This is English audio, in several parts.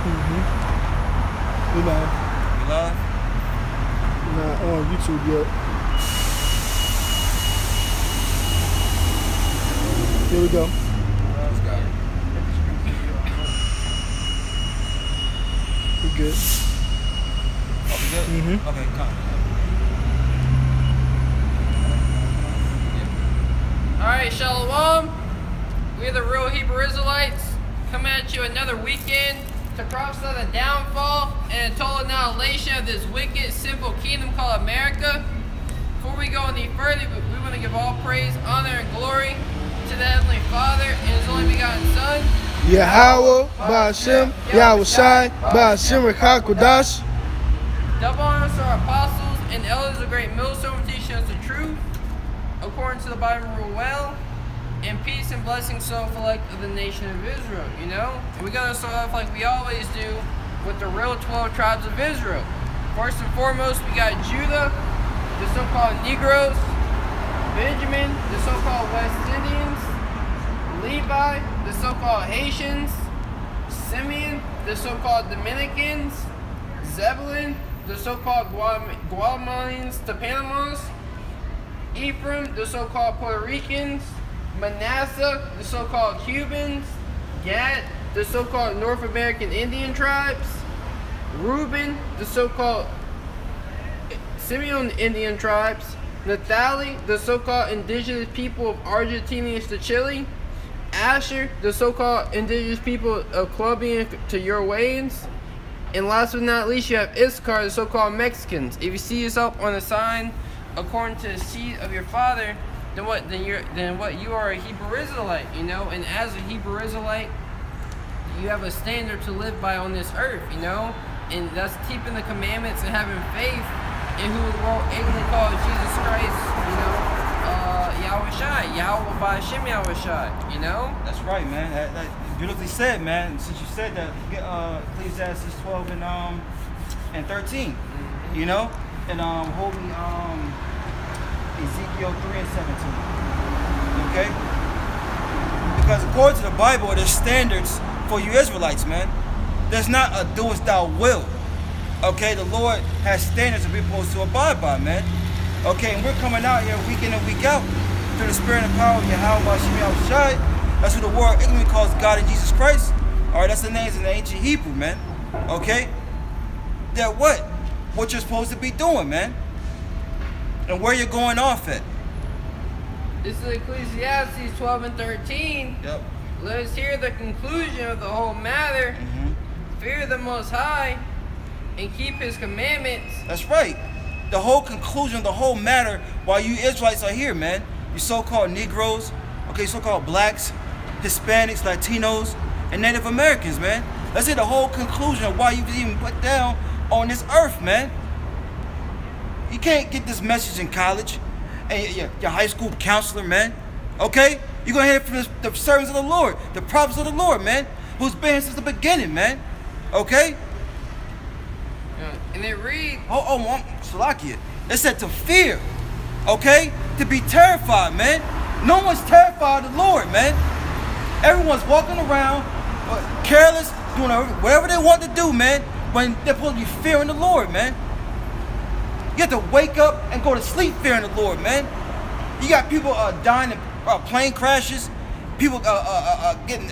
We live. We live? Not on YouTube yet. Here we go. Let's go. We good. Oh, we good? Okay, come. Alright, Shalom. We're the real Hebrew Israelites coming at you another weekend to prophesy the downfall and a total annihilation of this wicked, sinful kingdom called America. Before we go any further, we want to give all praise, honor, and glory to the Heavenly Father and His only begotten Son, Yahweh, Ba'ashem, Yahweh Shai, Ba'ashem, Rekakodash. double honors to our apostles and elders of great millstone teaching us the truth, according to the Bible rule well, and peace and blessings so elect of the nation of Israel, you know? And we gotta start off like we always do with the real 12 tribes of Israel. First and foremost, we got Judah, the so-called Negroes, Benjamin, the so-called West Indians, Levi, the so-called Haitians, Simeon, the so-called Dominicans, Zebulun, the so-called Guatemalans to Panamas, Ephraim, the so-called Puerto Ricans, Manasseh, the so-called Cubans, Gad, the so-called North American Indian tribes, Reuben, the so-called Simeon Indian tribes, Naphtali, the so-called indigenous people of Argentina to Chile, Asher, the so-called indigenous people of Colombia to Uruguayans, and last but not least, you have Issachar, the so-called Mexicans. If you see yourself on a sign according to the seed of your father, then what you are a Hebrew Israelite, you know. And as a Hebrew Israelite, you have a standard to live by on this earth, you know. And that's keeping the commandments and having faith in who the world ignorantly calls Jesus Christ, you know. Yahweh Shai, Yahweh Ba'ashem Yahweh Shai, you know. That's right, man. That beautifully said, man. Since you said that, get Ecclesiastes 12 and 13, you know, and hold me Ezekiel 3 and 17. Okay? Because according to the Bible, there's standards for you Israelites, man. There's not a doest thou will. Okay, the Lord has standards that we're supposed to abide by, man. Okay, and we're coming out here week in and week out through the spirit and power of Yahweh Ba'ashem Yahweh Shai. That's who the world ignorantly calls God and Jesus Christ. Alright, that's the names in the ancient Hebrew, man. Okay? That what? What you're supposed to be doing, man. And where you're going off at. This is Ecclesiastes 12 and 13. Yep. Let us hear the conclusion of the whole matter. Fear the Most High and keep His commandments. That's right. The whole conclusion of the whole matter while you Israelites are here, man. You so-called Negroes, okay, so-called blacks, Hispanics, Latinos, and Native Americans, man. Let's hear the whole conclusion of why you was even put down on this earth, man. You can't get this message in college and your high school counselor, man. Okay? You're going to hear it from the servants of the Lord, the prophets of the Lord, man, who's been here since the beginning, man. Okay? And it reads... Salakia. It said to fear. Okay? To be terrified, man. No one's terrified of the Lord, man. Everyone's walking around careless, doing whatever they want to do, man, when they're supposed to be fearing the Lord, man. You have to wake up and go to sleep fearing the Lord, man. You got people dying in plane crashes, people getting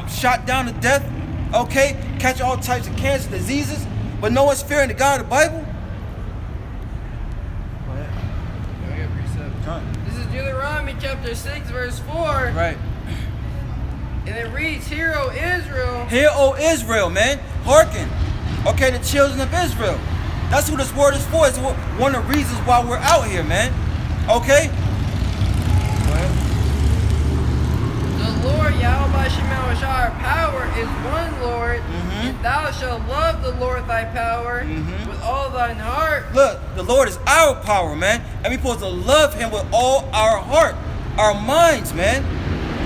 shot down to death, okay, catching all types of cancer diseases, but no one's fearing the God of the Bible. Go ahead. This is Deuteronomy chapter 6, verse 4. Right. And it reads, Hear, O Israel. Hear, O Israel, man. Hearken. Okay, the children of Israel. That's who this word is for. It's one of the reasons why we're out here, man. Okay? The Lord, Yahweh Ba'ashem Yahweh Shai, our power, is one Lord. And thou shalt love the Lord thy power with all thine heart. Look, the Lord is our power, man. And we're supposed to love Him with all our heart, our minds, man.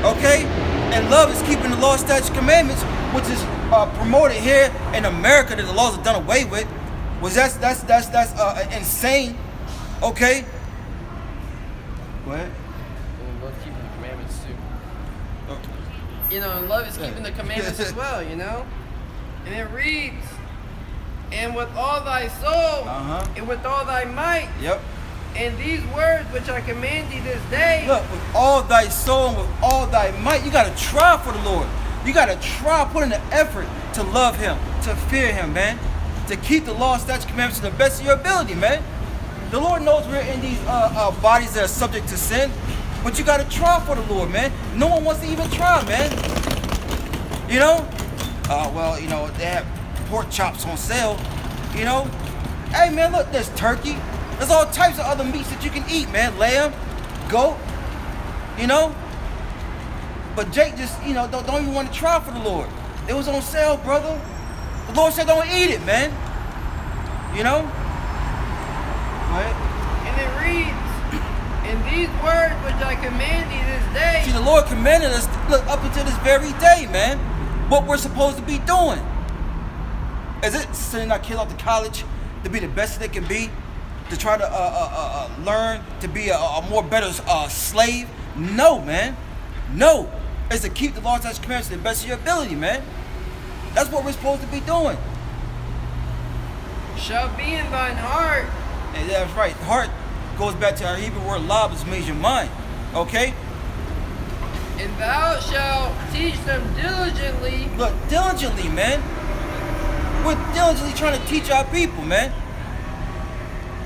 Okay? And love is keeping the law, statutes, commandments, which is promoted here in America that the laws are done away with. Was that's insane. Okay? Go ahead. And love keeping the commandments too. You know, and love is keeping the commandments as well, you know? And it it reads, and with all thy soul, and with all thy might, and these words which I command thee this day. Look, with all thy soul and with all thy might, you got to try for the Lord. You got to try, put in the effort to love him, to fear him, man. To keep the law, statutes, commandments to the best of your ability, man. The Lord knows we're in these bodies that are subject to sin, but you got to try for the Lord, man. No one wants to even try, man. You know? Well, you know, they have pork chops on sale, you know? Hey, man, look, there's turkey. There's all types of other meats that you can eat, man. Lamb, goat, you know? But Jake just, you know, don't even want to try for the Lord. It was on sale, brother. The Lord said don't eat it, man. You know? Right? And it reads, and these words which I command thee this day. See, the Lord commanded us, look, up until this very day, man, what we're supposed to be doing. Is it sending our kids off to college to be the best they can be? To try to learn to be a more better slave? No, man. No. It's to keep the laws, statutes, commandments to the best of your ability, man. That's what we're supposed to be doing. Shall be in thine heart. And that's right. Heart goes back to our Hebrew word lab, which means your mind. Okay? And thou shalt teach them diligently. Look, diligently, man. We're diligently trying to teach our people, man.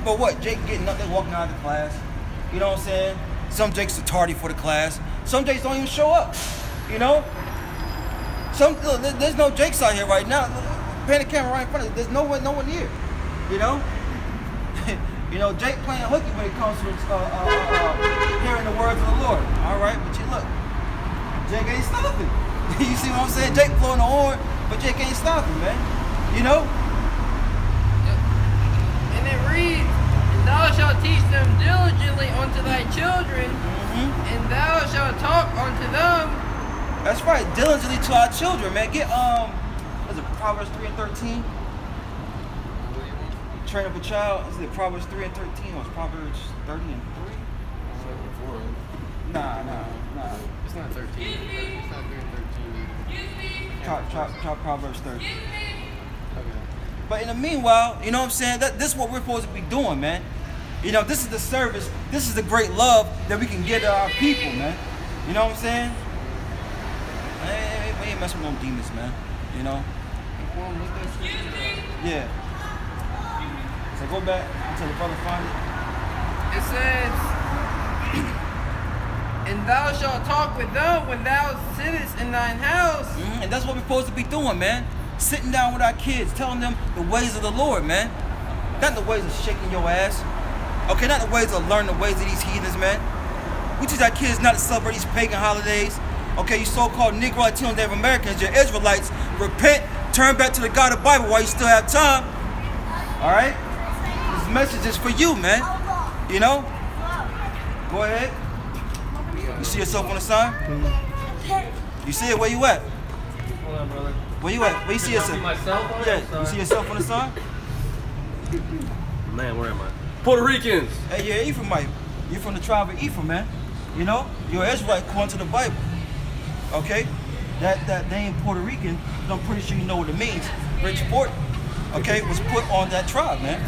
But what? Jake getting nothing, walking out of the class. You know what I'm saying? Some Jakes are tardy for the class. Some Jakes don't even show up. You know? There's no Jakes out here right now. Pan the camera right in front of you. There's no one here. You know? You know, Jake playing hooky when it comes to hearing the words of the Lord. All right, but you look, Jake ain't stopping. You see what I'm saying? Jake blowing the horn, but Jake ain't stopping, man. You know? And it reads, and thou shalt teach them diligently unto thy children, and thou shalt talk unto them. That's right, diligently to our children, man. Get was it Proverbs 3 and 13? Train up a child. Is it Proverbs 3 and 13 or it's Proverbs 30 and 3? Nah. It's not 13. It's not 3 and 13. Try Proverbs 30. Okay. But in the meanwhile, you know what I'm saying? This is what we're supposed to be doing, man. You know, this is the service. This is the great love that we can give to our people, man. You know what I'm saying? We ain't messing with no demons, man. You know? Yeah. So go back until the brother find it. It says, and thou shalt talk with them when thou sittest in thine house. And that's what we're supposed to be doing, man. Sitting down with our kids, telling them the ways of the Lord, man. Not the ways of shaking your ass. Okay, not the ways of learning the ways of these heathens, man. We teach our kids not to celebrate these pagan holidays. Okay, you so-called Negro, Latino, Native Americans, you're Israelites. Repent, turn back to the God of the Bible while you still have time. All right? This message is for you, man. You know? Go ahead. You see yourself on the sign? You see it? Where you at? Hold on, brother. Where you at? Where you see yourself? Myself on Yeah, you see yourself on the sign? Man, where am I? Puerto Ricans. Hey, you're Ephraimite. You're from the tribe of Ephraim, man. You know? You're an Israelite according to the Bible. Okay? That name Puerto Rican, I'm pretty sure you know what it means. Rich Port, okay, was put on that tribe, man.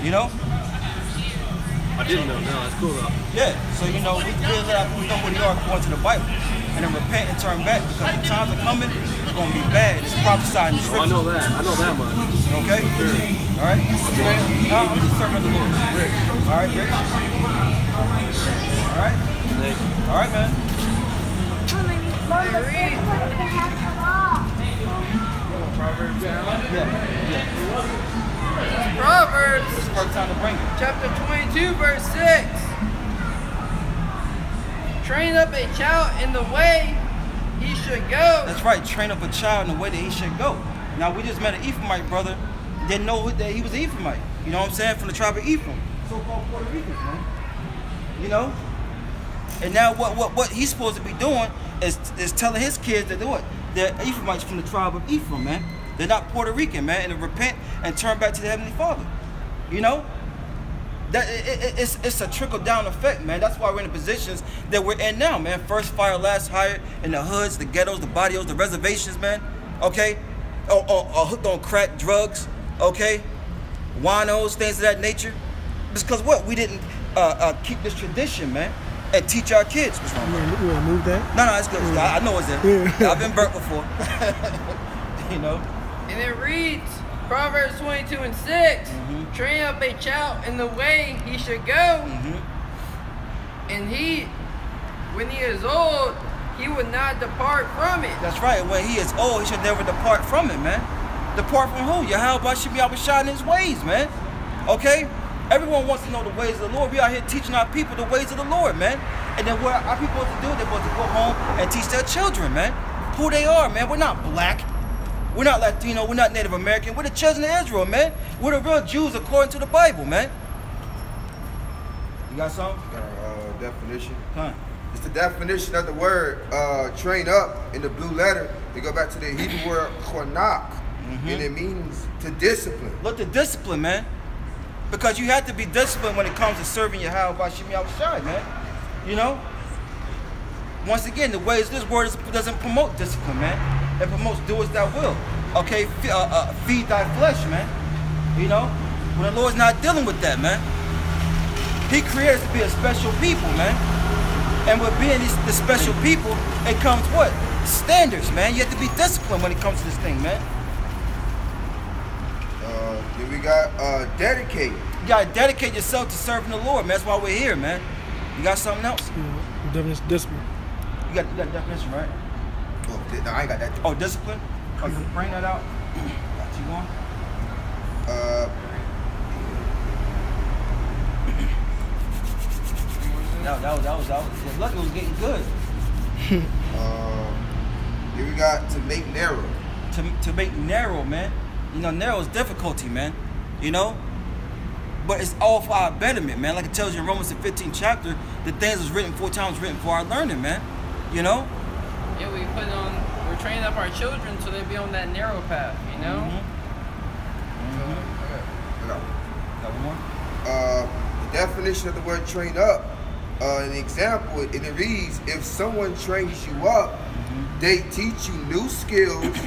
You know? I didn't know. No, that's cool though. Yeah, so you know, we know what they are according to the Bible. And then repent and turn back because the times are coming, it's going to be bad. It's prophesied in the Oh, I scripture. know that. I know that much. Okay? Sure. All right? No, I'm just serving the Lord. Rick. All right, Rick? All right? Thank you. All right, man. Proverbs First time to bring it. chapter 22, verse 6. Train up a child in the way he should go. That's right. Train up a child in the way that he should go. Now, we just met an Ephraimite brother. Didn't know that he was an Ephraimite. You know what I'm saying? From the tribe of Ephraim. So-called Puerto Ricans, man. You know? And now what he's supposed to be doing is telling his kids that they're Ephraimites from the tribe of Ephraim, man. They're not Puerto Rican, man. And to repent and turn back to the Heavenly Father. You know? That it's a trickle-down effect, man. That's why we're in the positions that we're in now, man. First fire, last hire, in the hoods, the ghettos, the barrios, the reservations, man. Okay? or hooked on crack, drugs, okay, winos, things of that nature. It's because what? We didn't keep this tradition, man, and teach our kids. What's wrong? You want to move that? No, it's good. I know it's there. Yeah. I've been burnt before. You know? And it reads, Proverbs 22:6, train up a child in the way he should go, and when he is old, he would not depart from it. That's right. When he is old, he should never depart from it, man. Depart from who? Yahweh should be outshining his ways, man. Okay? Everyone wants to know the ways of the Lord. We out here teaching our people the ways of the Lord, man. And then what our people supposed to do? They're supposed to go home and teach their children, man, who they are, man. We're not black. We're not Latino. We're not Native American. We're the children of Israel, man. We're the real Jews according to the Bible, man. You got something? Got a definition. Huh? It's the definition of the word train up in the blue letter. We go back to the Hebrew word chonak, and it means to discipline. Look, the discipline, man. Because you have to be disciplined when it comes to serving Yahweh Bashim Yahushai, man. You know? Once again, the ways this word doesn't promote discipline, man. It promotes do as thou will. Okay? Feed thy flesh, man. You know? When the Lord's not dealing with that, man. He created us to be a special people, man. And with being the special people, it comes what? Standards, man. You have to be disciplined when it comes to this thing, man. Then we got dedicate. You gotta dedicate yourself to serving the Lord, man. That's why we're here, man. You got something else? Definition, discipline. You got the definition, right? Oh, no, I ain't got that. Oh, discipline? Oh, you bring that out? Got you going? That was look, it was getting good. Here we got to make narrow. To make narrow, man. You know, narrow is difficulty, man. You know? But it's all for our betterment, man. Like it tells you in Romans the 15th chapter, the things was written 4 times written for our learning, man. You know? Yeah, we're training up our children so they be on that narrow path, you know? Got one more? The definition of the word train up, an example, and it reads, if someone trains you up, they teach you new skills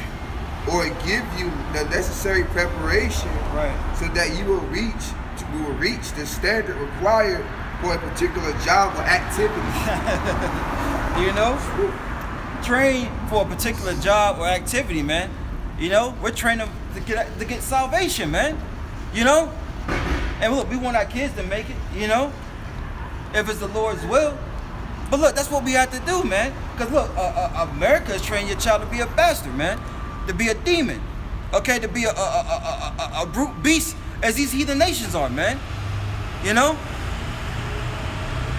or give you the necessary preparation so that you will reach the standard required for a particular job or activity. You know? Train for a particular job or activity, man. You know? We're training to get salvation, man. You know? And look, we want our kids to make it, you know? If it's the Lord's will. But look, that's what we have to do, man. Because look, America is training your child to be a bastard, man. To be a demon. Okay? To be a brute beast as these heathen nations are, man. You know?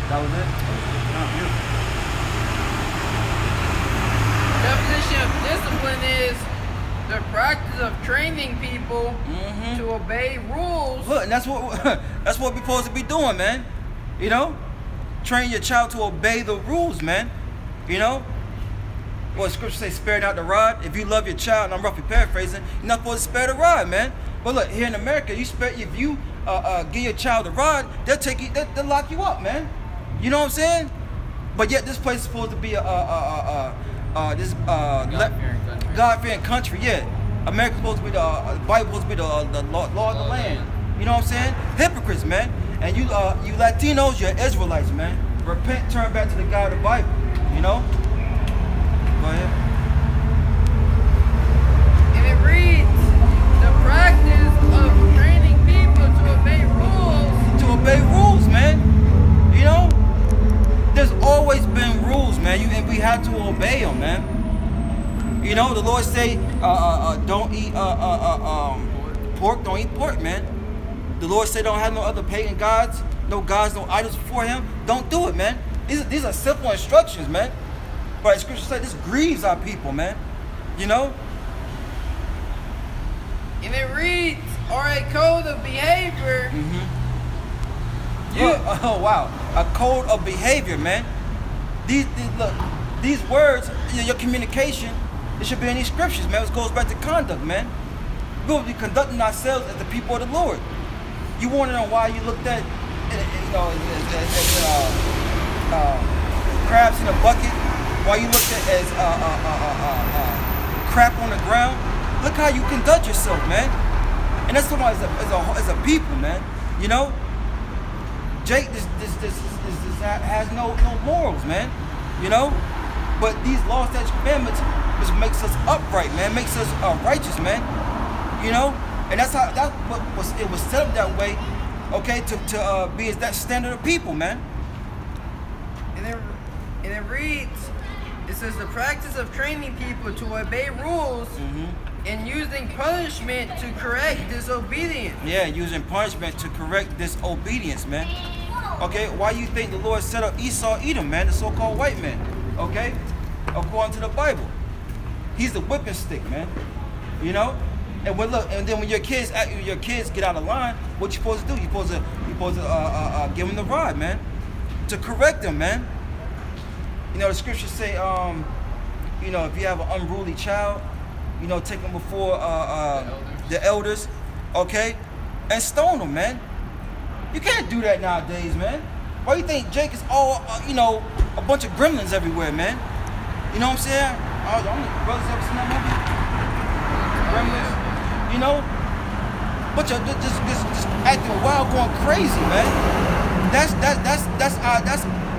That was it? Definition of discipline is the practice of training people to obey rules. Look, and that's what we're supposed to be doing, man. You know? Train your child to obey the rules, man. You know? Well, scripture says, spare not the rod. If you love your child, and I'm roughly paraphrasing, you're not supposed to spare the rod, man. But look, here in America, if you give your child the rod, they'll lock you up, man. You know what I'm saying? But yet this place is supposed to be God-fearing country. Yeah, America's supposed to be the Bible's supposed to be the law of the land. You know what I'm saying? Hypocrites, man. And you Latinos, you're Israelites, man. Repent, turn back to the God of the Bible. You know? Go ahead. And it reads, the practice of training people to obey rules. To obey rules, man. You know? There's always been rules, man. And we have to obey them, man. You know, the Lord say, don't eat pork. Don't eat pork, man. The Lord say, don't have no other pagan gods, no idols before Him. Don't do it, man. These are simple instructions, man. But Scripture says this grieves our people, man. You know? And it reads, or a code of behavior. Oh wow, a code of behavior, man. These words, your communication, it should be in these scriptures, man. It goes back to conduct, man. We will be conducting ourselves as the people of the Lord. You want to know why you looked at, crabs in a bucket? Why you looked at as crap on the ground? Look how you conduct yourself, man. And that's somebody as a people, man. You know, Jake this has no morals, man. You know, but these laws, statutes, commandments, which makes us upright, man. Makes us righteous, man. You know, and that's how it was set up that way. Okay, to be that standard of people, man. And it reads, it says the practice of training people to obey rules and using punishment to correct disobedience. Yeah, using punishment to correct disobedience, man. Okay, why you think the Lord set up Esau, Edom, man, the so-called white man? Okay, according to the Bible, he's the whipping stick, man. You know, and then when your kids get out of line, what you supposed to do? You supposed to give them the rod, man, to correct them, man. You know, the scriptures say, you know, if you have an unruly child, you know, take them before the elders, okay, and stone them, man. You can't do that nowadays, man. Why do you think Jake is all, you know, a bunch of gremlins everywhere, man? You know what I'm saying? I don't know, brothers ever seen that movie? Gremlins, you know, bunch of just acting wild, going crazy, man. That's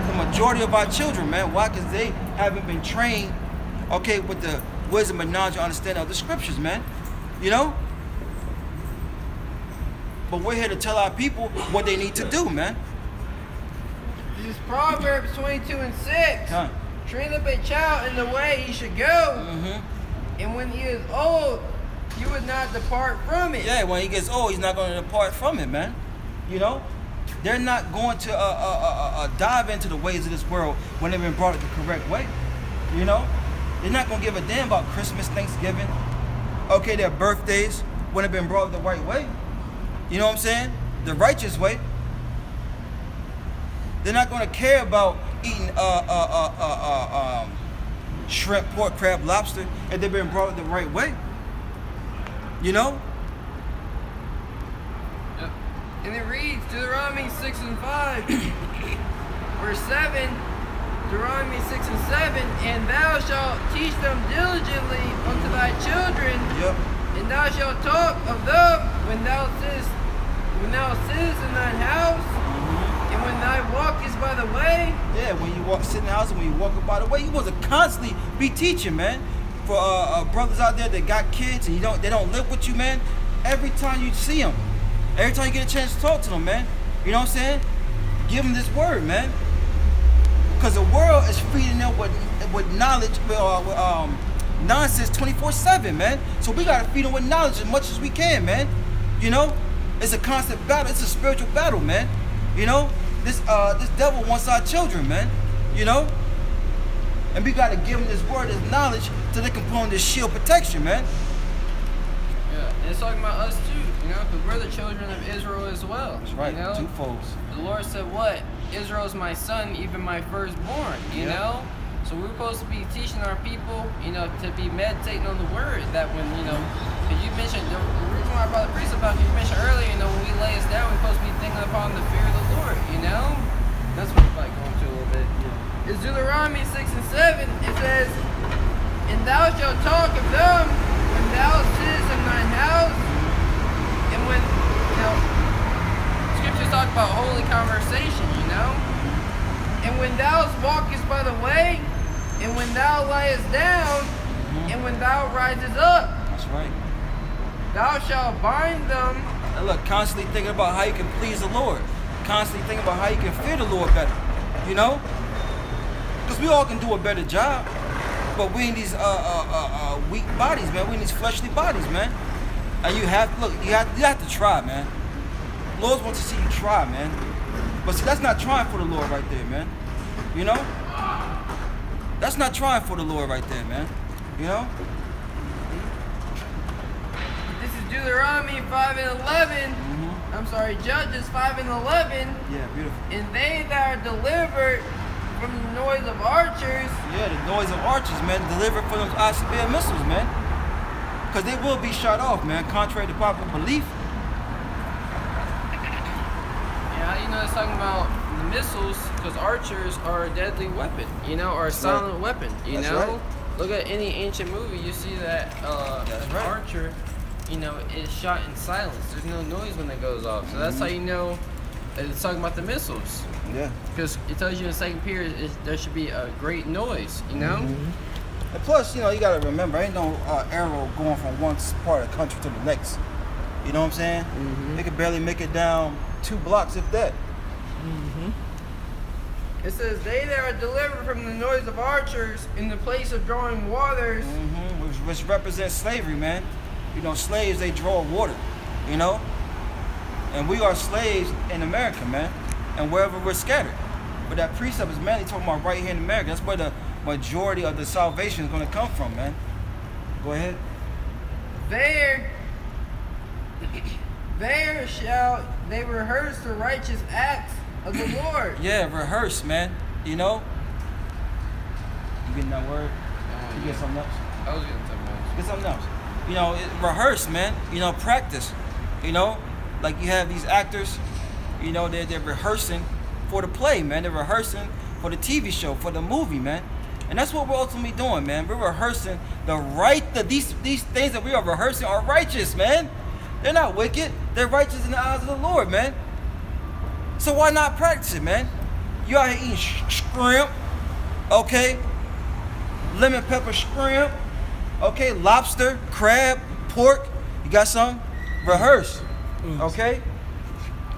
the majority of our children, man. Why? Because they haven't been trained, okay, with the wisdom and knowledge and understanding of the scriptures, man. You know? But we're here to tell our people what they need to do, man. This is Proverbs 22 and 6. Huh. Train up a child in the way he should go, and when he is old, you would not depart from it. Yeah, when he gets old, he's not going to depart from it, man. You know? They're not going to dive into the ways of this world when they've been brought up the correct way. You know? They're not going to give a damn about Christmas, Thanksgiving, okay, their birthdays, when they've been brought up the right way. You know what I'm saying? The righteous way. They're not going to care about eating shrimp, pork, crab, lobster if they've been brought up the right way. You know? And it reads, Deuteronomy 6 and 5, verse 7, Deuteronomy 6 and 7, and thou shalt teach them diligently unto thy children, and thou shalt talk of them when thou sittest in thine house, and when thou walkest by the way. Yeah, when you sit in the house and when you walk by the way, you supposed to constantly be teaching, man. For brothers out there that got kids and they don't live with you, man. Every time you see them, every time you get a chance to talk to them, man. You know what I'm saying? Give them this word, man. Because the world is feeding them with knowledge, nonsense 24/7, man. So we gotta feed them with knowledge as much as we can, man. You know, it's a constant battle. It's a spiritual battle, man. You know, this devil wants our children, man. You know, and we gotta give them this word, this knowledge, so they can put on this shield protection, man. Yeah, and it's talking about us too, you know, because we're the children of Israel as well. That's right, you know? two folds. The Lord said, "What? Israel is my son, even my firstborn." You know, so we're supposed to be teaching our people, you know, to be meditating on the word. That when because you mentioned the reason why I brought the priest about, you mentioned earlier, you know, when we lay us down, we're supposed to be thinking upon the fear of the Lord. You know, that's what it's like going to a little bit. It's Deuteronomy 6 and 7. It says, "And thou shalt talk of them when thou sittest in thine house," and when scriptures talk about holy conversation, you know. "And when thou walkest by the way, and when thou liest down, and when thou risest up." That's right. "Thou shalt bind them." And look, constantly thinking about how you can please the Lord. Constantly thinking about how you can fear the Lord better. You know? Because we all can do a better job. But we in these weak bodies, man. We in these fleshly bodies, man. And you have to try, man. The Lord wants to see you try, man. But see, that's not trying for the Lord right there, man. You know? That's not trying for the Lord right there, man. You know? This is Deuteronomy 5 and 11. I'm sorry, Judges 5 and 11. Yeah, beautiful. "And they that are delivered from the noise of archers." Yeah, the noise of archers, man. Delivered from those ICBM missiles, man. Because they will be shot off, man, contrary to popular belief. Yeah, you know, it's talking about the missiles, because archers are a deadly weapon, you know, or a silent weapon, you That's know? right. look at any ancient movie, you see that That's an right. archer, is shot in silence. There's no noise when it goes off. So that's how you know it's talking about the missiles. Yeah. Because it tells you in 2 Peter there should be a great noise, And plus, you gotta remember, ain't no arrow going from one part of the country to the next. You know what I'm saying? They could barely make it down 2 blocks, if that. It says, they that are delivered from the noise of archers in the place of drawing waters. Which represents slavery, man. Slaves, they draw water, And we are slaves in America, man. And wherever we're scattered. But that precept is mainly talking about right here in America. That's where the majority of the salvation is going to come from, man. Go ahead. There shall they rehearse the righteous acts of the Lord. Yeah, rehearse, man. You getting that word? You get something else? I was getting something else. Get something else. Rehearse, man. Practice. Like you have these actors, they're rehearsing for the play, man. They're rehearsing for the TV show, for the movie, man. And that's what we're ultimately doing, man. We're rehearsing these things that we are rehearsing are righteous, man. They're not wicked. They're righteous in the eyes of the Lord, man. So why not practice it, man? You out here eating shrimp, okay? Lemon pepper shrimp, okay? Lobster, crab, pork. You got some? Rehearse, okay?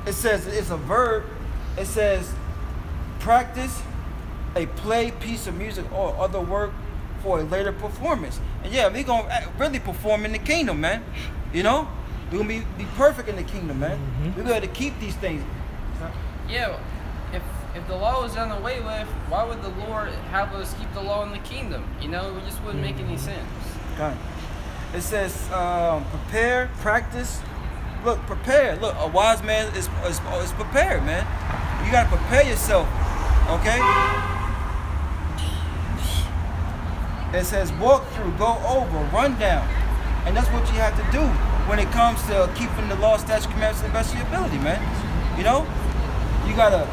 It says, it's a verb. It says, practice a play, piece of music, or other work for a later performance. And yeah, we're going to really perform in the kingdom, man. We're going to be perfect in the kingdom, man. We're going to keep these things. Yeah, if the law was done away with, why would the Lord have us keep the law in the kingdom? It just wouldn't make any sense. Okay. It says, prepare, practice. Look, prepare. Look, a wise man is prepared, man. You got to prepare yourself, okay? It says, walk through, go over, run down. And that's what you have to do when it comes to keeping the law, statutes, commandments to the best of your ability, man. You got to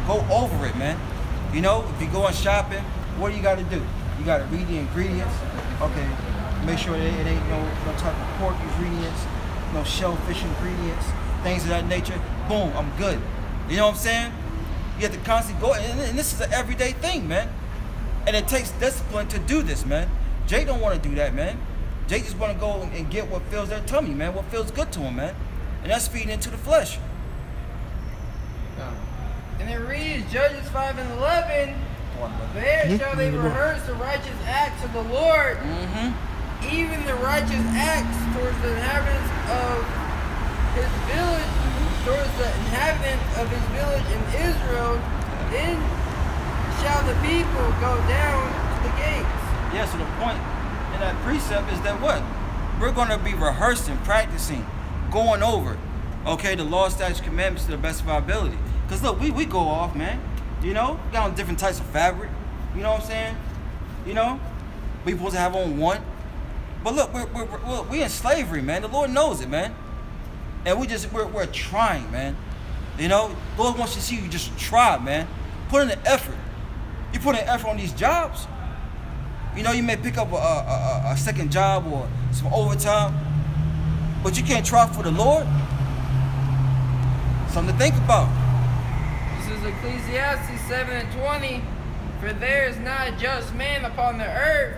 go over it, man. If you're going shopping, what do you got to do? You got to read the ingredients. Okay, make sure it ain't no type of pork ingredients, no shellfish ingredients, things of that nature. Boom, I'm good. You know what I'm saying? You have to constantly go, and this is an everyday thing, man. And it takes discipline to do this, man. Jake don't want to do that, man. Jake just want to go and get what fills their tummy, man, what feels good to him, man. And that's feeding into the flesh. And it reads, Judges 5:11, there shall they rehearse the righteous acts of the Lord, even the righteous acts towards the inhabitants of his village, towards the inhabitants of his village in Israel. Then shall the people go down to the gates. Yeah, so the point in that precept is that what? We're going to be rehearsing, practicing, going over, okay, the law, statutes, commandments to the best of our ability. Because look, we go off, man. We got on different types of fabric. You know what I'm saying? We supposed to have on one. But look, we're in slavery, man. The Lord knows it, man. And we're trying, man. Lord wants to see you just try, man. Put in the effort. You put in effort on these jobs. You may pick up a second job or some overtime, but you can't try for the Lord. Something to think about. This is Ecclesiastes 7:20. For there is not a just man upon the earth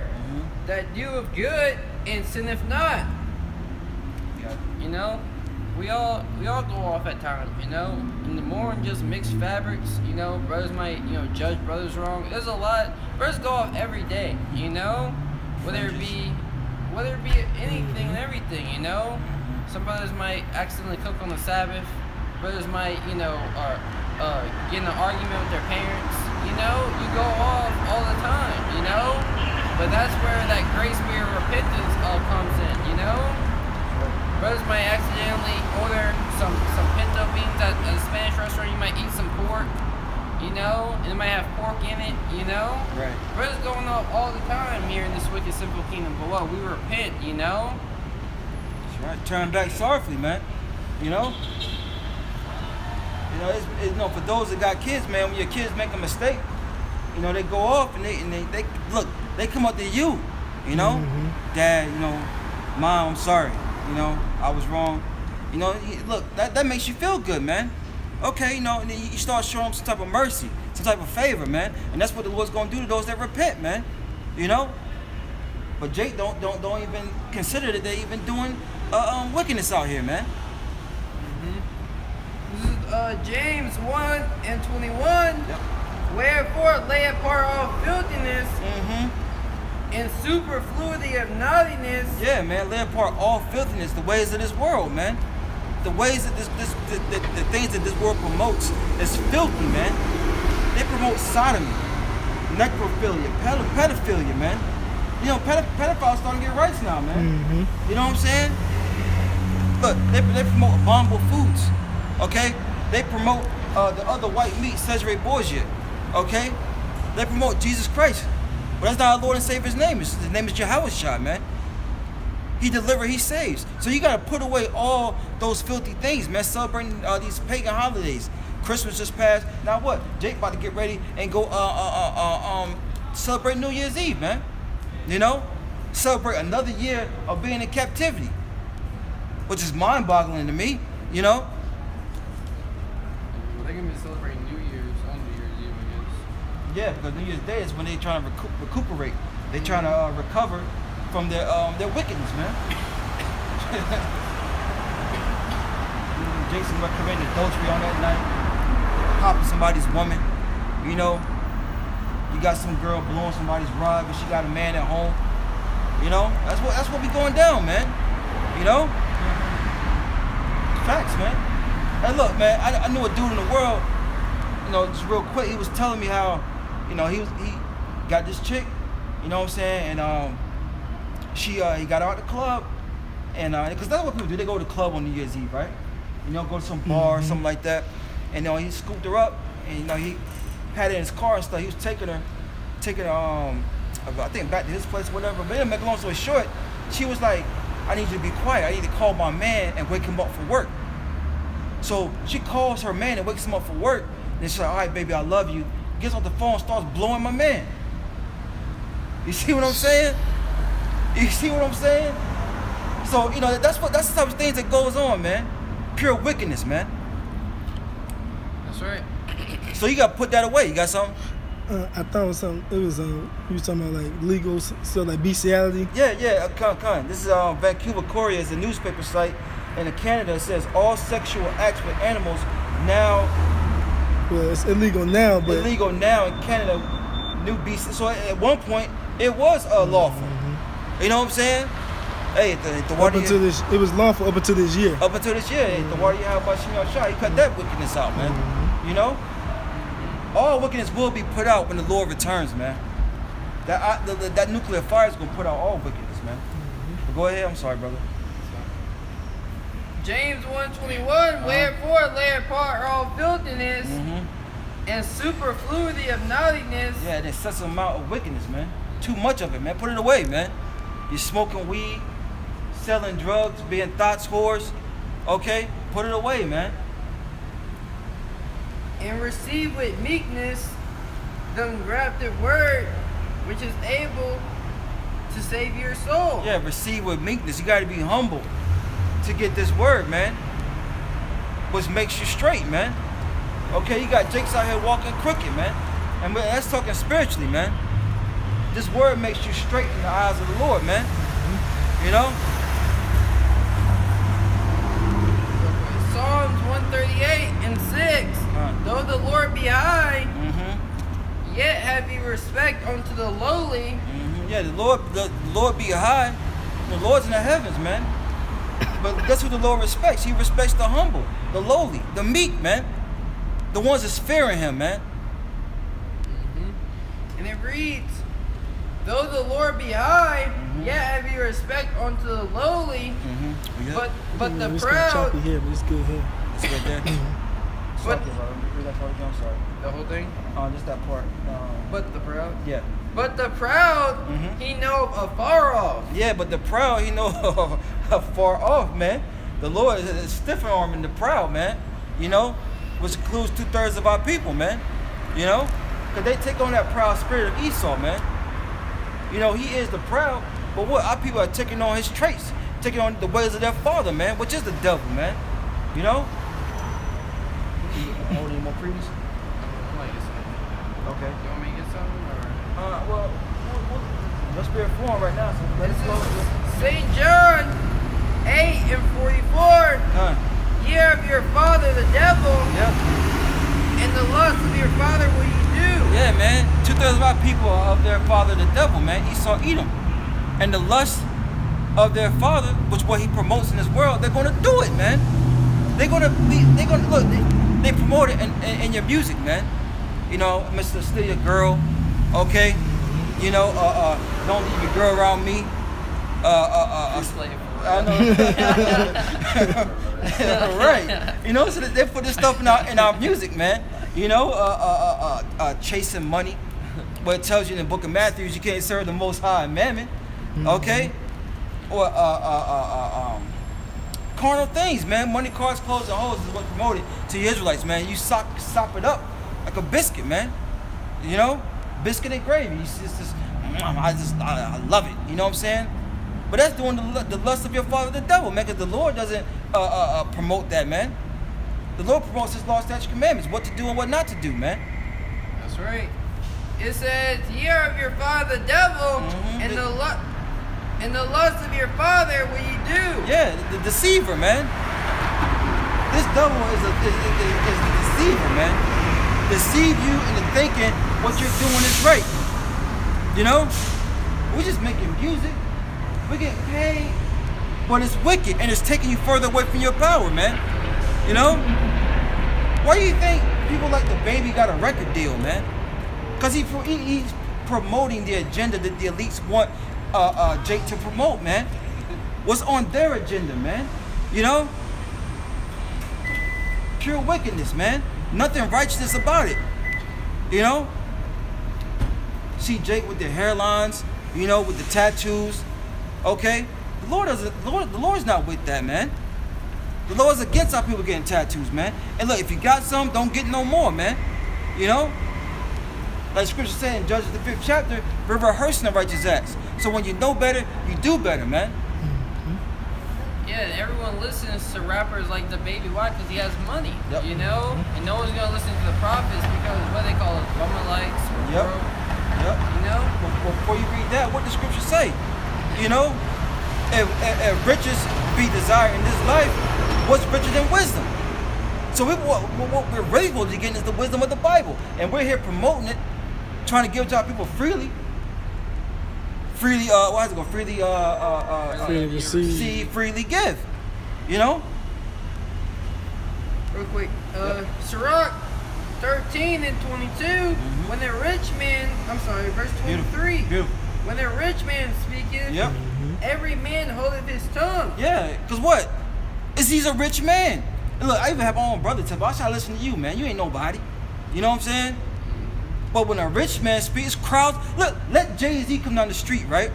that doeth good and sinneth not. Yeah. We all go off at times, and the more than just mixed fabrics, brothers might, judge brothers wrong. There's a lot, brothers go off every day, whether it be anything and everything, Some brothers might accidentally cook on the Sabbath. Brothers might, get in an argument with their parents. You go off all the time, But that's where that grace spirit of repentance comes in, Brothers might accidentally order some pinto beans at a Spanish restaurant. You might eat some pork, and it might have pork in it, Right. Brothers going off all the time here in this wicked, simple kingdom. But what? We repent, That's right. Turn back sorrowfully, man. For those that got kids, man, when your kids make a mistake, you know, they go off and they look, they come up to you, you know, Dad, you know, Mom, I'm sorry, you know, I was wrong. You know, look, that makes you feel good, man. Okay, you know, and then you start showing them some type of mercy, some type of favor, man. And that's what the Lord's gonna do to those that repent, man. You know? But Jake don't even consider that they're even doing wickedness out here, man. This is James 1:21. Yep. Wherefore lay apart all filthiness and superfluity of naughtiness. Yeah, man, lay apart all filthiness, the ways of this world, man. The ways that the things that this world promotes is filthy, man. They promote sodomy, necrophilia, pedophilia, man. You know, pedophiles starting to get rights now, man. You know what I'm saying? Look, they promote abominable foods, okay? They promote the other white meat, Cesare Borgia, okay? They promote Jesus Christ. But that's not our Lord and Savior's name. His name is Jehoshua, man. He delivers, he saves. So you got to put away all those filthy things, man. Celebrating these pagan holidays. Christmas just passed. Now what? Jake about to get ready and go celebrate New Year's Eve, man. You know? Celebrate another year of being in captivity. Which is mind-boggling to me, you know? They're going to be celebrating New Year's on New Year's Eve, I guess. Yeah, because New Year's Day is when they're trying to recuperate. They're trying to recover from their wickedness, man. Jason was committing adultery on that night, hopping somebody's woman. You know, you got some girl blowing somebody's rod, but she got a man at home. You know, that's what be going down, man. You know, facts, man. And look, man, I knew a dude in the world. You know, just real quick, he was telling me how, you know, he got this chick. You know what I'm saying? And he got out the club, and because that's what people do. They go to the club on New Year's Eve, right? You know, go to some bar or something like that. And he scooped her up, and you know he had it in his car and stuff. He was taking her, I think back to his place, whatever. But to make a long story short, she was like, "I need you to be quiet. I need to call my man and wake him up for work." So she calls her man and wakes him up for work. And she's like, "All right, baby, I love you." Gets off the phone, starts blowing my man. You see what I'm saying? You see what I'm saying? So, you know, that's the type of things that goes on, man. Pure wickedness, man. That's right. So you gotta put that away. You got something? I thought it was something. It was you was talking about like legal stuff like bestiality. Yeah. Come. This is Vancouver Courier. It's a newspaper site in Canada. It says all sexual acts with animals now. Well, it's illegal now, but illegal now in Canada. New beast. So at one point it was lawful. You know what I'm saying? Hey, the up until this, it was lawful up until this year. Up until this year, the water you have about Shimon, he cut that wickedness out, man. You know, all wickedness will be put out when the Lord returns, man. That nuclear fire is gonna put out all wickedness, man. But go ahead. I'm sorry, brother. James 1:21. Wherefore lay apart all filthiness and superfluity of naughtiness. Yeah, an excessive amount of wickedness, man. Too much of it, man. Put it away, man. You're smoking weed, selling drugs, being thoughts whores. Okay, put it away, man. And receive with meekness the engrafted word, which is able to save your soul. Yeah, receive with meekness. You got to be humble to get this word, man. Which makes you straight, man. Okay, you got Jakes out here walking crooked, man. And that's talking spiritually, man. This word makes you straight in the eyes of the Lord, man. You know? Psalms 138:6. Though the Lord be high, yet have ye respect unto the lowly. Yeah, the Lord be high. The Lord's in the heavens, man. But guess who the Lord respects? He respects the humble, the lowly, the meek, man. The ones that's fearing him, man. And it reads, though the Lord be high, yet have ye respect unto the lowly, but the it's proud. choppy here, but it's good here. It's right there. But I'm sorry. the whole thing. Just that part. But the proud. Yeah. But the proud, he know afar off. Yeah, but the proud, he know far off, man. The Lord is stiff arming the proud, man. You know, which includes 2/3 of our people, man. You know, Because they take on that proud spirit of Esau, man. You know, he is the proud, but what? Our people are taking on his traits, taking on the ways of their father, man, which is the devil, man. You know? You need more previous? I might get some. Okay. You want me to get some? Or? Well, let's be informed right now, so let's This go. is St. John 8:44. Ye are of your father the devil, Yeah. and the lust of your father will you do. Yeah, man. 2/3 of our people are of their father, the devil, man. Esau, Edom. And the lust of their father, which what he promotes in this world, they're gonna do it, man. They're gonna look. They promote it in your music, man. You know, Mr. Steal Your Girl, okay. You know, don't leave your girl around me. I know. Right. You know, so they put this stuff in our music, man. You know, chasing money. Where it tells you in the book of Matthew you can't serve the Most High Mammon, okay? Or carnal things, man. Money, cars, clothes, and hoes is what's promoted to the Israelites, man. You sop it up like a biscuit, man. You know, biscuit and gravy. It's just, I love it. You know what I'm saying? But that's doing the lust of your father, the devil, man. Because the Lord doesn't promote that, man. The Lord promotes His law, statutes, commandments, what to do and what not to do, man. That's right. It says, ye are of your father the devil, and the lust of your father will you do. Yeah, the deceiver, man. This devil is the deceiver, man. Deceive you into thinking what you're doing is right. You know? We're just making music. We get paid. But it's wicked and it's taking you further away from your power, man. You know? Why do you think people like the Baby got a record deal, man? Because he's promoting the agenda that the elites want Jake to promote, man. What's on their agenda, man? You know? Pure wickedness, man. Nothing righteous about it. You know? See Jake with the hairlines, you know, with the tattoos. Okay? The Lord's not with that, man. The Lord's against our people getting tattoos, man. And look, if you got some, don't get no more, man. You know? Like Scripture said in Judges the 5th chapter, we're rehearsing the righteous acts. So when you know better, you do better, man. Yeah, everyone listens to rappers like the Baby. Why? Because he has money, you know? And no one's going to listen to the prophets because what they call it, bummer likes or Yep. you know? Before you read that, what does Scripture say? You know? If riches be desired in this life, what's richer than wisdom? So what we're really supposed to get is the wisdom of the Bible. And we're here promoting it, trying to give it to our people freely. Freely, freely receive, freely give. You know? Real quick, Sirach 13 and 22, when the rich man, verse 23. Beautiful. When the rich man speaketh, Yep. every man holdeth his tongue. Yeah, because what? He's a rich man. And look, I even have my own brother tell me, I should listen to you, man. You ain't nobody. You know what I'm saying? But when a rich man speaks, crowds, look, let Jay-Z come down the street, right?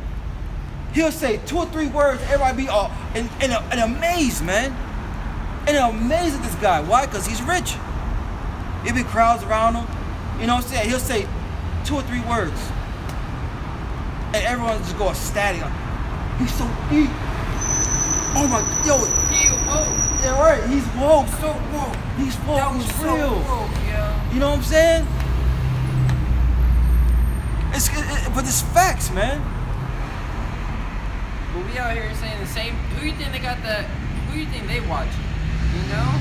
He'll say 2 or 3 words, everybody be all in amazed, man. And amazed at this guy. Why? Because he's rich. There'll be crowds around him. You know what I'm saying? He'll say 2 or 3 words. And everyone just go ecstatic. He's so deep. Oh my, yo. He woke. Yeah, right. He's woke. So woke. He's woke. That was He's so real. woke, yeah. You know what I'm saying? But it's facts, man. But we out here saying the same. Who you think they got that? Who you think they watching? You know?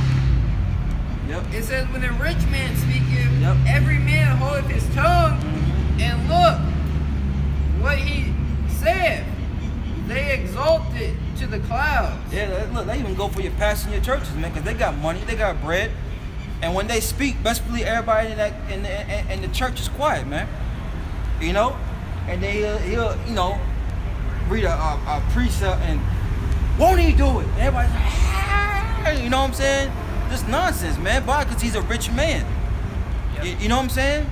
Yep. It says, when the rich man speaketh, Yep. every man holdeth his tongue, and look, what he saith, they exalted to the clouds. Yeah, look, they even go for your pastors in your churches, man, because they got money, they got bread, and when they speak, best believe everybody in the church is quiet, man. You know, and he'll you know, read a precept and won't he do it? And everybody's like, ah, you know what I'm saying? Just nonsense, man. Why? Because he's a rich man. Yep. You know what I'm saying?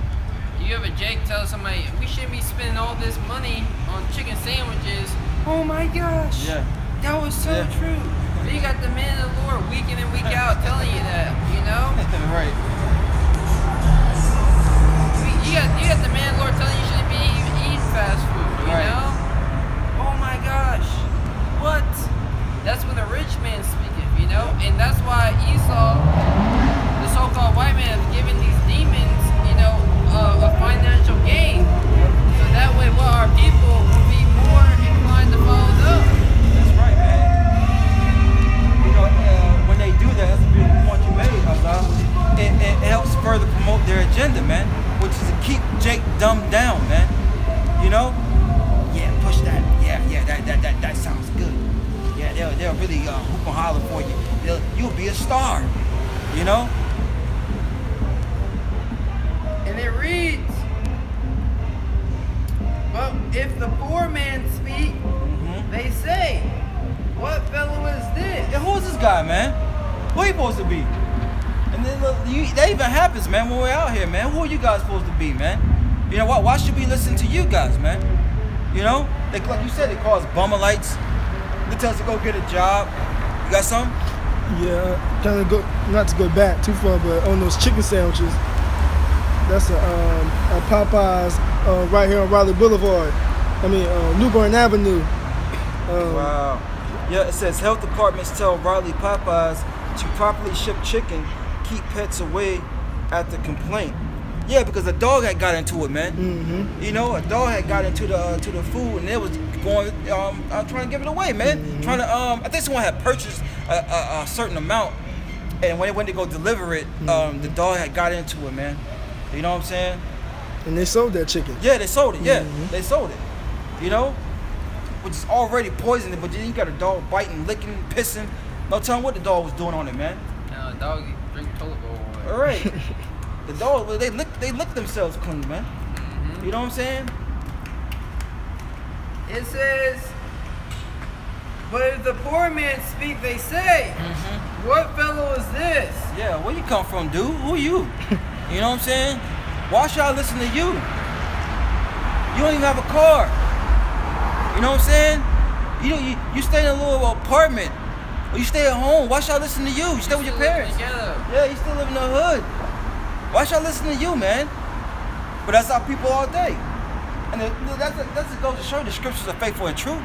You ever Jake tell somebody, we shouldn't be spending all this money on chicken sandwiches? Oh my gosh. Yeah. That was so Yeah. true. But you got the man of the Lord week in and week out telling you that, you know? Right. You you got the man Lord telling you shouldn't be eating fast food, you Right. know? Oh my gosh. What? That's when the rich man speaketh, you know? And that's why Esau, the so-called white man, has given these demons, you know, a financial gain. So that way, what our people will be more inclined to follow them. That's right, man. You know, when they do that, that's a beautiful point you made, Allah. It helps further promote their agenda, man, which is to keep Jake dumbed down, man. You know? Yeah, push that. Yeah, that sounds good. Yeah, they'll really hoop and holler for you. You'll be a star. You know? And it reads, but if the poor man speak, they say, what fellow is this? Yeah, who is this guy, man? Who he supposed to be? And then look, that even happens, man, when we're out here, man. Who are you guys supposed to be, man? You know what? Why should we listen to you guys, man? You know? Like you said, they call us bummerlights. They tell us to go get a job. You got some? Yeah, kind of go, not to go back too far, but on those chicken sandwiches, that's a Popeyes right here on Raleigh Boulevard. New Bern Avenue. Wow. Yeah, it says health departments tell Raleigh Popeyes to properly ship chicken, keep pets away after complaint. Yeah, because a dog had got into it, man. Mm-hmm. You know, a dog had got into the food, and it was going, trying to give it away, man. Mm-hmm. Trying to, I think someone had purchased a certain amount, and when they went to go deliver it, the dog had got into it, man. You know what I'm saying? And they sold that chicken. Yeah, they sold it. Yeah, Mm-hmm. they sold it. You know, which is already poisoned, but then you got a dog biting, licking, pissing. No telling what the dog was doing on it, man. Dog drink toilet bowl. All right. The dog, they lick themselves clean, man. Mm-hmm. You know what I'm saying? It says, but if the poor man speak, they say, what fellow is this? Yeah, where you come from, dude? Who you? You know what I'm saying? Why should I listen to you? You don't even have a car. You know what I'm saying? You stay in a little apartment, or you stay at home. Why should I listen to you? You stay with your parents. Together. Yeah, you still live in the hood. Why should I listen to you, man? But that's how people all day. And that goes to show the scriptures are faithful and true.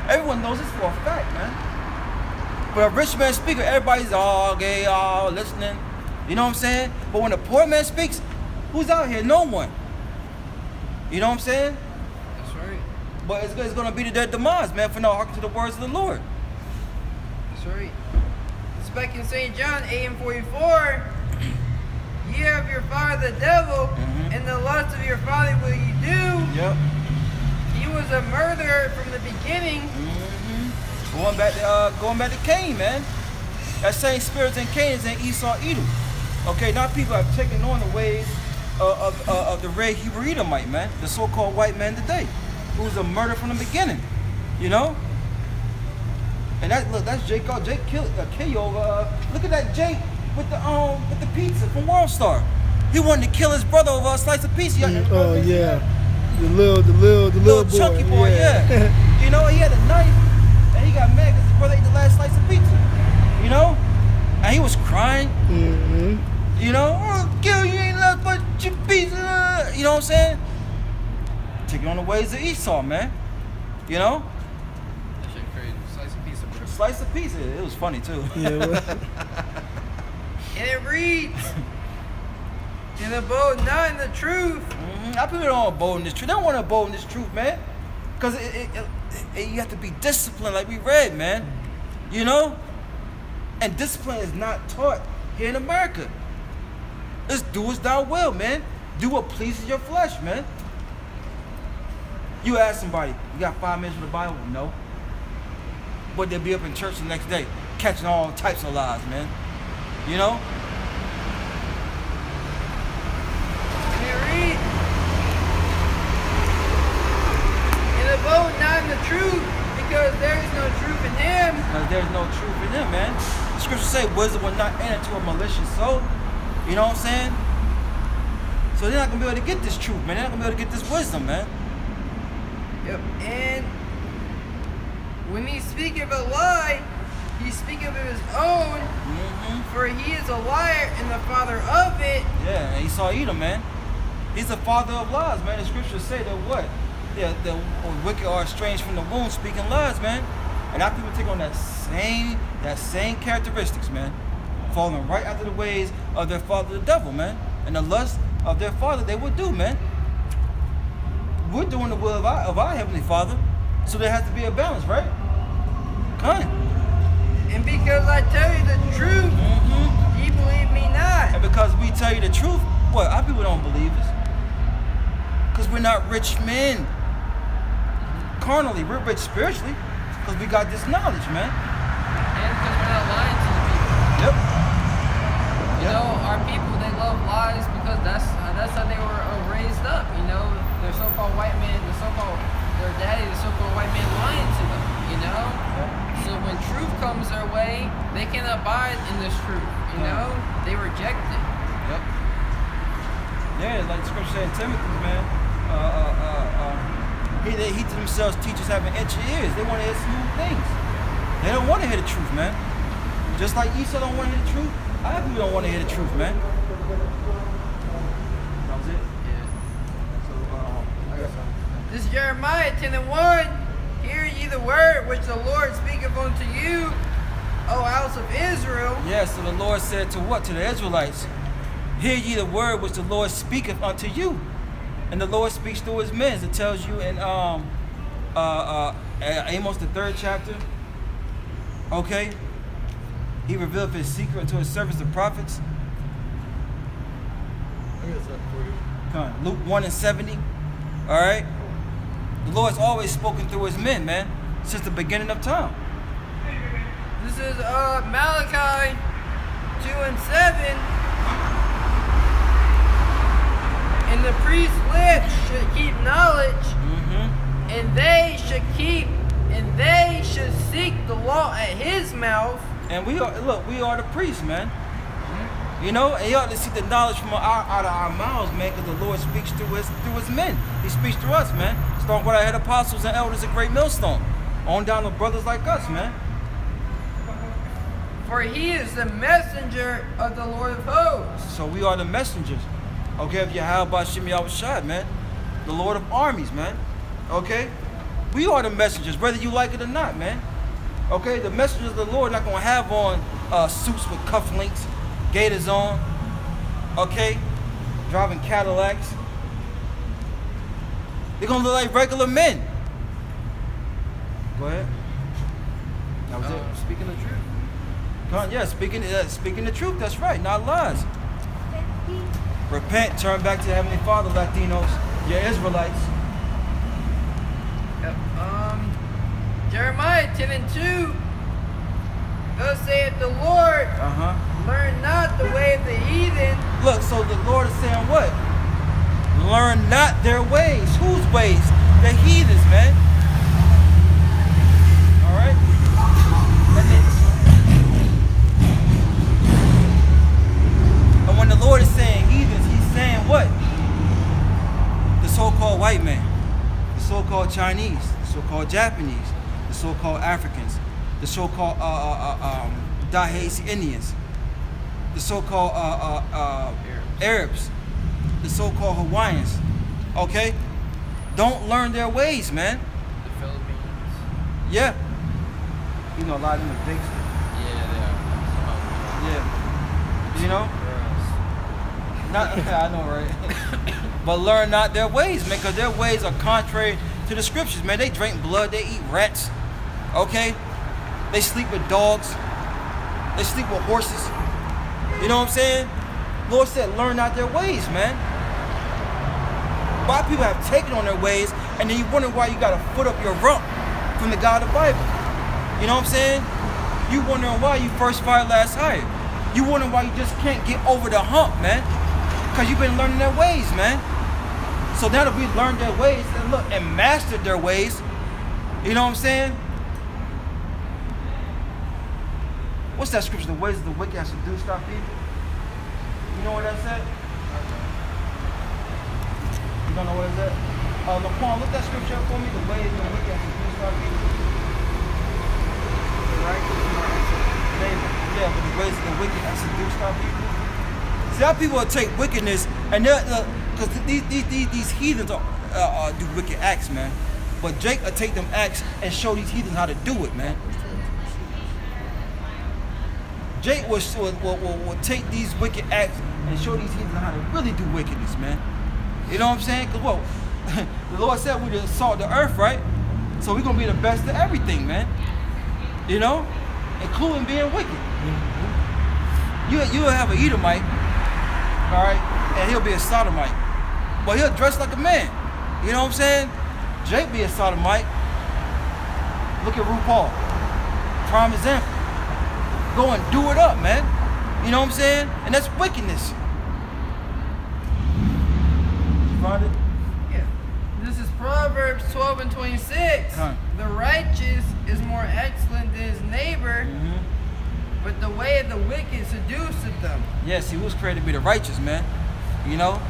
Everyone knows this for a fact, man. But a rich man speaker, everybody's all gay, all listening. You know what I'm saying? But when a poor man speaks, who's out here? No one. You know what I'm saying? That's right. But it's going to be to their demise, man, for not hearkening to the words of the Lord. That's right. It's back in St. John 8:44. Ye of your father the devil, and the lust of your father will you do. Yep. He was a murderer from the beginning. Going back to Cain, man. That same spirit in Cain is in Esau Edom. Okay, now people have taken on the ways of the red Hebrew Edomite, man, the so-called white man today, who was a murderer from the beginning. You know. And that's Jake kill you over. Look at that Jake with the pizza from World Star. He wanted to kill his brother over a slice of pizza. Oh yeah, the little boy. Chunky boy, yeah. You know, he had a knife and he got mad because his brother ate the last slice of pizza. You know, and he was crying. Mm-hmm. You know, oh, kill you ain't left but your pizza. You know what I'm saying? Taking on the ways of Esau, man. You know. That shit crazy. Slice of pizza, bro. Slice of pizza. It was funny too. Yeah. Well, And it reads, and abode not in the truth. Our people don't abode in this truth. They don't want to abode in this truth, man. Because you have to be disciplined like we read, man. You know? And discipline is not taught here in America. It's do as thou will, man. Do what pleases your flesh, man. You ask somebody, you got 5 minutes with the Bible? No. But they'll be up in church the next day, catching all types of lies, man. You know? And it reads, and abode not in the truth, because there is no truth in him. Because there's no truth in him, man. The scriptures say wisdom will not enter to a malicious soul. You know what I'm saying? So they're not going to be able to get this truth, man. They're not going to be able to get this wisdom, man. Yep. And when he speaketh a lie, he speaketh of his own, for he is a liar and the father of it. Yeah, and Esau Edom, man. He's the father of lies, man. The scriptures say that what? The wicked are estranged from the womb, speaking lies, man. And our people take on that same characteristics, man. Falling right after the ways of their father, the devil, man. And the lust of their father, they would do, man. We're doing the will of our Heavenly Father. So there has to be a balance, right? Come on. And because I tell you the truth, you believe me not. And because we tell you the truth, what? Our people don't believe us. Because we're not rich men. Carnally, we're rich spiritually. Because we got this knowledge, man. And because we're not lying to the people. Yep. You know, our people, they love lies because that's how they were raised up. You know, their so-called white man, their daddy, the so-called white man lying to them, you know? So when truth comes their way, they can't abide in this truth, you know? They reject it. Yep. Yeah, like the scripture said in Timothy, man. He to themselves teachers having itchy ears. They want to hear smooth things. They don't want to hear the truth, man. Just like Esau don't want to hear the truth, our people don't want to hear the truth, man. That was it? Yeah. So, I got something. This is Jeremiah 10:1. Hear ye the word which the Lord speaketh unto you, O house of Israel. Yes, so the Lord said to what? To the Israelites. Hear ye the word which the Lord speaketh unto you. And the Lord speaks through his men. It tells you in Amos the 3rd chapter. Okay? He revealed his secret to his servants, the prophets. I got something for you. Come on. Luke 1:70. Alright? The Lord's always spoken through his men, man. Since the beginning of time. This is Malachi 2:7. And the priest's lips should keep knowledge, and they should seek the law at his mouth. And we are the priests, man. You know, and you ought to seek the knowledge from out of our mouths, man, because the Lord speaks through his men. He speaks through us, man. Starting with our head apostles and elders at Great Millstone. On down to brothers like us, man. For he is the messenger of the Lord of hosts. So we are the messengers. Okay, if Yahweh Shem Yahushua, man. The Lord of armies, man. Okay? We are the messengers, whether you like it or not, man. Okay? The messengers of the Lord not going to have on suits with cufflinks, gaiters on. Okay? Driving Cadillacs. They're going to look like regular men. Go ahead. That was it. Speaking the truth. Yeah, speaking the truth. That's right, not lies. Repent, turn back to the Heavenly Father, Latinos, your Israelites. Yep. Jeremiah 10:2. Thus saith the Lord, learn not the way of the heathen. Look, so the Lord is saying what? Learn not their ways. Whose ways? The heathens, man. All right? And when the Lord is saying heathens, he's saying what? The so-called white man, the so-called Chinese, the so-called Japanese, the so-called Africans, the so-called Dahesi Indians, the so-called Arabs, the so-called Hawaiians. Okay? Don't learn their ways, man. The Philippines. Yeah. You know, a lot of them are big. Yeah, they are. Yeah. You know? Not, I know, right? But learn not their ways, man, because their ways are contrary to the scriptures, man. They drink blood, they eat rats, okay? They sleep with dogs, they sleep with horses. You know what I'm saying? Lord said, learn not their ways, man. A lot of people have taken on their ways, and then you wonder why you got a foot up your rump from the God of the Bible. You know what I'm saying? You wondering why you first fired, last hired. You wondering why you just can't get over the hump, man. Because you've been learning their ways, man. So now that we've learned their ways and look and mastered their ways, you know what I'm saying? What's that scripture? The ways of the wicked have seduced our people. You know what that said? You don't know what it said? Laquan, look that scripture up for me. The ways of the wicked have seduced our people. Right? Yeah, but the ways of the wicked have seduced our people. See, our people will take wickedness and because because these heathens do wicked acts, man. But Jake will take them acts and show these heathens how to do it, man. Jake will take these wicked acts and show these heathens how to really do wickedness, man. You know what I'm saying? Because, the Lord said we're the salt of the earth, right? So we're going to be the best of everything, man. You know? Including being wicked. You'll have an Edomite, all right? And he'll be a sodomite. But he'll dress like a man. You know what I'm saying? Jake be a sodomite. Look at RuPaul. Prime example. Go and do it up, man. You know what I'm saying? And that's wickedness. You find it? Yeah. This is Proverbs 12 and 26. Huh. The righteous is more excellent than his neighbor, but the way of the wicked seduceth them. Yes, he was created to be the righteous, man. You know?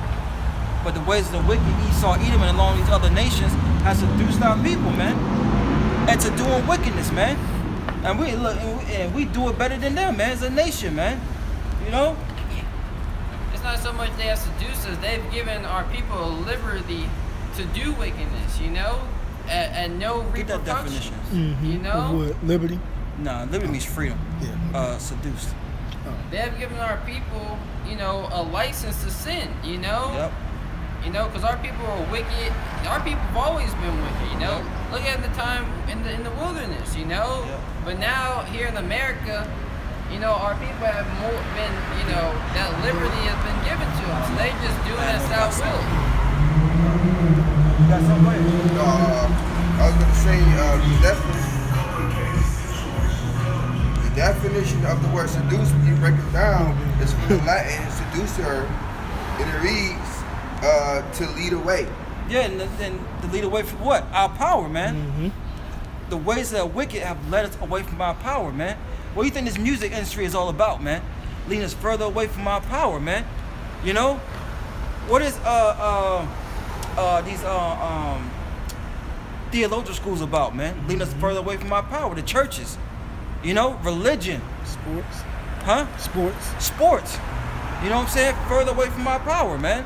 But the ways of the wicked, Esau, Edom, and along these other nations has seduced our people, man. And to doing wickedness, man. And we do it better than them, man, as a nation, man. You know? It's not so much they have seduced us, they've given our people liberty to do wickedness, you know? And no Get that repercussions. definition. You know? What, liberty? Nah, liberty means freedom. Yeah. Seduced. They have given our people, you know, a license to sin, you know? Yep. You know, because our people are wicked. Our people have always been wicked, you know? Look at the time in the wilderness, you know? Yep. But now, here in America, you know, our people have been, you know, that liberty has been given to them. So they just doing as thou will. You got something right? I was gonna say the definition of the word seduce, when you break it down, is from the Latin seducer, and it reads to lead away. Yeah, and then to lead away from what? Our power, man. The ways of the wicked have led us away from our power, man. What do you think this music industry is all about, man? Leading us further away from our power, man. You know? What is these theological schools about, man? Leading us further away from our power. The churches. You know? Religion. Sports. Huh? Sports. You know what I'm saying? Further away from our power, man.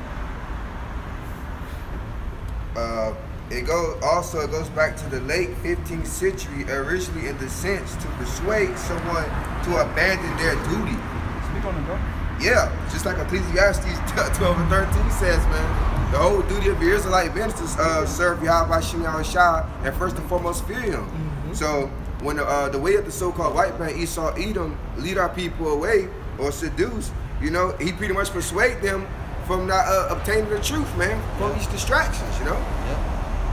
It goes back to the late 15th century, originally in the sense to persuade someone to abandon their duty. Speak on it, bro. Yeah, just like Ecclesiastes 12 and 13 says, man, the whole duty of the Israelite men is to serve Yahweh Shem Shah and first and foremost fear him. So when the way of the so-called white man, Esau, Edom, lead our people away or seduce, you know, he pretty much persuade them from not obtaining the truth, man, from these distractions, you know? Yeah.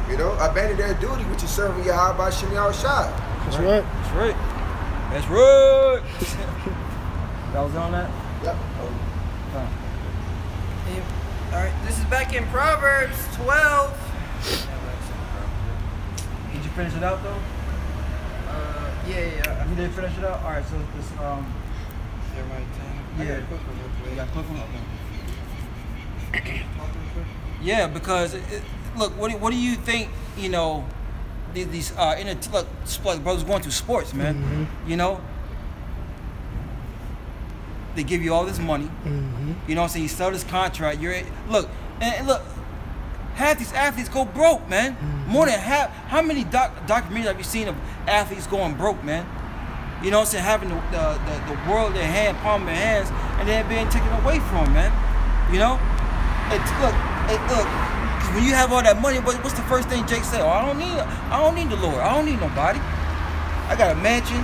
You know, abandon their duty, which is serving Yahweh Shem Shah. That's right. That's right. That's right. That was on that? Yep. All right, this is back in Proverbs 12. Did you finish it out, though? Yeah. You did finish it out? All right, so this, Yeah. You got a quick one? Yeah, because look, what do you think? You know, these brothers going through sports, man. You know, they give you all this money. You know what I'm saying? You sell this contract. Look, half these athletes go broke, man. More than half. How many documentaries have you seen of athletes going broke, man? You know what I'm saying? Having the world in their hand, palm of their hands, and then being taken away from them, man. You know? Look. Cause when you have all that money, what's the first thing Jake said? Oh, I don't need the Lord. I don't need nobody. I got a mansion.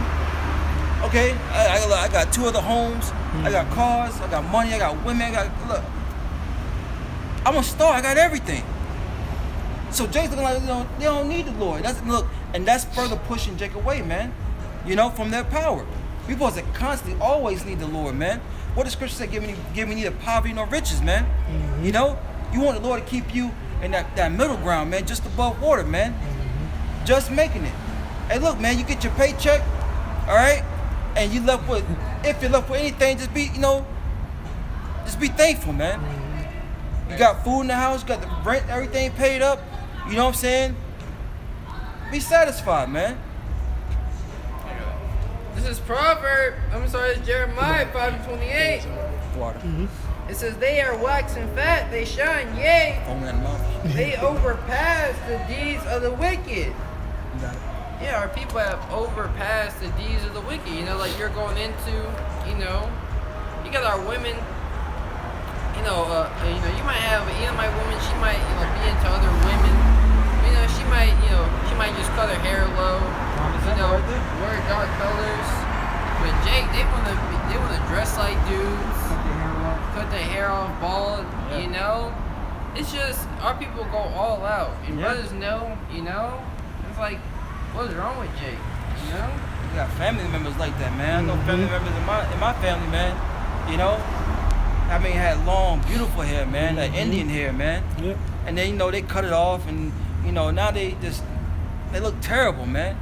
Okay, I got 2 other homes. I got cars. I got money. I got women. Look. I'm a star. I got everything. So Jake's looking like they don't need the Lord. That's further pushing Jake away, man. You know, from their power. We're supposed to constantly, always need the Lord, man. What does Scripture say? Give me neither poverty nor riches, man. You know, you want the Lord to keep you in that middle ground, man, just above water, man. Just making it. Hey, look, man, you get your paycheck, all right, and if you're left with anything, just be thankful, man. You got food in the house, you got the rent, everything paid up. You know what I'm saying? Be satisfied, man. This is Jeremiah 5:28. Florida. It says, they are waxing fat, they shine, yea, Foaming at the mouth. they overpass the deeds of the wicked. You got it. Yeah, our people have overpassed the deeds of the wicked. You know, like you're going into, you know, you got our women, you know, you might have, my woman, she might, be into other women. You know, she might just cut her hair low, wear dark colors. But Jake, they wanna dress like dudes, cut their hair off bald, you know? It's just, our people go all out. And brothers know, you know? It's like, what's wrong with Jake, you know? We got family members like that, man. I know family members in my family, man. You know? I mean, had long, beautiful hair, man, like Indian hair, man. Yep. And then, they cut it off, and, now they look terrible, man.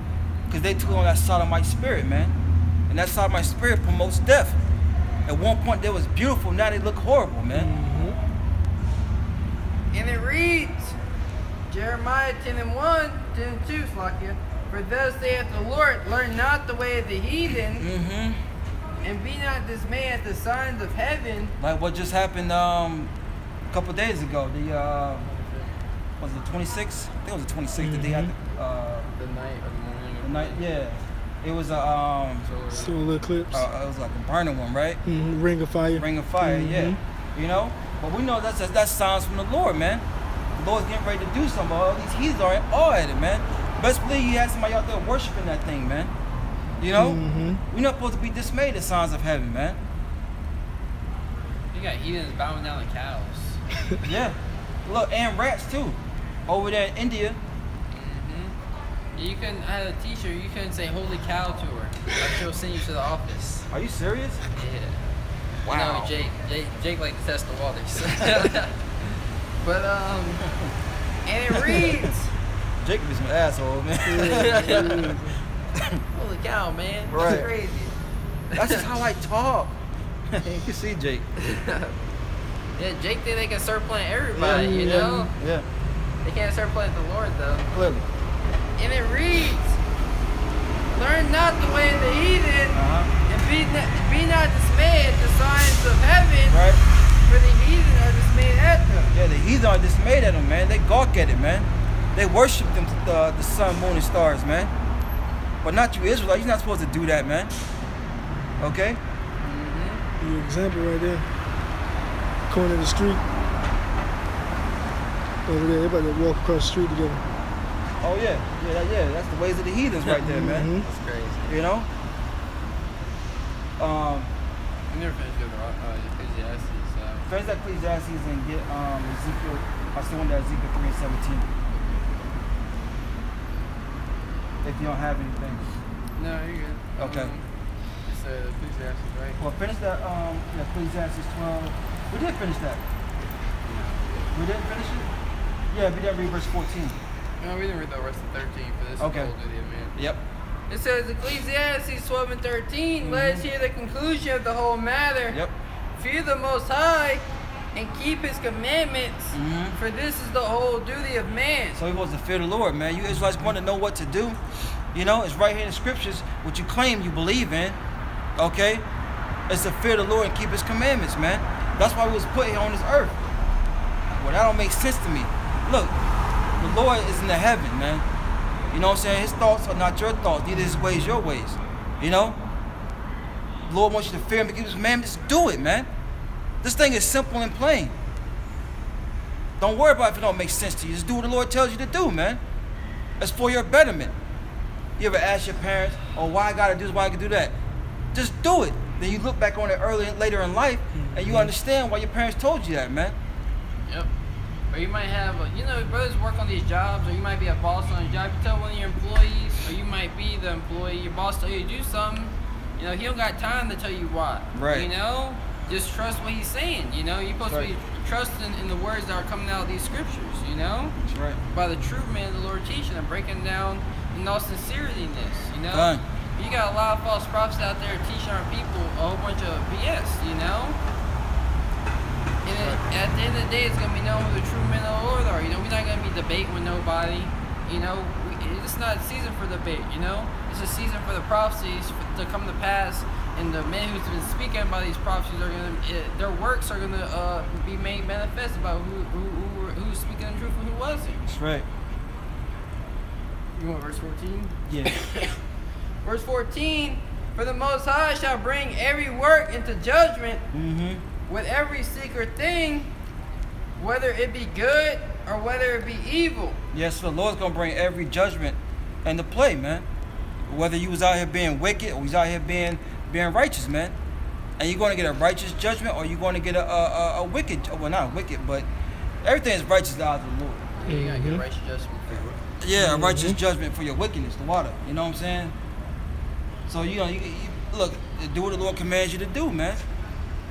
Because they took on that sodomite spirit, man. And that sodomite spirit promotes death. At one point, they was beautiful, now they look horrible, man. And it reads, Jeremiah 10:1, 10:2, Slakia. For thus saith the Lord, learn not the way of the heathen, and be not dismayed at the signs of heaven. Like what just happened a couple days ago. Was it 26th? I think it was the 26th. The day after. The night or the morning. The night, yeah. It was a Solar eclipse. it was like a burning one, right? Ring of fire. Ring of fire, yeah. But we know that's signs from the Lord, man. The Lord's getting ready to do something. All these heathens are all at it, man. Best believe you had somebody out there worshiping that thing, man. You know? We're not supposed to be dismayed at signs of heaven, man. You got heathens bowing down to cows. Yeah. Look, and rats too. Over there in India. You couldn't, I had a t-shirt, you couldn't say holy cow to her. Like she'll send you to the office. Are you serious? Yeah. Wow. You know, Jake likes to test the waters. But, and it reads. Jake is an asshole, man. Holy cow, man. Right. That's crazy. That's just how I talk. You can see Jake. Yeah, Jake think they can start playing everybody, you know? Yeah. They can't start playing the Lord, though. Clearly. And it reads, learn not the way of the heathen, and be not dismayed at the signs of heaven, Right. for the heathen are dismayed at them. Yeah, the heathen are dismayed at them, man. They gawk at it, man. They worship them, the sun, moon, and stars, man. But not you Israelites. You're not supposed to do that, man. Okay? Your example right there. Corner of the street. Over there, everybody that walk across the street together. Oh, yeah. Yeah, that's the ways of the heathens right there, man. That's crazy. You know? I never finished doing Ecclesiastes. Finish that Ecclesiastes and get Ezekiel. I still want that Ezekiel 3:17. If you don't have anything. No, you're good. Okay. It's Ecclesiastes, right? Well, finish that Ecclesiastes 12. We did finish that. We didn't finish it? Yeah, we didn't read verse 14. No, we didn't read the rest of 13 for this Okay. whole video, man. Yep. It says Ecclesiastes 12 and 13. Let us hear the conclusion of the whole matter. Yep. Fear the Most High and keep His commandments, for this is the whole duty of man. So he wants to fear the Lord, man. You Israelites want to know what to do. You know, it's right here in the scriptures, what you claim you believe in. Okay? It's to fear the Lord and keep His commandments, man. That's why we was put here on this earth. Well, that don't make sense to me. Look, the Lord is in the heaven, man. You know what I'm saying? His thoughts are not your thoughts. Neither His ways your ways. You know? The Lord wants you to fear Him and keep His commandments. Do it, man. This thing is simple and plain. Don't worry about if it don't make sense to you. Just do what the Lord tells you to do, man. It's for your betterment. You ever ask your parents, oh, why I gotta do this, why I can do that? Just do it. Then you look back on it later in life, and you understand why your parents told you that, man. Yep. Or you might have, brothers work on these jobs, or you might be a boss on a job. You tell one of your employees, or you might be the employee, your boss tell you to do something, he don't got time to tell you why. Right. Just trust what he's saying, You're supposed to be trusting in the words that are coming out of these scriptures, That's right. By the truth, man, the Lord teaching and breaking down in all sincerity, Done. You got a lot of false prophets out there teaching our people a whole bunch of BS, And at the end of the day, it's going to be known who the true men of the Lord are. We're not going to be debating with nobody. It's not a season for debate, It's a season for the prophecies to come to pass and the men who's been speaking about these prophecies are gonna, their works are gonna be made manifest about who's speaking the truth and who wasn't. That's right. You want verse 14? Yeah. Verse 14. For the Most High shall bring every work into judgment with every secret thing, whether it be good or whether it be evil. Yes, the Lord's gonna bring every judgment into play, man. Whether you was out here being wicked or you was out here being righteous, man. And you're gonna get a righteous judgment or you're gonna get a wicked, well, not wicked, but everything is righteous out of the Lord. Yeah, you gotta get a righteous judgment. Yeah, a righteous judgment for your wickedness, the water. You know what I'm saying? So you look, do what the Lord commands you to do, man.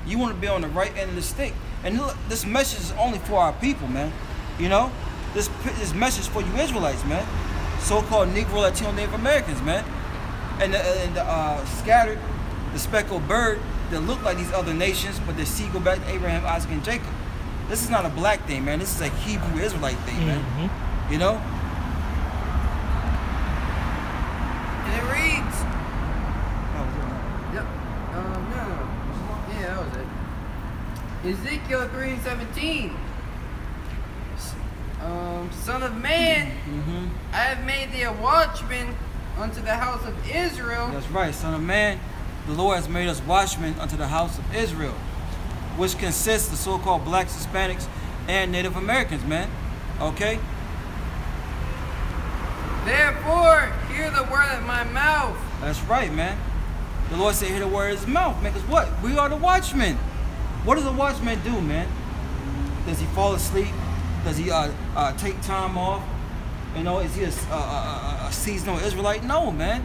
You want to be on the right end of the stick. And look, this message is only for our people, man. You know, this message for you Israelites, man. So-called Negro, Latino, Native Americans, man. And the scattered, the speckled bird that look like these other nations, but their seed go back to Abraham, Isaac, and Jacob. This is not a black thing, man. This is a Hebrew Israelite thing, man. You know? And it reads. Yep. No. Yeah, that was it. Ezekiel 3:17. Son of man, I have made thee a watchman unto the house of Israel. That's right, son of man. The Lord has made us watchmen unto the house of Israel, which consists of so-called blacks, Hispanics, and Native Americans, man. Okay? Therefore, hear the word of my mouth. That's right, man. The Lord said, hear the word of his mouth, man. Because what? We are the watchmen. What does a watchman do, man? Does he fall asleep? Does he take time off? You know, is he a seasonal Israelite? No, man.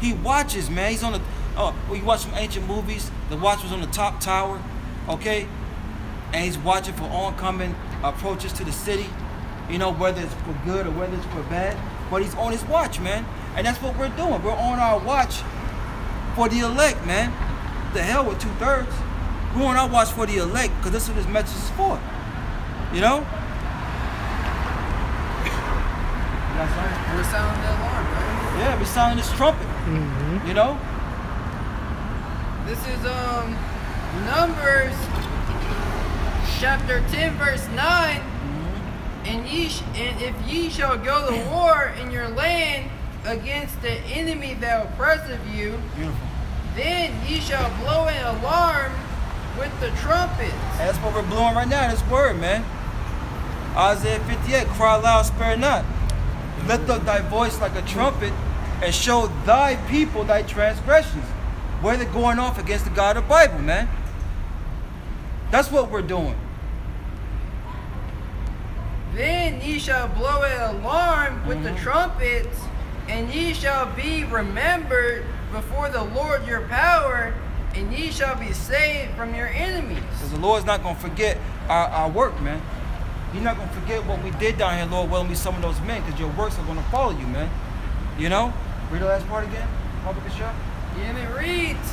He watches, man. He's on the, when you watch some ancient movies, the watchman's on the top tower, okay? And he's watching for oncoming approaches to the city, you know, whether it's for good or whether it's for bad. But he's on his watch, man. And that's what we're doing. We're on our watch for the elect, man. The hell with 2/3. We're on our watch for the elect because that's what this message is for. You know? We're sounding the alarm, right? Yeah, we're sounding this trumpet. You know? This is Numbers chapter 10, verse 9. And if ye shall go to war in your land against the enemy that oppresseth you, Beautiful. then ye shall blow an alarm with the trumpets. And that's what we're blowing right now, this word, man. Isaiah 58, cry loud, spare not. Lift up thy voice like a trumpet and show thy people thy transgressions. Where they're going off against the God of the Bible, man. That's what we're doing. Then ye shall blow an alarm with the trumpets, and ye shall be remembered before the Lord your power, and ye shall be saved from your enemies. Because the Lord's not going to forget our work, man. He's not going to forget what we did down here, Lord, willing me some of those men, because your works are going to follow you, man. You know? Read the last part again. And it reads,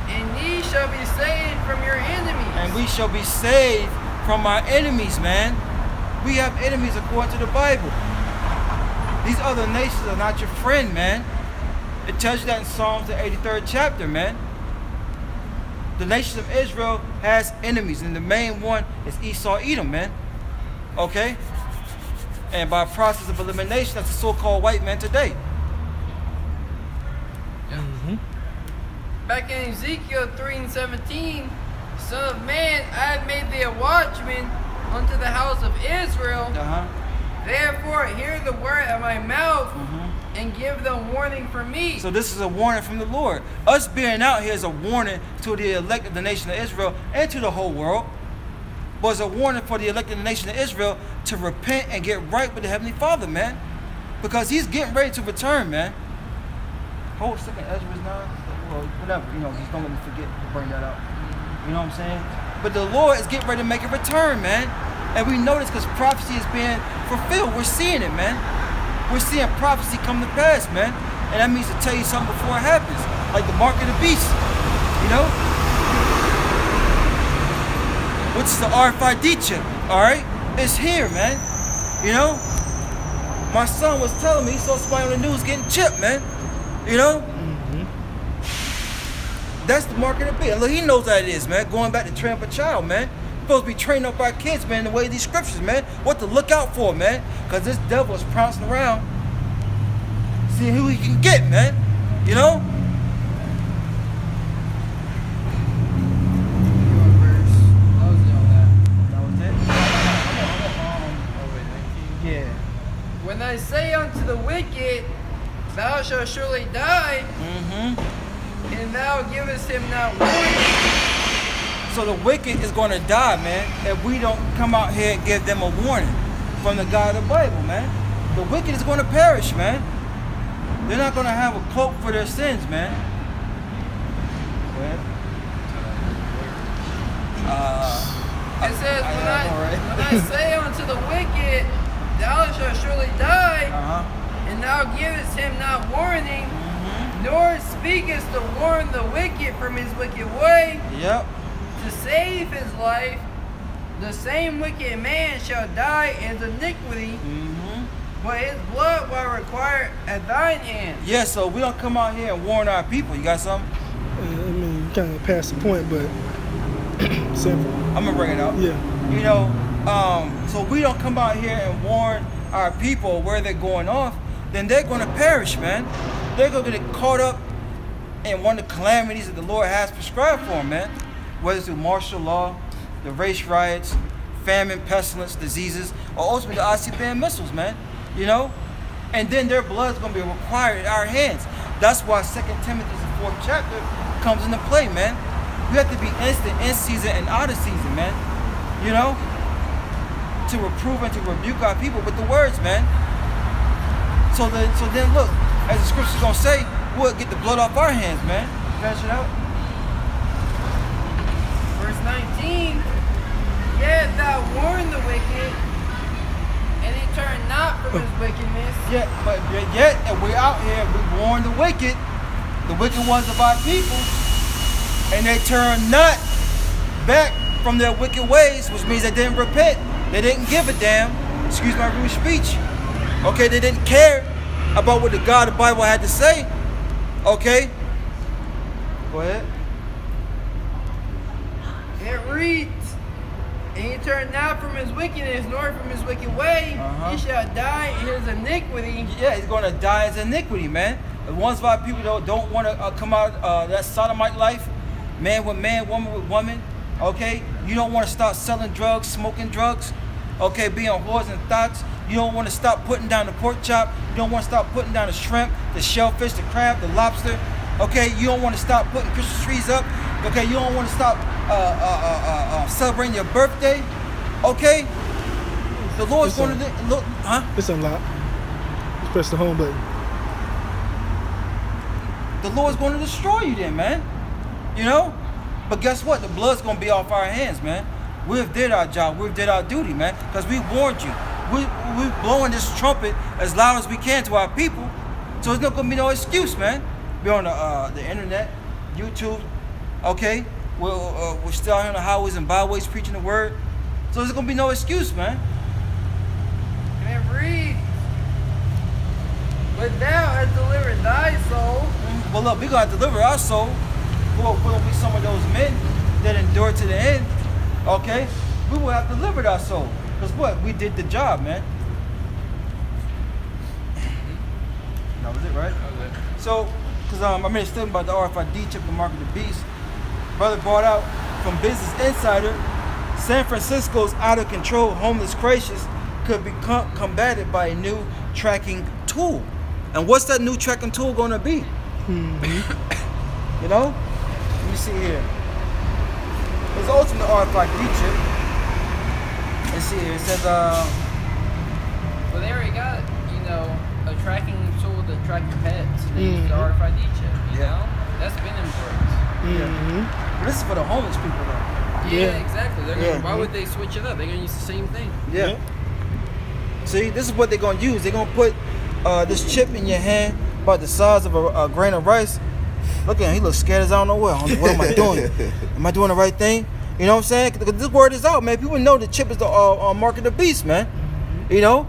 and ye shall be saved from your enemies. And we shall be saved from our enemies, man. We have enemies according to the Bible. These other nations are not your friend, man. It tells you that in Psalms, the 83rd chapter, man. The nation of Israel has enemies, and the main one is Esau, Edom, man. Okay? And by process of elimination, that's the so-called white man today. Back in Ezekiel 3:17, Son of man, I have made thee a watchman unto the house of Israel. Therefore, hear the word of my mouth and give them warning from me. So this is a warning from the Lord. Us being out here is a warning to the elect of the nation of Israel and to the whole world. But it's a warning for the elect of the nation of Israel to repent and get right with the Heavenly Father, man. Because he's getting ready to return, man. Hold second, Ezra 9, well, whatever, you know, just don't let me forget to bring that up. You know what I'm saying? But the Lord is getting ready to make a return, man. And we know this because prophecy is being fulfilled. We're seeing it, man. We're seeing prophecy come to pass, man. And that means to tell you something before it happens. Like the mark of the beast, you know? Which is the RFID chip, all right? It's here, man. You know? My son was telling me he saw somebody on the news getting chipped, man. You know? That's the mark of the beast. And look, he knows how it is, man. Going back to train up a child, man. We're supposed to be training up our kids, man, the way of these scriptures, man. What to look out for, man. Because this devil is pouncing around, seeing who he can get, man. You know? Yeah. When I say unto the wicked, thou shalt surely die, and thou givest him not warning. So the wicked is going to die, man, if we don't come out here and give them a warning from the God of the Bible, man. The wicked is going to perish, man. They're not going to have a cloak for their sins, man. It says, when I say unto the wicked, thou shalt surely die, and thou givest him not warning, nor speakest to warn the wicked from his wicked way, to save his life, the same wicked man shall die in iniquity, but his blood will require at thine hand. Yeah, so we don't come out here and warn our people. You got something? I mean, you kind of passed the point, but simple. I'm gonna bring it up. Yeah. You know, so we don't come out here and warn our people where they're going off, then they're gonna perish, man. They're gonna get caught up in one of the calamities that the Lord has prescribed for them, man. Whether it's through martial law, the race riots, famine, pestilence, diseases, or ultimately the ICBM missiles, man. You know? And then their blood is going to be required in our hands. That's why 2 Timothy, the 4th chapter, comes into play, man. You have to be instant in season and out of season, man. You know? To reprove and to rebuke our people with the words, man. So then look, as the scripture's going to say, we'll get the blood off our hands, man. Finish it out. Verse 19, yet thou warn the wicked, and he turn not from his wickedness. Yet if we're out here, we warn the wicked ones of our people, and they turn not back from their wicked ways, which means they didn't repent. They didn't give a damn. Excuse my rude speech. Okay, they didn't care about what the God of the Bible had to say. Okay? Go ahead. It reads, and he turn not from his wickedness, nor from his wicked way, he shall die in his iniquity. Yeah, he's going to die in his iniquity, man. The ones of our people don't want to come out that sodomite life, man with man, woman with woman, okay? You don't want to stop selling drugs, smoking drugs, okay, being whores and thoughts. You don't want to stop putting down the pork chop. You don't want to stop putting down the shrimp, the shellfish, the crab, the lobster, okay? You don't want to stop putting Christmas trees up, okay? You don't want to stop celebrating your birthday, okay? The Lord's going to look, It's unlocked. Just press the home button. The Lord's going to destroy you then, man. You know? But guess what? The blood's going to be off our hands, man. We've did our job. We've did our duty, man. Because we warned you. We're blowing this trumpet as loud as we can to our people. So there's not going to be no excuse, man. We're on the internet, YouTube, okay? We're still out here on the highways and byways preaching the word. So there's going to be no excuse, man. And it reads, but thou hast delivered thy soul. Well, look, we're going to deliver our soul. We're going to be some of those men that endure to the end, okay? We will have delivered our soul. Because what? We did the job, man. That was it, right? That was it. So, because I made a statement about the RFID chip, the mark of the beast. Brother brought out from Business Insider, San Francisco's out-of-control homeless crisis could be combated by a new tracking tool. And what's that new tracking tool going to be? You know? Let me see here. It's also the RFID chip. Let's see here. It says, Well, they already got, a tracking tool to track your pets. They use the RFID chip, you know? That's been in place. But this is for the homeless people, though. Yeah, exactly. They're gonna, why would they switch it up? They're going to use the same thing. Yeah. See, this is what they're going to use. They're going to put this chip in your hand about the size of a grain of rice. Look at him. He looks scared as I don't know what. What am I doing? Am I doing the right thing? You know what I'm saying? Because this word is out, man. People know the chip is the mark of the beast, man. You know?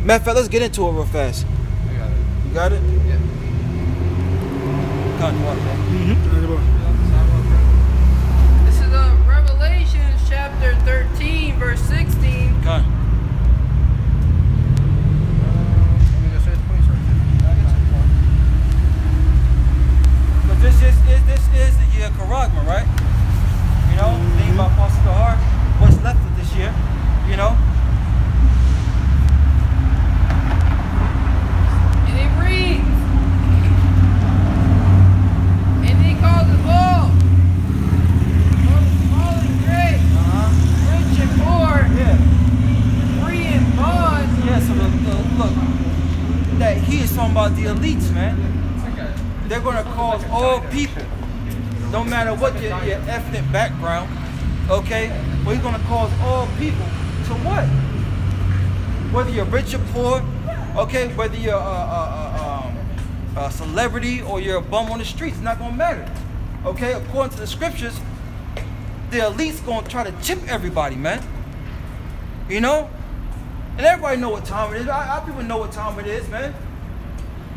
Matter of fact, let's get into it real fast. I got it. You got it? Yeah. Come on, bro. This is Revelation chapter 13, verse 16. Come. But this is the year of Karagma, right? You know, think about Apostle Heart, what's left of this year, you know? And it reads, and he called them all, both small and great, rich and poor, Yeah. free and bond. Yeah, so look, that he is talking about the elites, man. They're going to cause all people, no matter what your ethnic background, okay? Well, he's going to cause all people to what? Whether you're rich or poor, okay? Whether you're a celebrity or you're a bum on the streets, it's not going to matter, okay? According to the scriptures, the elite's going to try to chip everybody, man. You know? And everybody know what time it is. Our people know what time it is, man.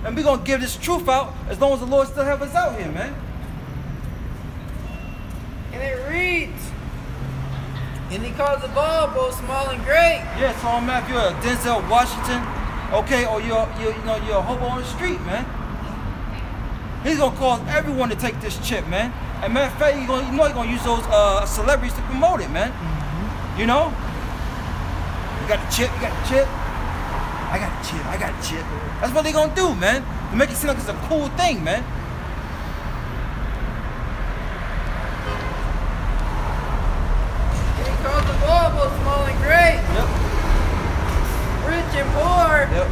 And we're going to give this truth out as long as the Lord still have us out here, man. And it reads, and he calls the ball both small and great. Yeah, so I'm if you're a Denzel Washington, okay, or you're a hobo on the street, man. He's going to cause everyone to take this chip, man. And matter of fact, he's going to use those celebrities to promote it, man. You know? You got the chip, you got the chip. I got a chip, I got a chip. That's what they gonna do, man. To make it seem like it's a cool thing, man. And he calls the ball both small and great, Yep. rich and poor, Yep.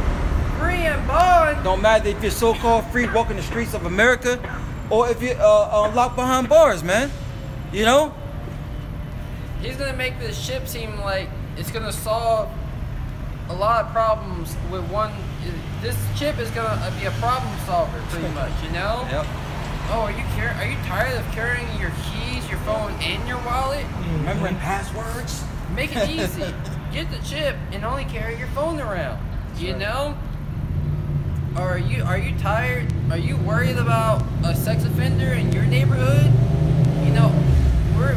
free and bond. Don't matter if you're so-called free walking the streets of America or if you're locked behind bars, man. You know? He's gonna make this ship seem like it's gonna solve a lot of problems with one. This chip is gonna be a problem solver, pretty much. You know? Yep. Oh, are you tired of carrying your keys, your phone, and your wallet? Remembering passwords? Make it easy. Get the chip and only carry your phone around. You know? Or are you tired? Are you worried about a sex offender in your neighborhood? You know, we're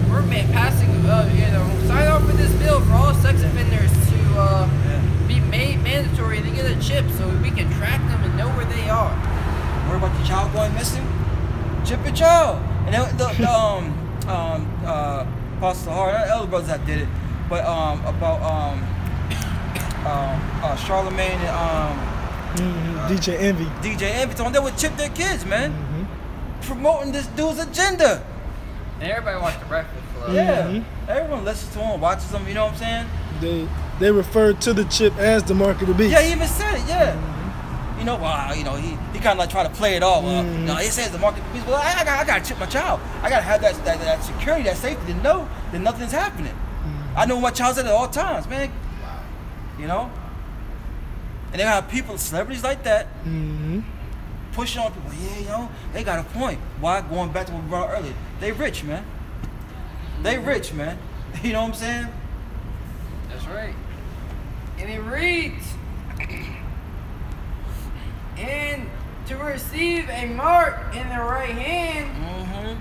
passing. Sign off for this bill for all sex offenders to be made mandatory to get a chip so we can track them and know where they are. Worry about your child going missing? Chip your child. And then Pastor Hart, other brothers that did it, but about Charlemagne and DJ Envy. DJ Envy, they would chip their kids, man. Promoting this dude's agenda. And everybody watched the Breakfast Club. Yeah. Everyone listens to him, watches him, you know what I'm saying? They referred to the chip as the mark of the beast. Yeah, he even said it, yeah. You know, he kind of like try to play it off. No, he says the market beast. Well, I gotta chip my child. I gotta have that security, that safety to know that nothing's happening. I know my child's at all times, man. You know? And they have people, celebrities like that, pushing on people. Yeah, you know, they got a point. Why? Going back to what we brought up earlier. They rich, man. They rich, man. You know what I'm saying? That's right. And it reads, and to receive a mark in their right hand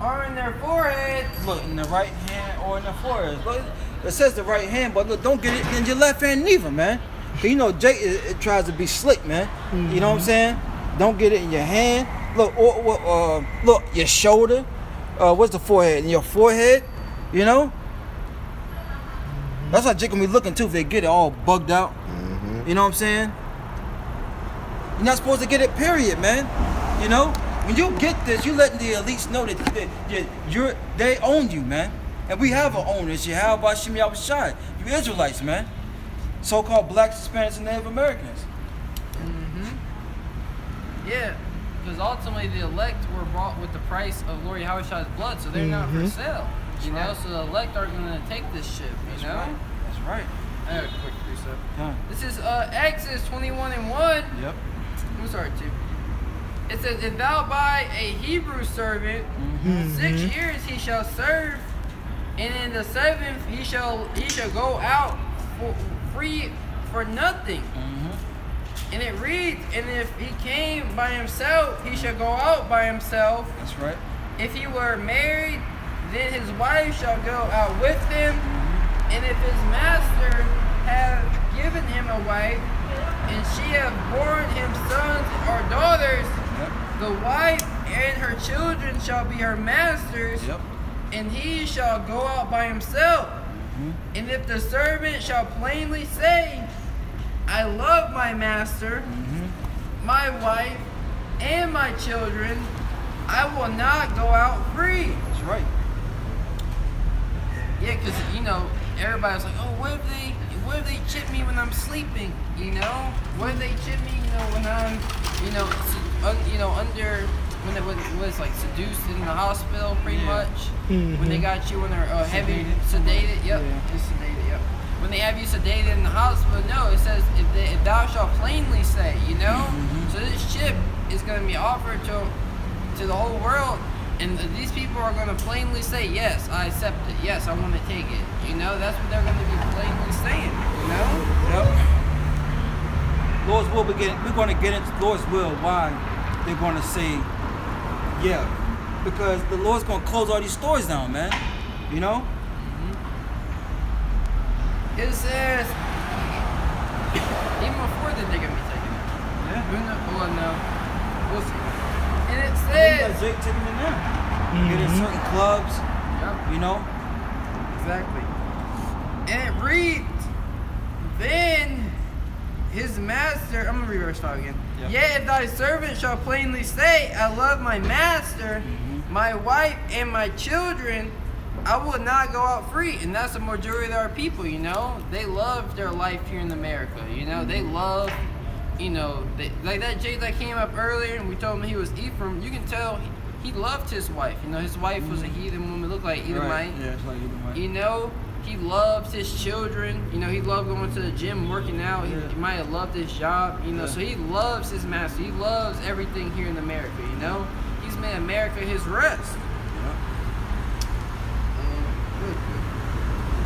or in their forehead. Look, in the right hand or in the forehead. Look, it says the right hand, but look, don't get it in your left hand neither, man. You know, Jake it tries to be slick, man. You know what I'm saying? Don't get it in your hand. Look, look, your shoulder. What's the forehead? In your forehead, you know? That's how Jake gonna be looking too if they get it all bugged out. You know what I'm saying? You're not supposed to get it, period, man. You know? When you get this, you letting the elites know that they own you, man. And we have an owner. It's Yahweh Bashim Yahushai. You Israelites, man. So-called blacks, Hispanics, and Native Americans. Yeah, because ultimately the elect were bought with the price of Lord Yahweh's blood, so they're not for sale. You know, so the elect aren't going to take this shit, you know? Right. That's right. I have a quick precept. Yeah. This is Exodus 21:1. Yep. I'm sorry, 2. It says, if thou buy a Hebrew servant, 6 years he shall serve, and in the 7th he shall go out free for nothing. And it reads, and if he came by himself, he shall go out by himself. That's right. If he were married, then his wife shall go out with him. And if his master have given him a wife, and she have borne him sons or daughters, Yep. the wife and her children shall be her master's, Yep. and he shall go out by himself. And if the servant shall plainly say, I love my master, my wife, and my children, I will not go out free. That's right. Yeah, because, you know, everybody's like, oh, what if they chip me when I'm sleeping, you know? What if they chip me, you know, when I'm, you know, under, when it was like seduced in the hospital, pretty much. When they got you when they're heavy sedated, yep, it's sedated, yep. When they have you sedated in the hospital, no, it says, if thou shalt plainly say, you know? So this chip is going to be offered to the whole world. And these people are going to plainly say, yes, I accept it. Yes, I want to take it. You know, that's what they're going to be plainly saying, you know? Yep. Lord's will, we're going to get into Lord's will, why they're going to say, yeah. Because the Lord's going to close all these stores down, man. You know? It says, even before they're going to be taken it. Yeah. Well, no. We'll see. And it You says, got Jake taking it now. Get in certain clubs, yep. you know? Exactly. And it reads, then his master, I'm going to read verse 5 again. Yep. Yet if thy servant shall plainly say, I love my master, my wife, and my children, I will not go out free. And that's the majority of our people, you know? They love their life here in America, you know? They love, you know, like that Jay that came up earlier and we told him he was Ephraim, you can tell he loved his wife. You know, his wife was a heathen woman, looked like Edomite. Right. Yeah, it's like Edomite. You know, he loved his children. You know, he loved going to the gym, working out. He might have loved his job. You know, so he loves his master. He loves everything here in America. You know, he's made America his rest.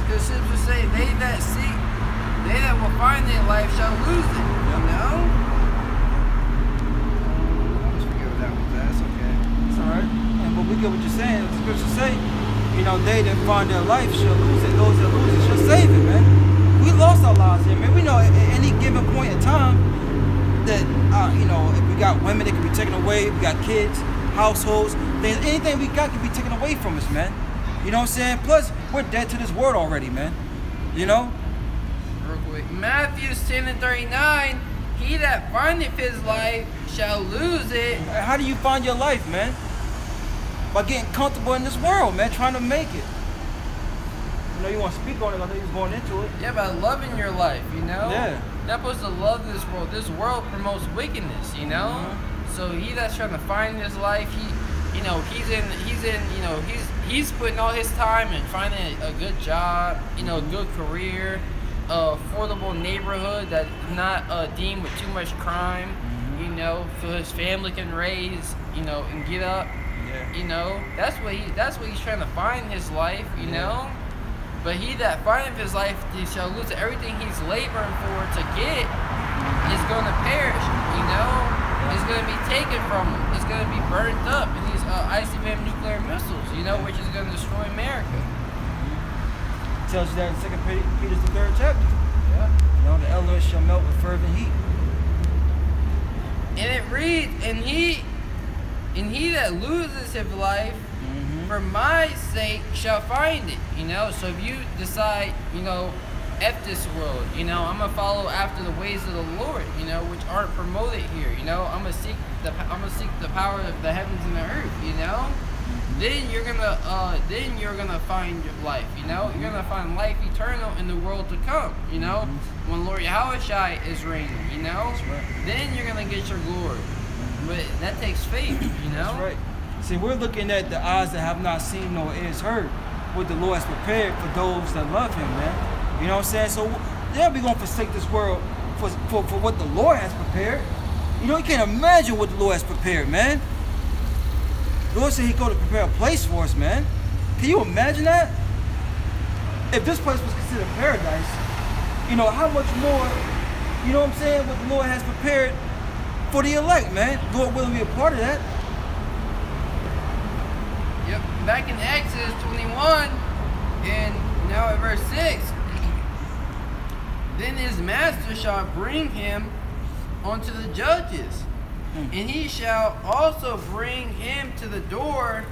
Because it will say, they that seek, they that will find their life shall lose it. You know. Let's forget what that was. That's okay. It's alright. But we get what you're saying. The scriptures say, you know, they that find their life shall lose it. Those that lose it shall save it, man. We lost our lives here, man. We know at any given point in time that, you know, if we got women, it can be taken away. If we got kids, households, things, anything we got can be taken away from us, man. You know what I'm saying? Plus, we're dead to this world already, man. You know? Real quick. Matthew 10:39, he that findeth his life shall lose it. How do you find your life, man? By getting comfortable in this world, man, trying to make it. You know, you want to speak on it, I think he was going into it. Yeah, by loving your life, you know? Yeah. Not supposed to love this world. This world promotes wickedness, you know? So he that's trying to find his life, you know, he's putting all his time in finding a good job, you know, a good career, affordable neighborhood that is not deemed with too much crime, you know, so his family can raise, you know, and get up. Yeah. You know, that's what he's trying to find his life, you know. But he that findeth his life, he shall lose it. Everything he's laboring for to get is going to perish, you know. It's going to be taken from him. It's going to be burnt up in these ICBM nuclear missiles, you know, which is going to destroy America. It tells you that in 2 Peter's the 3rd chapter. Yeah. You know, the elements shall melt with fervent heat. And it reads, and he that loses his life for my sake shall find it. You know, so if you decide, you know, F this world, you know, I'm gonna follow after the ways of the Lord, you know, which aren't promoted here. You know, I'm gonna seek the power of the heavens and the earth. You know, then you're gonna find your life. You know, you're gonna find life eternal in the world to come. You know, when Lord Yahushua is reigning. You know, then you're gonna get your glory. But that takes faith. You know. That's right. See, we're looking at the eyes that have not seen nor ears heard, what the Lord has prepared for those that love Him, man. You know what I'm saying? So, yeah, we're going to forsake this world for what the Lord has prepared. You know, you can't imagine what the Lord has prepared, man. The Lord said He's going to prepare a place for us, man. Can you imagine that? If this place was considered paradise, you know, how much more you know what I'm saying, what the Lord has prepared for the elect, man. Lord willing, be a part of that. Yep. Back in Exodus 21, and now at verse 6, then his master shall bring him unto the judges, and he shall also bring him to the door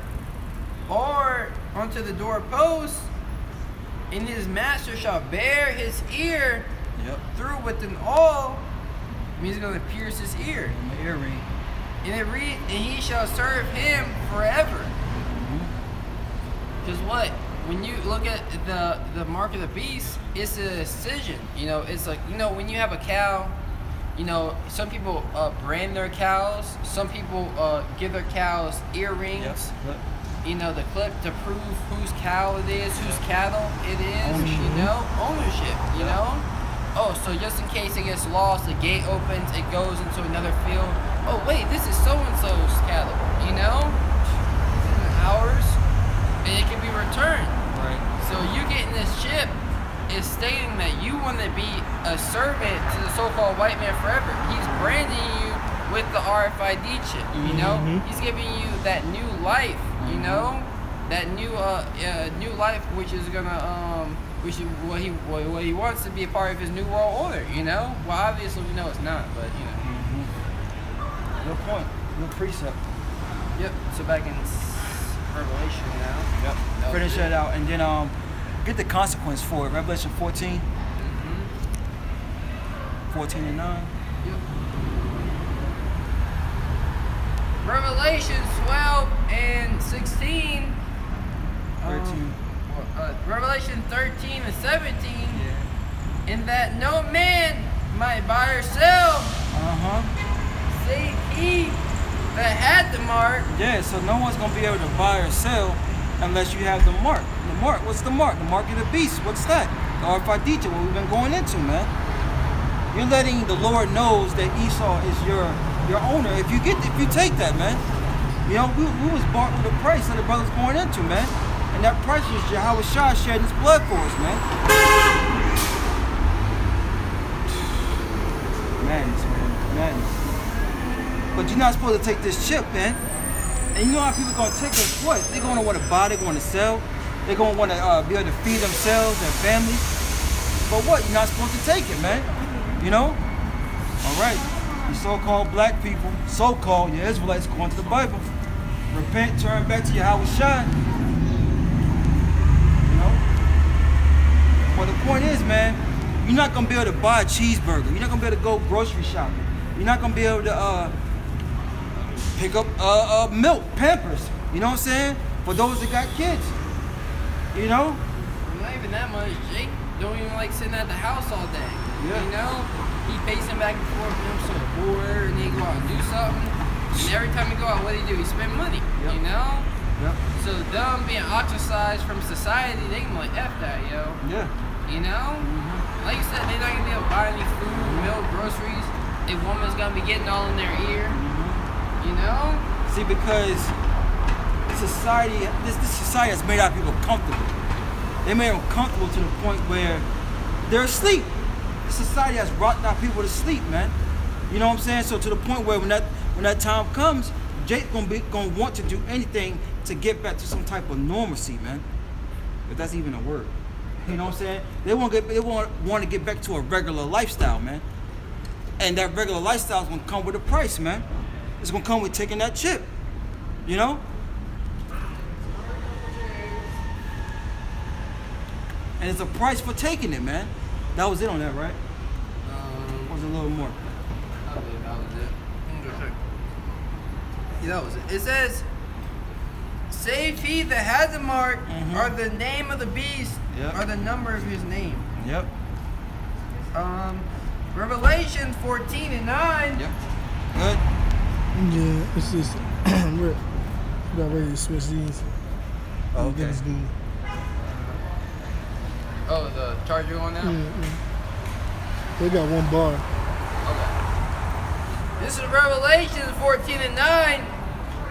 or unto the doorpost, and his master shall bear his ear through with an awl. Means he's going to pierce his ear. My earring. And it reads, and he shall serve him forever. Because what? When you look at the mark of the beast, it's a decision. You know, it's like, you know, when you have a cow, you know, some people brand their cows. Some people give their cows earrings. Yep. You know, the clip to prove whose cow it is, whose cattle it is. Ownership. You know, ownership. You know. Oh, so just in case it gets lost, the gate opens, it goes into another field. Oh wait, this is so and so's cattle. You know, this isn't ours, and it can be returned. Right. So you getting this chip is stating that you want to be a servant to the so-called white man forever. He's branding you with the RFID chip. You know, he's giving you that new life. You know, that new life, which is gonna which is what he wants to be a part of his new world order. You know, well obviously we know it's not, but you know. Good point. Good precept. Yep. So back in Revelation now. Yep. Finish that out, and then get the consequence for it. Revelation 14. 14 and 9. Yep. Revelation 12 and 16. 13. Revelation 13 and 17. In that no man might buy or sell, save he that had the mark. Yeah, so no one's gonna be able to buy or sell unless you have the mark. The mark, what's the mark? The mark of the beast. What's that? The RFID, what we've been going into, man. You're letting the Lord knows that Esau is your owner. If you take that, man. You know, we was bought with a price that the brother's going into, man. And that price was Yahweh Shah shedding his blood for us, man. Madness, man. Madness. But you're not supposed to take this chip, man. And you know how people are going to take us what? They're going to want to buy, they're going to sell. They're going to want to be able to feed themselves, their families. But what? You're not supposed to take it, man. You know? All right. You so-called black people, so-called, you Israelites, according to the Bible. Repent, turn back to Yahweh Shai. You know? Well, the point is, man, you're not going to be able to buy a cheeseburger. You're not going to be able to go grocery shopping. You're not going to be able to pick up milk, Pampers. You know what I'm saying? For those that got kids. You know? Not even that much. Jake don't even like sitting at the house all day. Yeah. You know? He pacing back and forth and I'm so bored and he go out and do something. And every time he go out, what do? He spend money. Yep. You know? Yep. So them being ostracized from society, they can be like, F that, yo. Yeah. You know? Like you said, they're not gonna be able to buy any food, milk, groceries. A woman's gonna be getting all in their ear. You know? See, because this society has made our people comfortable. They made them comfortable to the point where they're asleep. This society has rocked our people to sleep, man. You know what I'm saying? So to the point where when that time comes, Jake's gonna want to do anything to get back to some type of normalcy, man. If that's even a word. You know what I'm saying? They want to get back to a regular lifestyle, man. And that regular lifestyle is gonna come with a price, man. It's gonna come with taking that chip. You know? And it's a price for taking it, man. That was it on that, right? Or was it a little more? I believe that was it. Yeah, that was it. It says, save he that has the mark, or the name of the beast, or the number of his name. Yep. Revelation 14 and 9. Yep. Good. Yeah, it's just we're about ready to switch these. Oh, okay. It's good. Oh, the charger on now? They got one bar. Okay. This is Revelation 14 and 9.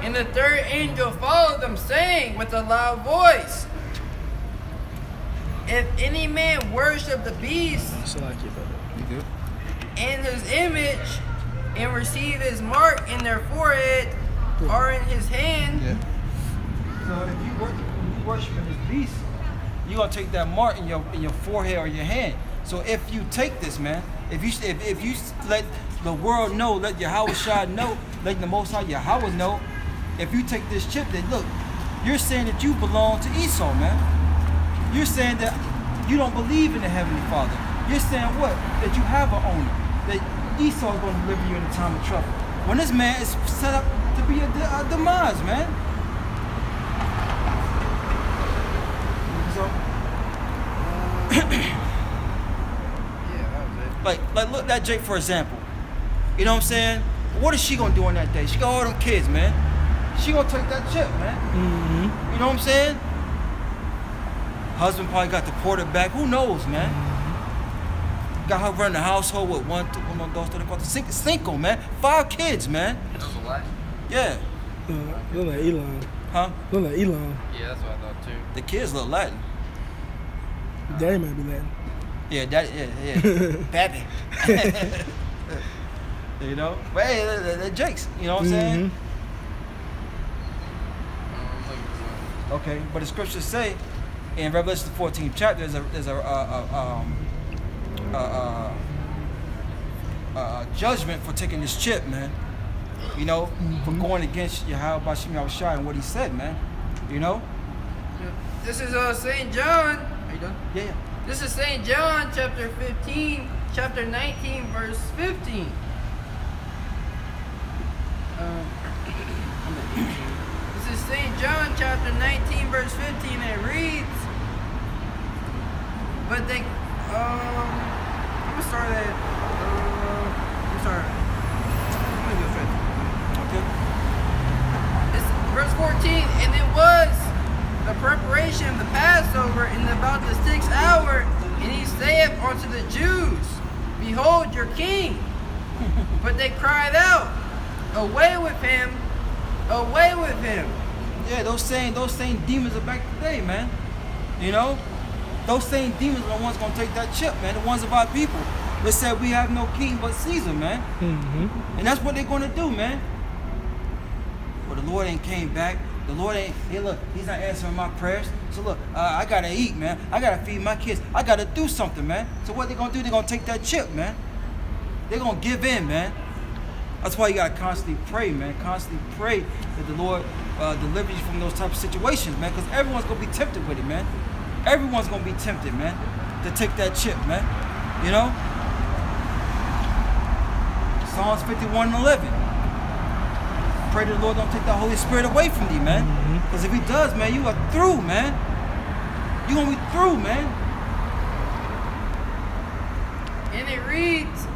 And the third angel followed them, saying with a loud voice, if any man worship the beast So I keep it. You good? and his image and receive his mark in their forehead or in his hand. Yeah. So if you worshiping this beast, you're gonna take that mark in your forehead or your hand. So if you take this, man, if you let the world know, let Yahweh Shah know, let the Most High Yahweh know, if you take this chip, then look, you're saying that you belong to Esau, man. You're saying that you don't believe in the Heavenly Father. You're saying what? That you have an owner. That Esau is going to deliver you in a time of trouble. When this man is set up to be a demise, man. So, like look at that Jake for example. You know what I'm saying? What is she gonna do on that day? She got all them kids, man. She gonna take that chip, man. Mm-hmm. You know what I'm saying? Husband probably got deported back. Who knows, man? Got her running the household with one, dos, tres, cuatro, cinco, man. 5 kids, man. Those are Latin. Yeah. Look like Elon. Huh? Look like Elon. Yeah, that's what I thought too. The kids look Latin. Daddy might be Latin. Yeah, yeah. Baby. You know? But hey, they're Jakes. You know what I'm saying? Okay, but the scriptures say in Revelation 14th chapter, there's a judgment for taking this chip, man. You know, for going against Yahweh Bashim Yahushua and what he said, man. You know? This is St. John. Are you done? Yeah. This is St. John chapter 15, chapter 19, verse 15. This is St. John chapter 19, verse 15. It reads, but they, I'm gonna start at, I'm gonna go 50. Okay. It's verse 14, and it was the preparation of the Passover in about the 6th hour, and he saith unto the Jews, behold your king. But they cried out, away with him, away with him. Yeah, those same demons are back today, man. You know? Those same demons are the ones gonna take that chip, man. The ones of our people. They said we have no king but Caesar, man. Mm-hmm. And that's what they're gonna do, man. But the Lord ain't came back. The Lord ain't, hey look, he's not answering my prayers. So look, I gotta eat, man. I gotta feed my kids. I gotta do something, man. So what they gonna do? They're gonna take that chip, man. They're gonna give in, man. That's why you gotta constantly pray, man. Constantly pray that the Lord delivers you from those type of situations, man. Because everyone's gonna be tempted with it, man. Everyone's gonna be tempted, man, to take that chip, man. You know? Psalms 51:11. Pray that the Lord don't take the Holy Spirit away from thee, man. Because if he does, man, you are through, man. You're gonna be through, man. And it reads,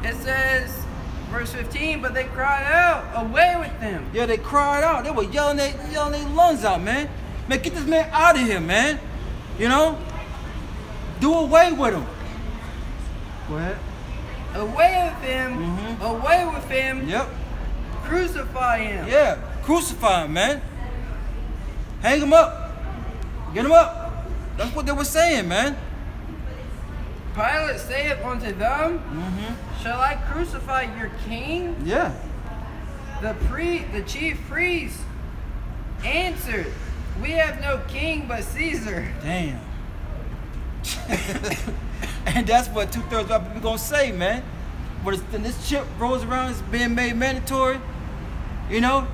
it says, verse 15, but they cried out, away with them. Yeah, they cried out. They were yelling their lungs out, man. Man, get this man out of here, man. You know? Do away with him. Go ahead. Away with him, away with him. Yep. Crucify him. Yeah, crucify him, man. Hang him up. Get him up. That's what they were saying, man. Pilate saith unto them, shall I crucify your king? Yeah. The chief priest answered, we have no king but Caesar. Damn. And that's what 2/3 of our people gonna say, man. When this chip rolls around, it's being made mandatory. You know,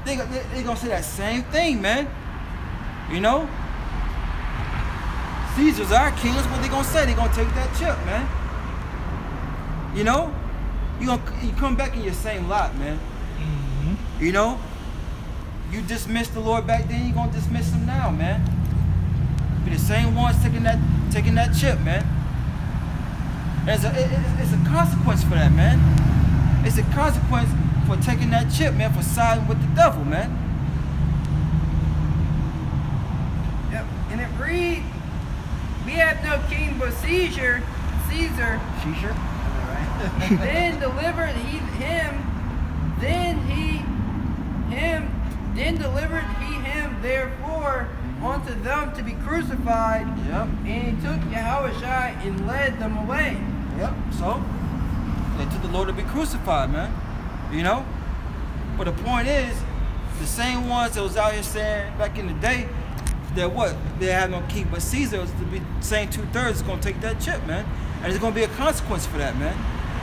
they gonna say that same thing, man. You know, Caesar's our king. That's what they gonna say. They gonna take that chip, man. You know, you come back in your same lot, man. You know, you dismissed the Lord back then. You gonna dismiss him now, man. Be the same ones taking that chip, man. It's a consequence for that, man. It's a consequence for taking that chip, man, for siding with the devil, man. Yep. And it reads, we have no king but Caesar. Caesar. Then delivered he him. Then delivered he him therefore unto to them to be crucified. Yep. And he took Yahushua and led them away. Yep. So they took the Lord to be crucified, man. You know? But the point is, the same ones that was out here saying back in the day that what? They had no king but Caesar, was to be saying 2/3 is gonna take that chip, man. And there's gonna be a consequence for that, man.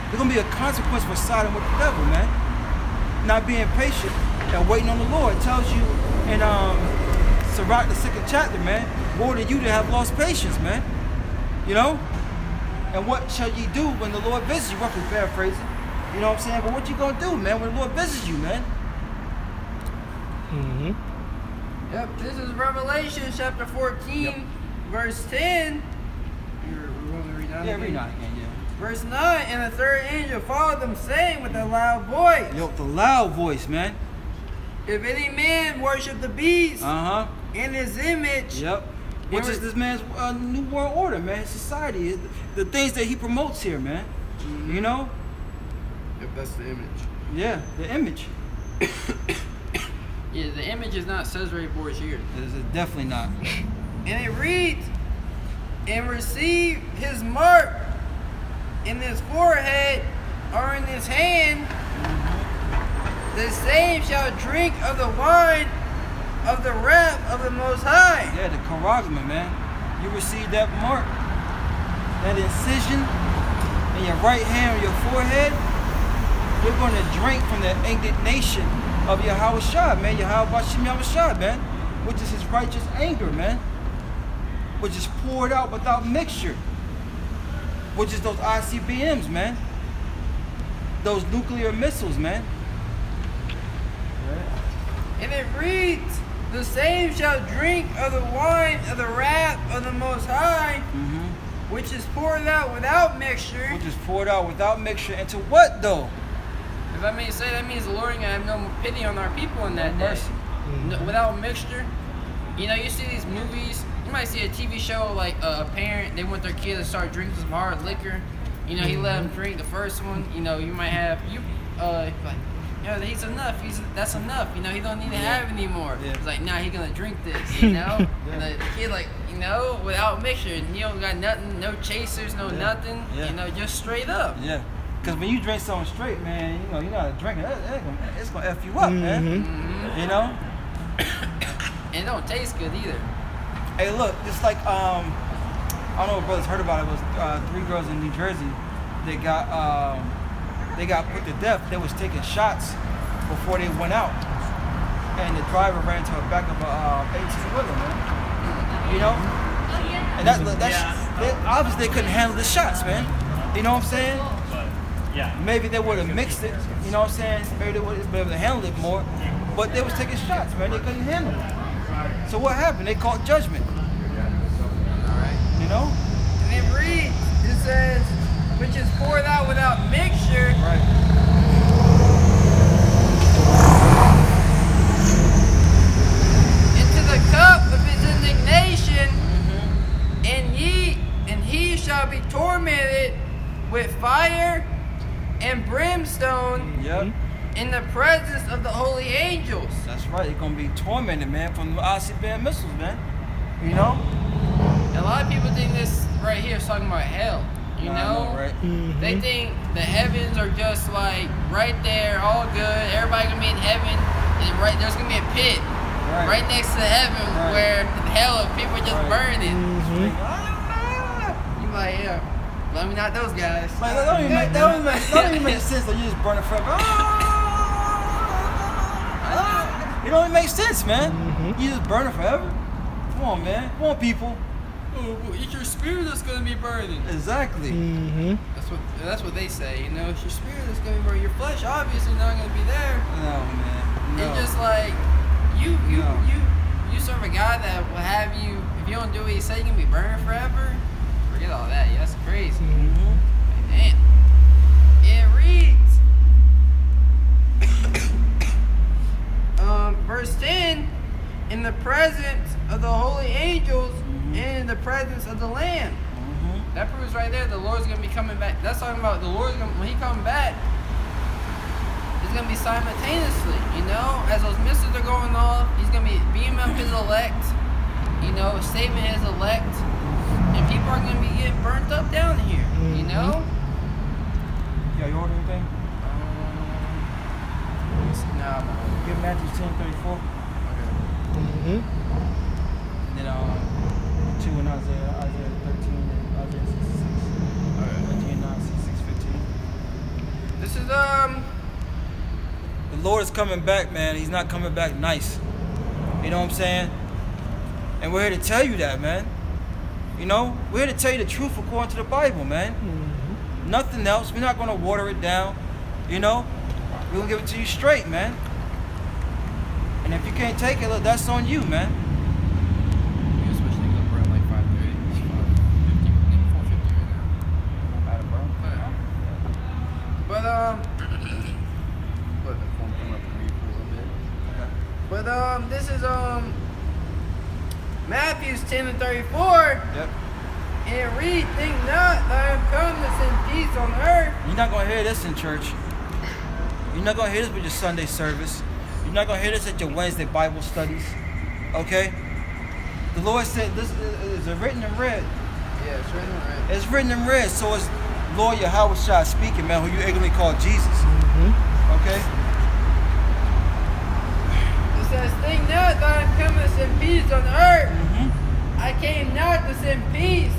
There's gonna be a consequence for siding with the devil, man. Not being patient and waiting on the Lord. It tells you in Sirach, the 2nd chapter, man, more than you to have lost patience, man. You know? And what shall ye do when the Lord visits you? Roughly paraphrasing. You know what I'm saying? But what you gonna do, man, when the Lord visits you, man? Mm-hmm. Yep, this is Revelation chapter 14, verse 10. You want me to read that Yeah, again? read that again, yeah. Verse 9, and the third angel followed them, saying with a loud voice, Yo, the loud voice, man. if any man worship the beast Uh-huh. in his image, Yep. Which is this man's new world order, man. Society. The things that he promotes here, man. You know? Yep, that's the image. Yeah, the image. Yeah, the image is not Cesare Borgia. It is definitely not. And it reads, and receive his mark in his forehead or in his hand, the same shall drink of the wine of the wrath of the Most High. Yeah, the charagma, man. You receive that mark, that incision in your right hand or your forehead, you're going to drink from the indignation of Yahushua, man. Yahushua, man. Which is his righteous anger, man. Which is poured out without mixture. Which is those ICBMs, man. Those nuclear missiles, man. And it reads, the same shall drink of the wine of the wrath of the Most High, which is poured out without mixture. Which is poured out without mixture into what, though? If I may say, that means the Lord ain't gonna have no pity on our people in that day. mercy. No, without mixture. You know, you see these movies, you might see a TV show like a parent, they want their kid to start drinking some hard liquor. You know, he let them drink the first one. You know, you might have, like, yeah, he's enough. That's enough. You know, he don't need to have it anymore. Yeah. It's like, nah, he gonna drink this. You know, and the kid like, you know, without mixture, and you don't got nothing, no chasers, no nothing. Yeah. You know, just straight up. Yeah. Because when you drink something straight, man, you know, you're not drinking, it's going to F you up, man. You know? And it don't taste good either. Hey, look, just like, I don't know if brothers heard about it. It was 3 girls in New Jersey. They got put to death. They was taking shots before they went out. And the driver ran to the back of a 18-wheeler, man. You know? And obviously they couldn't handle the shots, man. You know what I'm saying? Yeah. Maybe they would have mixed it, you know what I'm saying? Maybe they would have been able to handle it more. But they was taking shots, man. They couldn't handle it. So what happened? They caught judgment. You know? And it reads, it says, which is poured out without mixture. Right. Into the cup of his indignation, and he shall be tormented with fire and brimstone in the presence of the holy angels. That's right. You're going to be tormented, man, from the ICBM missiles, man. You know? A lot of people think this right here is talking about hell. You know? Right? They think the heavens are just like right there, all good. Everybody gonna be in heaven, and there's gonna be a pit right next to heaven where hell people are just burning. You like, yeah. Let me not those guys. Like, that don't even make sense. Like, you just burn it forever. It don't even make sense, man. You just burn it forever. Come on, man. Come on, people. Oh, it's your spirit that's gonna be burning. Exactly. That's what they say. You know, it's your spirit that's gonna be burning. Your flesh obviously not gonna be there. No, man. No. It's just like you serve a God that will have you. If you don't do what He said, you can be burned forever. Forget all that. Yeah, that's crazy. Man. It reads, verse 10, in the presence of the holy angels and in the presence of the Lamb. That proves right there the Lord's going to be coming back. That's talking about the Lord's going to, when He comes back, it's going to be simultaneously, you know, as those missiles are going off, He's going to be beaming up His elect, you know, a statement as elect, and people are going to be getting burnt up down here, you know? Yeah, you order anything? Nah, man. Give Matthew 10:34. Mm-hmm. And then 2 in Isaiah 13 and Isaiah 66. Okay. 13, 9, 66, 15. This is, The Lord is coming back, man. He's not coming back nice. You know what I'm saying? And we're here to tell you that, man. You know, we're here to tell you the truth according to the Bible, man. Mm-hmm. Nothing else. We're not going to water it down. You know? We're going to give it to you straight, man. And if you can't take it, look, that's on you, man. Yeah, especially up around like 5:30. It's 4:50 right now. Alright, bro. But let the phone come up and read for a little bit. But this is Matthew 10:34, Yep. and it reads, "Think not that I am come to send peace on earth." You're not going to hear this in church. You're not going to hear this with your Sunday service. You're not going to hear this at your Wednesday Bible studies. Okay? The Lord said, this is written in red. Yeah, it's written in red. It's written in red, so it's Lord Yahweh Shah speaking, man, who you ignorantly call Jesus. Mm-hmm. Okay? It says, "Think not that I am come to send peace on earth. Mm-hmm. I came not to send peace,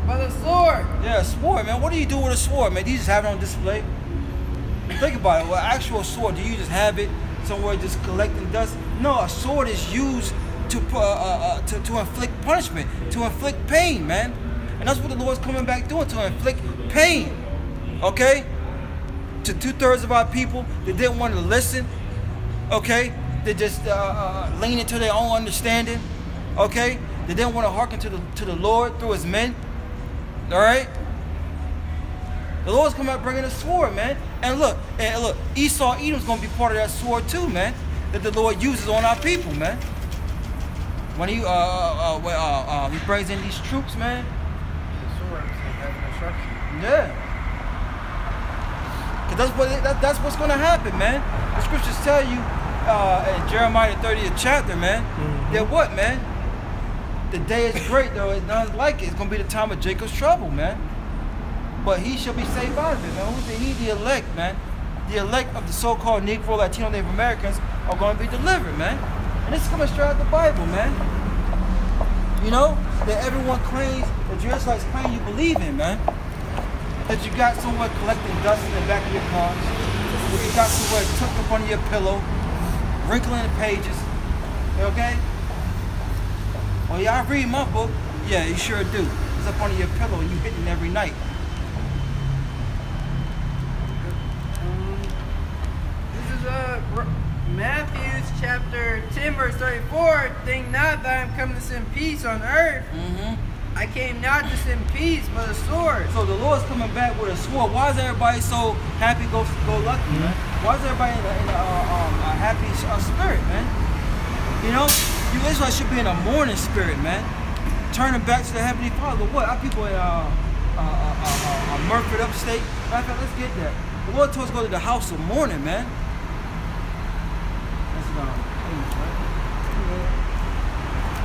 but a sword." Yeah, a sword, man. What do you do with a sword, man? Do you just have it on display? Think about it. Well, actual sword, do you just have it somewhere just collecting dust? No, a sword is used to inflict punishment, to inflict pain, man. And that's what the Lord's coming back doing, to inflict pain. Okay? To 2/3 of our people that didn't want to listen. Okay? They just lean into their own understanding. Okay? They didn't want to hearken to the Lord through his men. All right? The Lord's coming out bringing a sword, man. And look, Esau, Edom's going to be part of that sword too, man. That the Lord uses on our people, man. When he brings in these troops, man. The sword is having instruction. Yeah. Because that's what's going to happen, man. The scriptures tell you in Jeremiah 30th chapter, man, that what, man? The day is great, though. It's nothing like it. It's going to be the time of Jacob's trouble, man. But he shall be saved out of it, man. Who's the elect, man? The elect of the so-called Negro, Latino, Native Americans are going to be delivered, man. And this is coming straight out the Bible, man. You know, that everyone claims, that you Israelites claim you believe in, man. That you got somewhere collecting dust in the back of your cars. That you got somewhere tucked up under your pillow, wrinkling the pages. Okay? Well, yeah, I read my book. Yeah, you sure do. It's up under your pillow and you hitting it every night. This is Matthew chapter 10, verse 34. "Think not that I am come to send peace on earth. Mm-hmm. I came not to send peace, but a sword." So the Lord's coming back with a sword. Why is everybody so happy go lucky, man? Why is everybody in a happy spirit, man? You know, you Israelites should be in a mourning spirit, man. Turning back to the Heavenly Father. What? Our people in Murford upstate. Matter of fact, let's get that. The Lord told us to go to the house of mourning, man. That's Amos, right?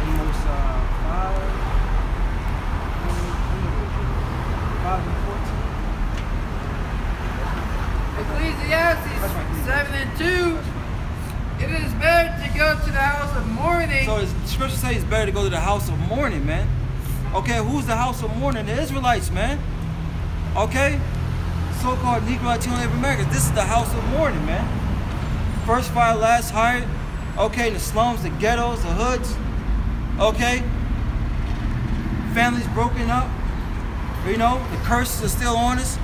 Amos 5 and 14. Ecclesiastes That's right. 7 and 2. "It is better to go to the house of mourning." So the scripture says it's better to go to the house of mourning, man. Okay, who's the house of mourning? The Israelites, man. Okay? So-called Negro, Latino, Native Americans. This is the house of mourning, man. First fired, last hired. Okay, the slums, the ghettos, the hoods. Okay? Families broken up. You know, the curses are still on us.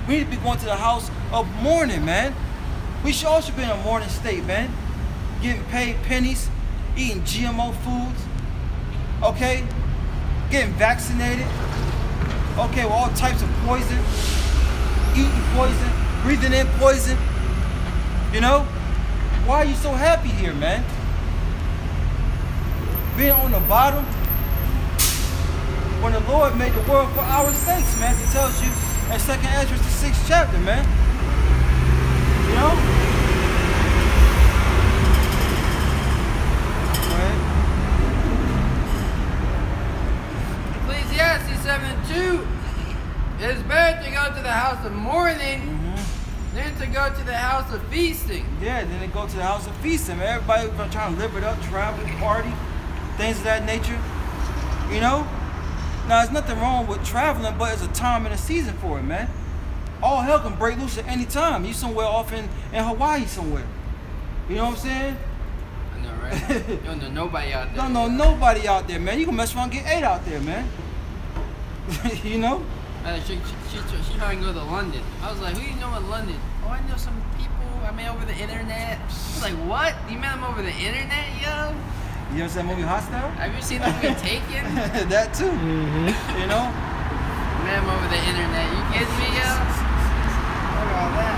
We need to be going to the house of mourning, man. We should also be in a mourning state, man. Getting paid pennies, eating GMO foods, okay? Getting vaccinated, okay, with all types of poison, eating poison, breathing in poison, you know? Why are you so happy here, man? Being on the bottom, when the Lord made the world for our sakes, man. It tells you in 2nd Ezra, the 6th chapter, man. You know? Go ahead. house of feasting. Yeah, then they go to the house of feasting, man. Everybody trying to live it up, travel, party, things of that nature. You know? Now, there's nothing wrong with traveling, but it's a time and a season for it, man. All hell can break loose at any time. You somewhere off in Hawaii somewhere. You know what I'm saying? I know, right? You don't know nobody out there. Don't know nobody out there, man. You can mess around and get ate out there, man. You know? She trying to go to London. I was like, who you know in London? Oh, I know some people I met over the internet. I was like, what? You met them over the internet, yo? You ever seen that movie Hostile? Have you seen the movie Taken? That too. You know? Met them over the internet. You kidding me, yo? Look at all that.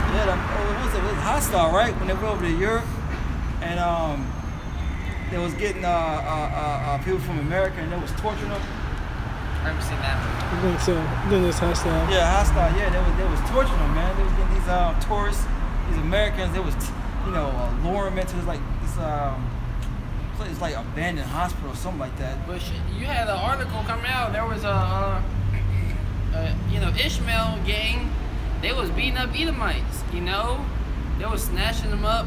Yeah, what was it? It was Hostile, right? When they went over to Europe, and they was getting people from America, and they was torturing them. I haven't seen that movie. I think so. I think it's Hostile. Yeah, Hostile. Yeah, they was torturing them, man. They was getting these tourists, these Americans. They was, luring them into this it's like abandoned hospital or something like that. But you had an article come out. There was Ishmael gang. They was beating up Edomites. You know, they was snatching them up,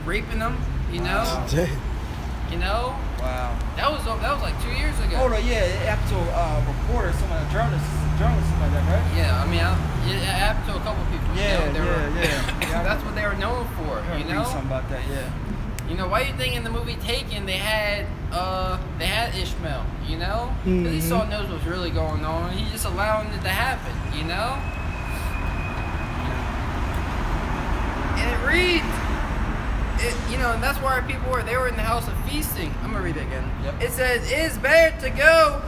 raping them. You know. Dang. You know. Wow. That was like 2 years ago. Hold on, yeah, it happened to a reporter, a journalist, something like that, right? Yeah, I mean, it happened to a couple people. Yeah, you know, yeah. That's what they were known for. I You read know. something about that, yeah. You know, why you think in the movie Taken they had Ishmael, you know? Because Esau knows what's really going on. He's just allowing it to happen, you know? And it reads, and that's why people they were in the house of feasting. I'm going to read it again. Yep. It says, it is better to go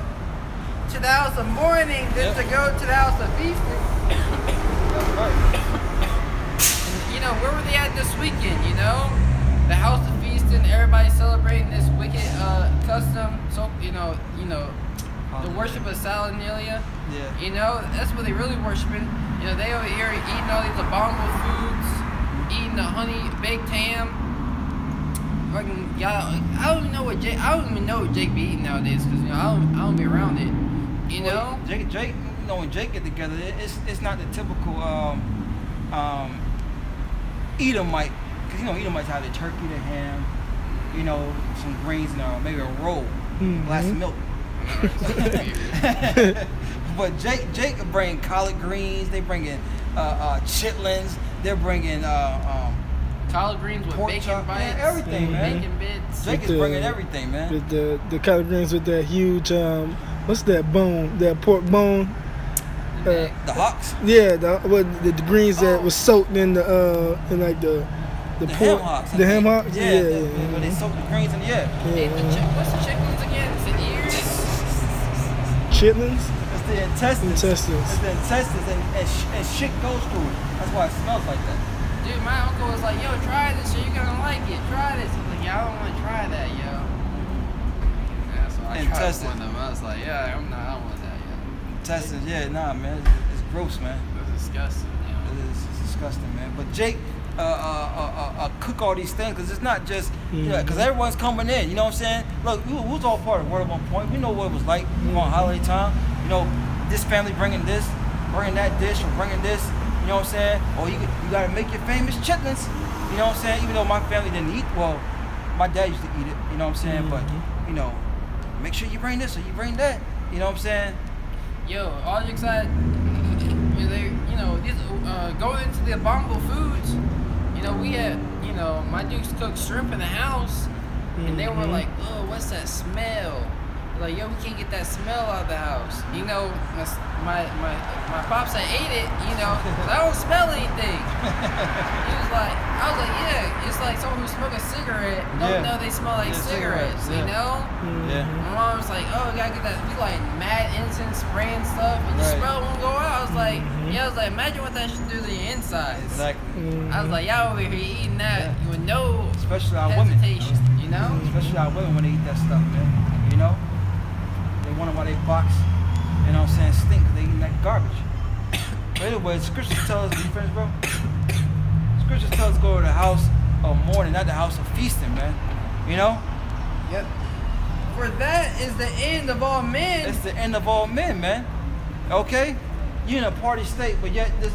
to the house of mourning than to go to the house of feasting. That's right. And, where were they at this weekend, you know? The house of feasting, everybody celebrating this wicked custom. So the worship of Saturnalia. Yeah. You know, that's what they really worshiping. You know, they over here eating all these abominable foods, eating the honey baked ham. Fucking, I don't even know what Jake be eating nowadays because I don't be around it. You know. Jake, when Jake get together, it's not the typical Edomite. Because, Edomites have the turkey, the ham, some greens, and maybe a roll, glass of milk. But Jake bring collard greens, they bring in chitlins, they're bringing collard greens with pork bacon chop, bites, everything, man. Bacon bits. Jake is bringing everything, man. With the collard greens with that huge, what's that bone? That pork bone? The hocks? Yeah, the greens that was soaked in the ham hocks. The ham hocks? Yeah. When they soak the greens in, What's the chitlins again? Is it ears? Chitlins? It's the intestines. It's the intestines, and shit goes through it. That's why it smells like that. Dude, my uncle was like, yo, try this shit, you're gonna like it. Try this. I was like, yeah, I don't want to try that, yo. Yeah, so I tried one of them. I was like, yeah, I don't want that, yo. Intestines, yeah, nah, man. It's gross, man. It's disgusting, yo. It's disgusting, man. But Jake cook all these things because it's not just, because everyone's coming in, you know what I'm saying? Look, we was all part of Word at one point. We know what it was like on holiday time. This family bringing this, bringing that dish, or bringing this, you know what I'm saying? Or you got to make your famous chitlins, you know what I'm saying? Even though my family didn't eat, well, my dad used to eat it, you know what I'm saying? But, make sure you bring this or you bring that, you know what I'm saying? Yo, all jokes aside, these going into the abominable foods. We had, my dukes cooked shrimp in the house, and they were like, oh, what's that smell? Like, yo, we can't get that smell out of the house. My pops had ate it, 'cause I don't smell anything. I was like, yeah, it's like someone who smoked a cigarette don't know they smell like cigarettes, you know? Yeah. My mom was like, oh, we gotta get that, we like mad incense spraying stuff, and the smell won't go out. I was like, imagine what that should do to your insides. Exactly. I was like, y'all over here eating that with no especially our women. hesitation, you know? Especially our women when they eat that stuff, man. They wonder why they box, stink because they eating that garbage. But anyway, scriptures tell us, you friends, bro? Scriptures tell us to go to the house of mourning, not the house of feasting, man. Yep. For that is the end of all men. It's the end of all men, man. Okay? You're in a party state, but yet this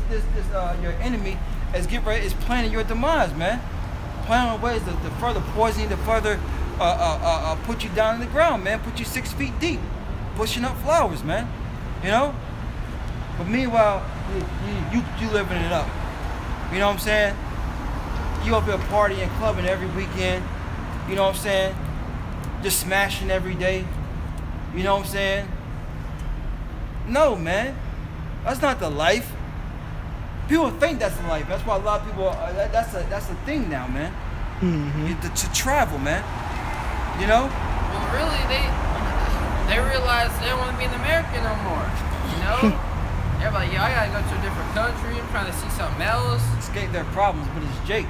your enemy is planning your demise, man. Planning on ways to further poison you, to further put you down in the ground, man. Put you 6 feet deep, pushing up flowers, man. You know. But meanwhile, you living it up. You know what I'm saying? You up here partying, clubbing every weekend. You know what I'm saying? Just smashing every day. You know what I'm saying? No, man. That's not the life. People think that's the life. That's why a lot of people. That's a thing now, man. To travel, man. You know. Well, really, they realize they don't want to be in America no more. You know. They're like, yo, I gotta go to a different country. I'm trying to see something else. Escape their problems, but it's Jake.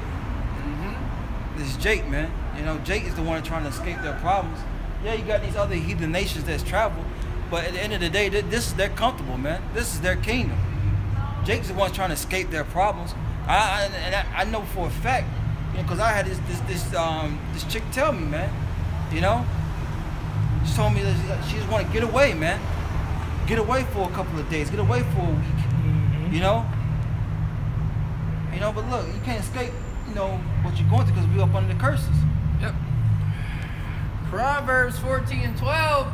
This is Jake, man. You know, Jake is the one trying to escape their problems. Yeah, you got these other heathen nations that's travel, but at the end of the day, they're comfortable, man. This is their kingdom. Jake's the one trying to escape their problems. I know for a fact, you know, because I had this chick tell me, man. You know, she told me that she just want to get away, man. Get away for a couple of days. Get away for a week. You know. You know, but look, you can't escape. You know what you're going through because we're up under the curses. Yep. Proverbs 14:12.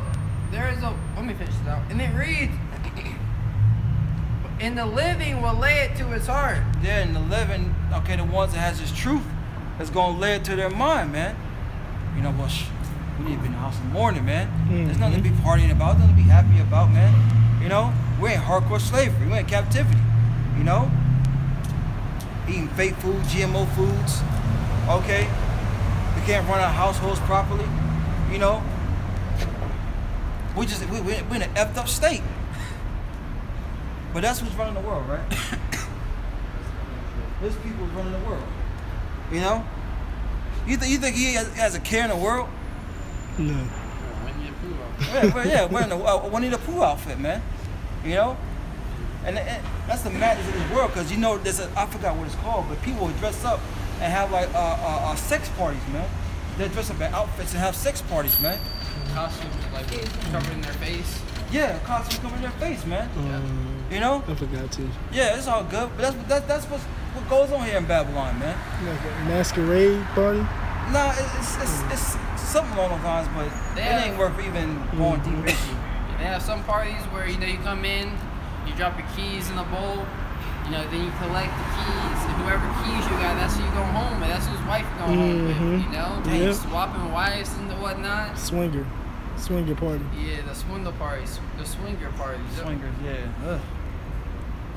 Let me finish this out. And it reads, "And the living will lay it to his heart." Yeah, and the living, okay, the ones that has this truth, that's gonna lay it to their mind, man. You know, well, we need to be in the house in the morning, man. There's nothing to be partying about, nothing to be happy about, man. You know, we're in hardcore slavery, we're in captivity. You know, eating fake food, GMO foods. Okay, we can't run our households properly. You know, we're in an effed up state. But that's who's running the world, right? Those people running the world. You know, you think he has a care in the world? No. Yeah, wearing a Winnie the Pooh outfit, man. You know, and that's the madness of this world, because you know I forgot what it's called, but people will dress up and have like sex parties, man. They dress up in outfits and have sex parties, man. Costumes like covering their face. Yeah, costumes covering their face, man. You know. I forgot to. Yeah, it's all good, but that's what goes on here in Babylon, man. Like a masquerade party. Nah, it's something along those lines, but it ain't worth even going deep into. They have some parties where, you know, you come in, you drop your keys in a bowl, you know, then you collect the keys, and whoever keys you got, that's who you go home with. That's whose wife you go home with, you know? And you swapping wives and whatnot. Swinger party. Yeah, the swindle parties, the swinger parties. Swingers, yeah. Ugh.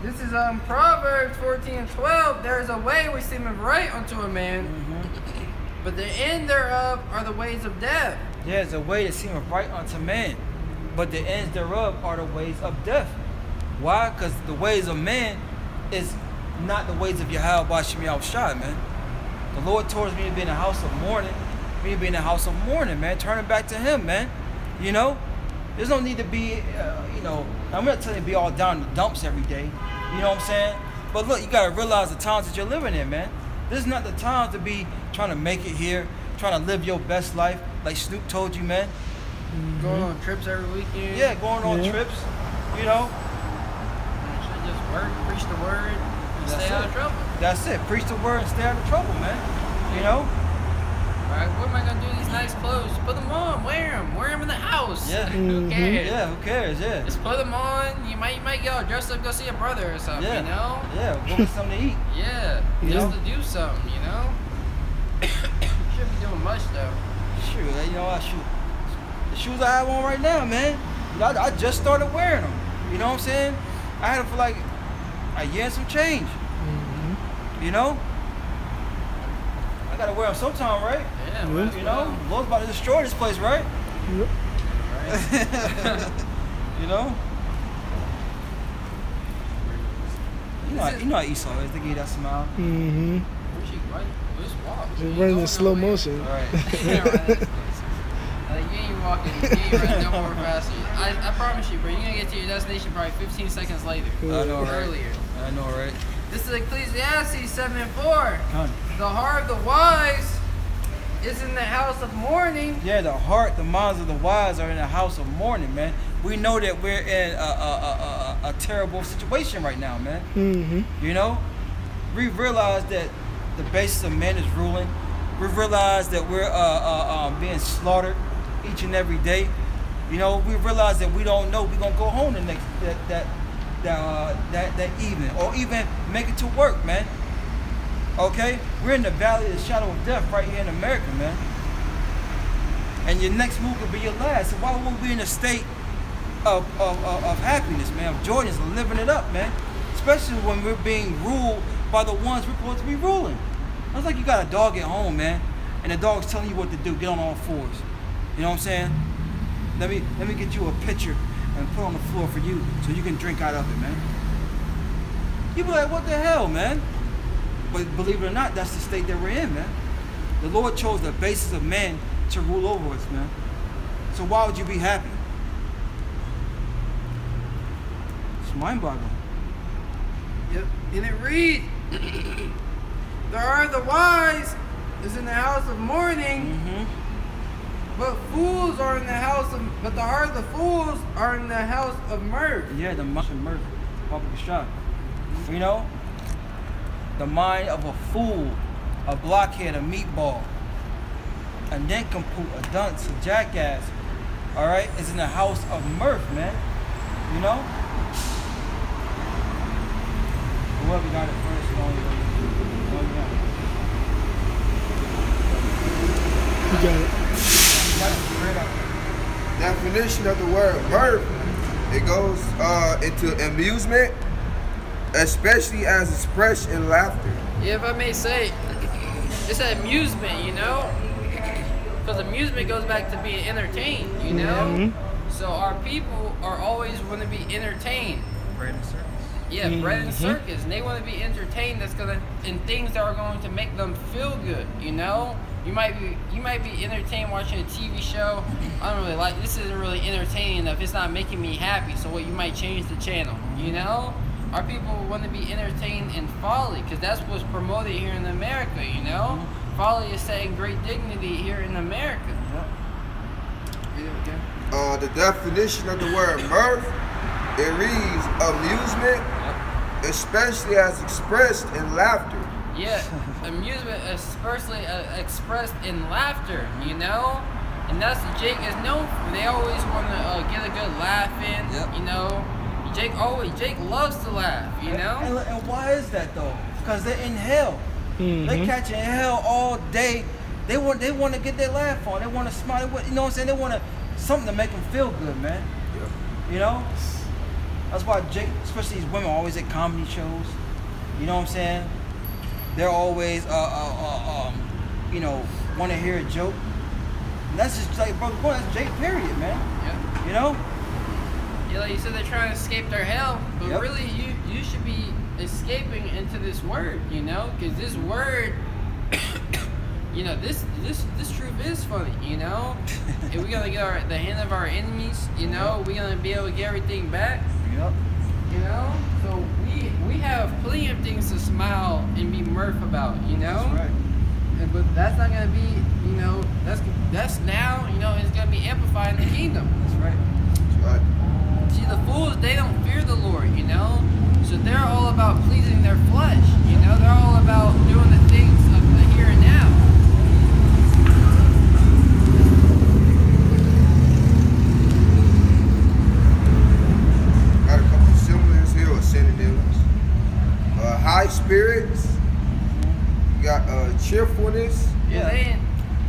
This is Proverbs 14:12. There is a way which seemeth right unto a man, but the end thereof are the ways of death. There's a way that seemeth right unto man, but the ends thereof are the ways of death. Why? Because the ways of man is not the ways of Yahweh Shemi Shai, man. The Lord told me to be in the house of mourning. Me to be in the house of mourning, man. Turning back to Him, man. You know, there's no need to be, you know. I'm not telling you to be all down in the dumps every day. You know what I'm saying? But look, you gotta realize the times that you're living in, man. This is not the time to be trying to make it here, trying to live your best life, like Snoop told you, man. Going on trips every weekend. Yeah, going on trips. You know. Should just work, preach the word, and stay out of trouble. That's it. Preach the word and stay out of trouble, man. You know. Alright, what am I gonna do with these nice clothes? Put them on, wear them in the house. Yeah. Who cares? Yeah, who cares? Yeah. Just put them on. You might get all dressed up, go see a brother or something. Yeah. You know. Yeah. Go get something to eat. Yeah. Just to do something. You know. Shouldn't be doing much though. Shoot, you know what? Shoot. The shoes I have on right now, man. You know, I just started wearing them. You know what I'm saying? I had them for like a year and some change. You know. I gotta wear them sometime, right? Yeah. You know, Lord's about to destroy this place, right? Yep. Right. You know. You know how Esau is. They give you that smile. Where's she right? Just walk. Just running in slow motion. All right. Yeah, right. Like, you ain't walking, you ain't running no more faster. I promise you, bro, you're gonna get to your destination probably 15 seconds later. I know, right? Earlier. I know, right? This is Ecclesiastes 7:4. Honey. The heart of the wise is in the house of mourning. Yeah, the heart, the minds of the wise are in the house of mourning, man. We know that we're in a terrible situation right now, man. You know? we realize that the basis of man is ruling. We realize that we're being slaughtered each and every day. You know, we realize that we don't know we're gonna go home the next that evening, or even make it to work, man. Okay, we're in the valley of the shadow of death right here in America, man. And your next move could be your last. So why would we be in a state of happiness, man, of joy, and living it up, man? Especially when we're being ruled by the ones we're supposed to be ruling. It's like you got a dog at home, man, and the dog's telling you what to do. Get on all fours. You know what I'm saying? Let me get you a pitcher and put on the floor for you so you can drink out of it, man. You be like, what the hell, man? But believe it or not, that's the state that we're in, man. The Lord chose the basis of man to rule over us, man. So why would you be happy? It's mind-boggling. Yep. And it reads, there are the wise is in the house of mourning, but fools are in the house of, but the heart of the fools are in the house of mirth. Yeah, the mind of mirth, public shot. You know, the mind of a fool, a blockhead, a meatball, a nincompoop, a dunce, a jackass, all right, is in the house of mirth, man. You know? Whoever got it first, You got it. Definition of the word mirth. It goes into amusement, especially as expressed in laughter. Yeah, if I may say, it's an amusement, you know? Because amusement goes back to being entertained, you know? So our people are always want to be entertained. Bread and circus. Yeah, bread and circus. And they want to be entertained in things that are going to make them feel good, you know? You might be entertained watching a TV show. I don't really like, this isn't really entertaining enough. It's not making me happy. So what, you might change the channel, you know? Our people want to be entertained in folly, because that's what's promoted here in America, you know? Folly is setting great dignity here in America. Read it again. The definition of the word mirth, it reads amusement, especially as expressed in laughter. Yeah, amusement especially expressed in laughter, you know? And that's what Jake is known for. They always want to get a good laugh in, you know? Jake loves to laugh, you know? And why is that though? Because they're in hell. They catching hell all day. They want to get their laugh on. They want to smile. You know what I'm saying? They want something to make them feel good, man. You know? That's why Jake, especially these women, are always at comedy shows. You know what I'm saying? They're always, you know, want to hear a joke. And that's just like, bro, that's Jake, period, man. Yeah. You know? Yeah, like you said, they're trying to escape their hell, but really, you should be escaping into this word, you know, because this word, you know, this truth is funny, you know. If we're gonna get the hand of our enemies, you know, we're gonna be able to get everything back. You know, so we have plenty of things to smile and be mirth about, you know. That's right. But that's not gonna be, you know, that's now, you know, it's gonna be amplified in the kingdom. That's right. That's right. See, the fools, they don't fear the Lord, you know? So they're all about pleasing their flesh, you know? They're all about doing the things of the here and now. Got a couple similars here, or synonyms. High spirits. You got cheerfulness. Yeah,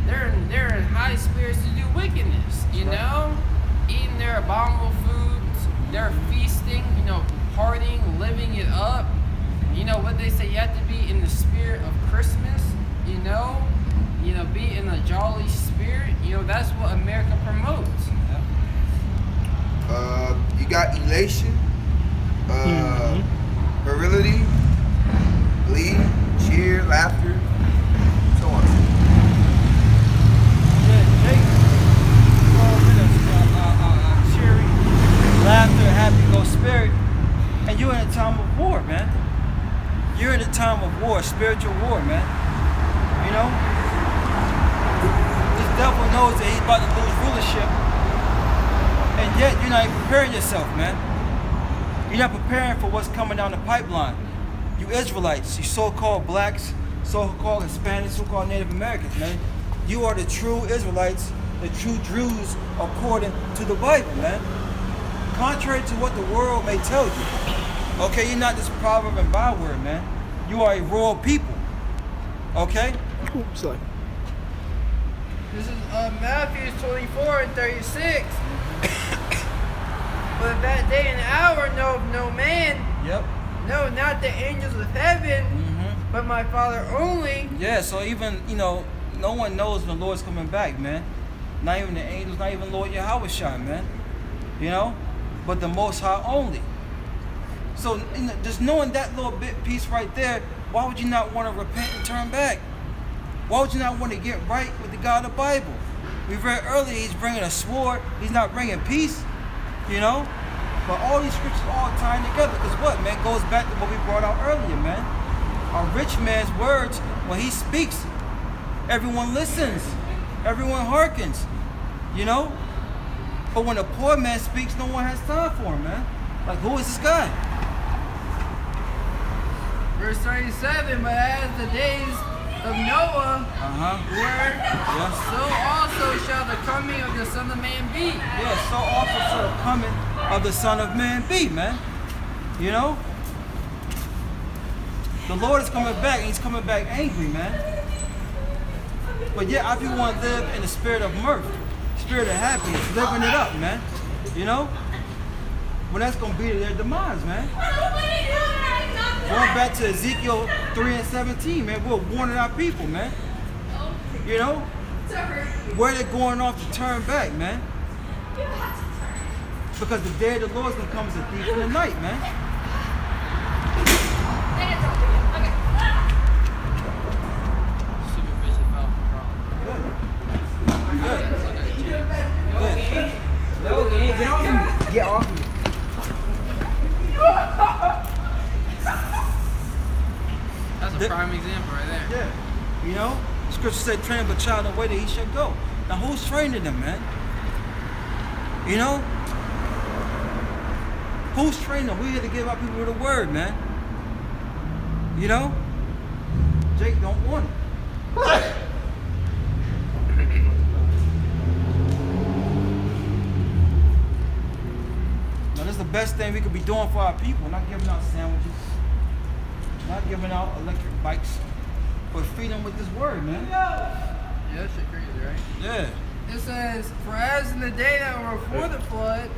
they're in high spirits to do wickedness, you know? Eating their abominable foods, they're feasting, you know, partying, living it up. You know what they say, you have to be in the spirit of Christmas, you know, be in a jolly spirit. You know, that's what America promotes. You got elation, virility, glee, cheer, laughter, so on. Cheery, laughter, happy, go spirit, and you're in a time of war, man. You're in a time of war, spiritual war, man. You know, this devil knows that he's about to lose rulership, and yet you're not even preparing yourself, man. You're not preparing for what's coming down the pipeline. You Israelites, you so-called blacks, so-called Hispanics, so-called Native Americans, man. You are the true Israelites, the true Jews according to the Bible, man. Contrary to what the world may tell you. Okay, you're not this proverb and byword, man. You are a royal people. Okay? Oops, sorry. This is Matthew 24 and 36. But that day and hour knoweth no man. Yep. No, not the angels of heaven, but my Father only. Yeah, so even, no one knows when the Lord's coming back, man. Not even the angels, not even Lord Yahweh Shai, man. But the Most High only. So, just knowing that little bit piece right there, why would you not want to repent and turn back? Why would you not want to get right with the God of the Bible? We read earlier, he's bringing a sword. He's not bringing peace, But all these scriptures all tying together. Because what, man, goes back to what we brought out earlier, man. A rich man's words, when he speaks, everyone listens. Everyone hearkens, But when a poor man speaks, no one has time for him, man. Like, who is this guy? Verse 37, but as the days of Noah were, so also shall the coming of the Son of Man be. Yeah, so also shall the coming of the Son of Man be, man. The Lord is coming back, and he's coming back angry, man. But yet, I people want to live in the spirit of mirth, spirit of happiness, living it up, man. Well, that's going to be their demise, man. Going back to Ezekiel 3 and 17, man, we're warning our people, man. Where they're going off to turn back, man. Because the day of the Lord is going to come as a thief in the night, man. Get off me. That's a prime example right there. Yeah. Scripture said, train up a child in the way that he should go. Now, who's training them, man? Who's training them? We're here to give our people the word, man. Jake don't want it. Now, this is the best thing we could be doing for our people. Not giving out sandwiches. Not giving out electric bikes. But feeding them with this word, man. Yeah, that shit crazy, right? Yeah. It says, for as in the day that were before the flood,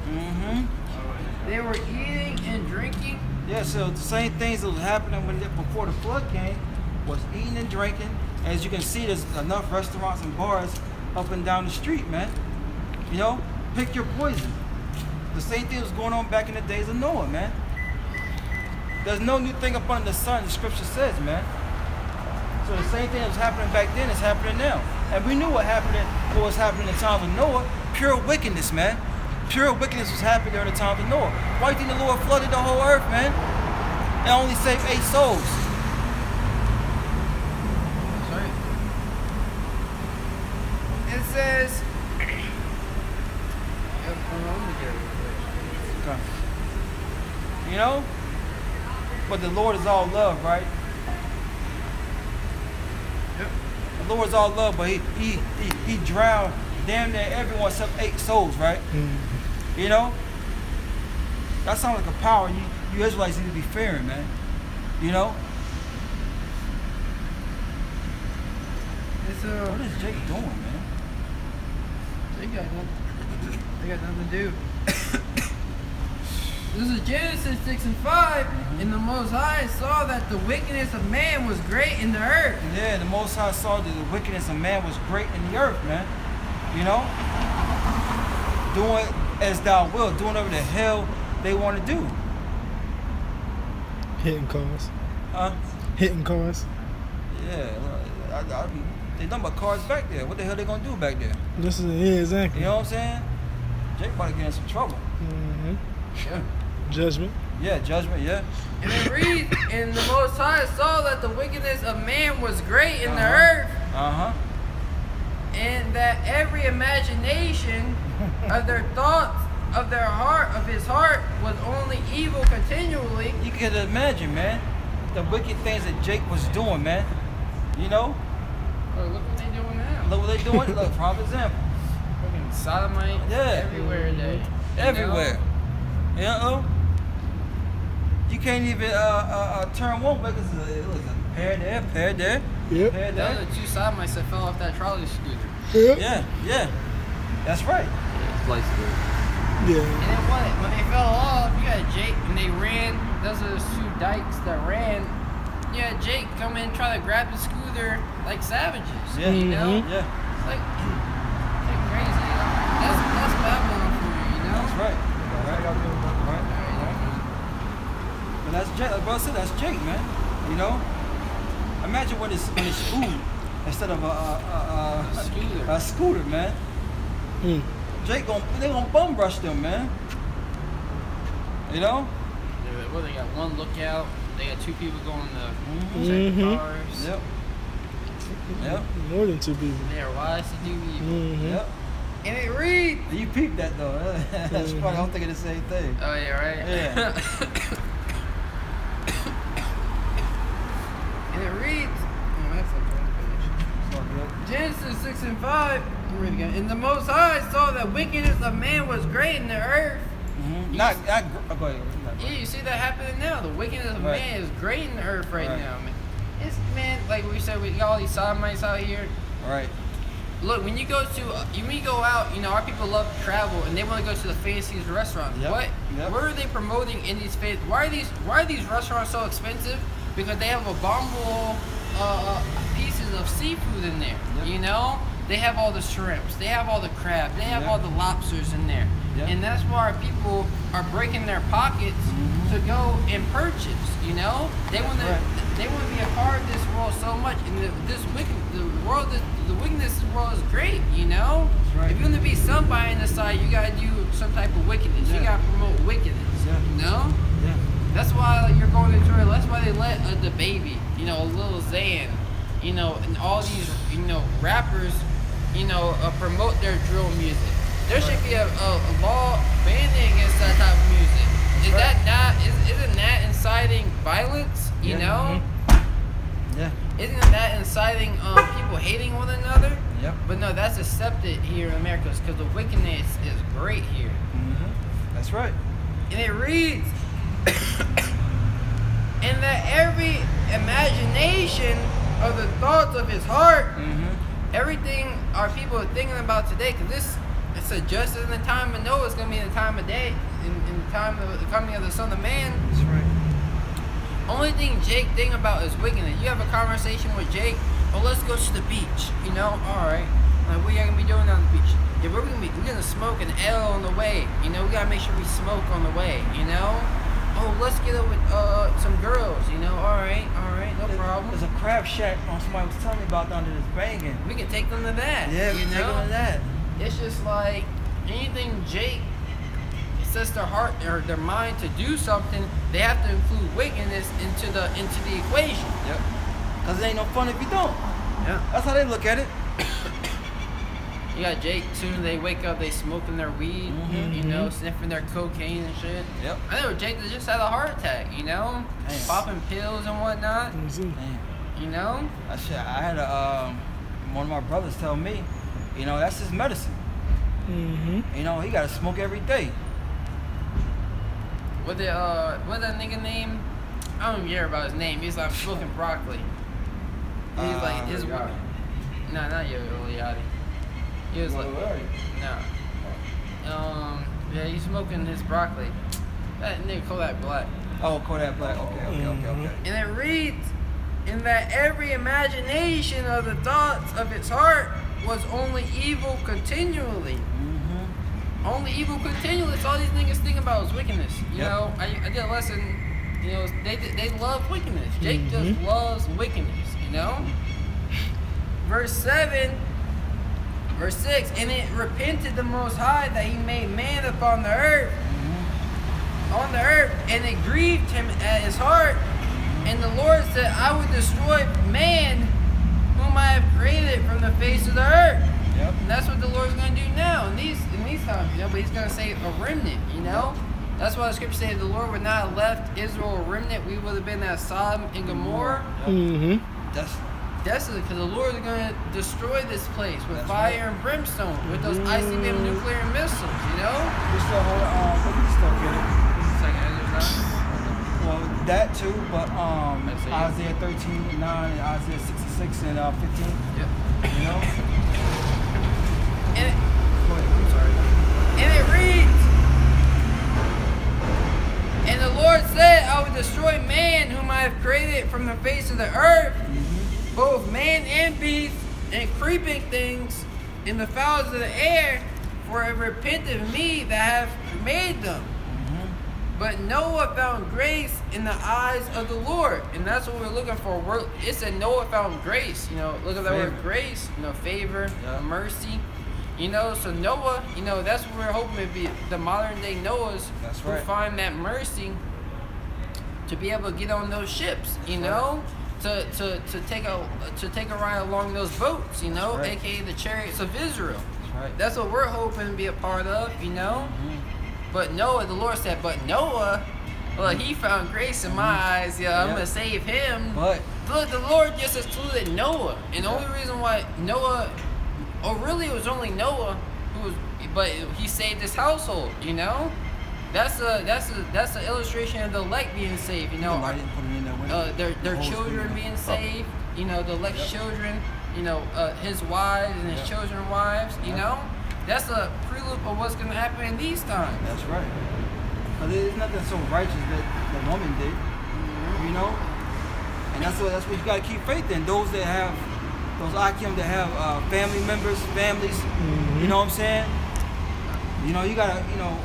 they were eating and drinking. Yeah, so the same things that was happening before the flood came was eating and drinking. As you can see, there's enough restaurants and bars up and down the street, man. Pick your poison. The same thing was going on back in the days of Noah, man. There's no new thing up under the sun, the scripture says, man. So the same thing that was happening back then is happening now. And we knew what was happening in the time of Noah. Pure wickedness, man. Pure wickedness was happening during the time of Noah. Why do you think the Lord flooded the whole earth, man? And only saved 8 souls? That's right. It says, But the Lord is all love, right? Yep. The Lord is all love, but he drowned damn near everyone except 8 souls, right? That sounds like a power you Israelites need to be fearing, man. It's What is Jake doing, man? They got nothing to do. This is Genesis 6 and 5. And the Most High saw that the wickedness of man was great in the earth. Yeah, the Most High saw that the wickedness of man was great in the earth, man. Doing as thou wilt, doing whatever the hell they want to do. Hitting cars. Huh? Hitting cars. Yeah, they done about cars back there. What the hell they gonna do back there? Exactly. You know what I'm saying? Jake about to get in some trouble. Yeah. Judgment. Yeah, judgment, yeah. And it reads, and the Most High saw that the wickedness of man was great in the earth, and that every imagination of their thoughts, of their heart, of his heart, was only evil continually. You can imagine, man. the wicked things that Jake was doing, man. You know? Oh, look what they doing now. Look what they doing. Look, prime example. Fucking sodomite. Yeah. Everywhere today. Everywhere. You know? You can't even turn one way because it was a pair there, Yep. pair The there. other two sodomites that fell off that trolley scooter. Yep. Yeah. That's right. It's like Yeah. And then what? When they fell off, you had Jake, and they ran. Those are the two dykes that ran. You had Jake come in, try to grab the scooter like savages. Yeah. You know? Yeah. Like crazy. That's Babylon for you, you know? That's right. Right. But that's Jake. Like bro said, that's Jake, man. You know? Imagine when it's food instead of a scooter, man. Mm. Jake they gonna bum rush them, man. You know? Well, they got one lookout. They got two people going to check Mhm. cars. Yep. More than two people. They are wise to do evil. Mm-hmm. Yep. And it reads. You peeped that though. That's funny. I'm thinking the same thing. Oh yeah, right. Yeah. And it reads. Oh, that's like It's all good. Genesis 6 and 5. Read again. And the Most High saw that wickedness of man was great in the earth. Mm-hmm. Go ahead. Yeah, you see that happening now. The wickedness of Right. man is great in the earth right Right. now, man. It's man, like we said, we got all these sodomites out here. Right. Look, when you go out, you know, our people love to travel and they want to go to the fanciest restaurants. Yep. Yep. What are they promoting in these why are these restaurants so expensive? Because they have abominable pieces of seafood in there. Yep. You know? They have all the shrimps, they have all the crabs, they have Yep. all the lobsters in there. Yep. And that's why our people are breaking their pockets to go and purchase, you know? They want to they want to be a part of this world so much, and the wickedness of this world is great, you know. That's right. If you want to be somebody in the side, you gotta do some type of wickedness. You Yeah. gotta promote wickedness, Yeah. you know. Yeah. That's why you're going to Israel. That's why they let the baby, you know, a little Zan, you know, and all these, you know, rappers, you know, promote their drill music. There should be a law banning against that type of music. Is Right. that not? Isn't that inciting violence? You Yeah. know? Yeah. Isn't that inciting people hating one another? Yep. But no, that's accepted here in America because the wickedness is great here. Mm-hmm. That's right. And it reads, and that every imagination of the thoughts of his heart, Mm-hmm. everything our people are thinking about today, because it's just in the time of Noah, it's going to be in the time of day, in the time of the coming of the Son of Man. That's right. Only thing Jake thinking about is wickedness. You have a conversation with Jake, oh, let's go to the beach, you know, all right. Like, what are you going to be doing on the beach? Yeah, we're gonna smoke an L on the way. You know, we gotta make sure we smoke on the way. You know, oh, let's get up with some girls. You know, all right, no problem. There's a crab shack somebody was telling me about down there that's banging. We can take them to that. Yeah, we you can take know? them to that. It's just like anything Jake sets their heart or their mind to do something, they have to include wickedness into the equation. Yep. Cause it ain't no fun if you don't. Yeah. That's how they look at it. You got Jake, soon as they wake up, they smoking their weed, you know, sniffing their cocaine and shit. Yep. I know Jake that just had a heart attack, you know, Damn. popping pills and whatnot, Man, you know. I had one of my brothers tell me, you know, that's his medicine. Mm-hmm. You know, he gotta smoke every day. What's that nigga name? I don't even care about his name. He's like smoking broccoli. He's like his. Yachty. No, not Yo Yachty. He was like, no. Yeah, he's smoking his broccoli. That nigga Kodak Black. Oh, Kodak Black. Okay. And it reads, in that every imagination of the thoughts of its heart was only evil continually. Mm-hmm. Only evil continually. That's all these niggas think about is wickedness. You Yep. know, I did a lesson. You know, they love wickedness. Jake just loves wickedness. You know. Verse 6, and it repented the Most High that He made man upon the earth, and it grieved Him at His heart. And the Lord said, I will destroy man whom I have created from the face of the earth. Yep. And that's what the Lord's going to do now in these times, you know. But He's going to save a remnant, you know. That's why the scripture says the Lord would not have left Israel a remnant. We would have been as Sodom and Gomorrah. Mm-hmm. That's because the Lord is going to destroy this place with fire and brimstone, with those ICBM nuclear missiles, you know? We still hold we can still get it. Second, Well, that too, but Isaiah. Isaiah 13:9, Isaiah 66 and 15. Yep. You know? And it, Go ahead, I'm sorry. and it reads, and the Lord said, I will destroy man whom I have created from the face of the earth, both man and beast, and creeping things, and the fowls of the air, for it repented of me that have made them. But Noah found grace in the eyes of the Lord. And that's what we're looking for. It said Noah found grace. You know, look at that word grace. You know, favor, mercy. You know, so Noah, you know, that's what we're hoping to be. The modern day Noahs who find that mercy to be able to get on those ships, you know, to take a ride along those boats, you know, aka the chariots of Israel. That's what we're hoping to be a part of, you know. But Noah, the Lord said, but Noah, well, he found grace in my eyes. Yeah, I'm gonna save him. But look, the Lord just excluded Noah, and the only reason why Noah, or really it was only Noah who was, but he saved his household. You know, that's a illustration of the elect being saved. You know, I didn't put it in that window. their children being saved. You know, the elect's children. You know, his wives and his children's wives. You know. That's a prelude of what's going to happen in these times. That's right. But there's nothing so righteous that the woman did, you know? And that's what you got to keep faith in. Those that have, those IQM that have family members, families, you know what I'm saying? You know, you got to, you know,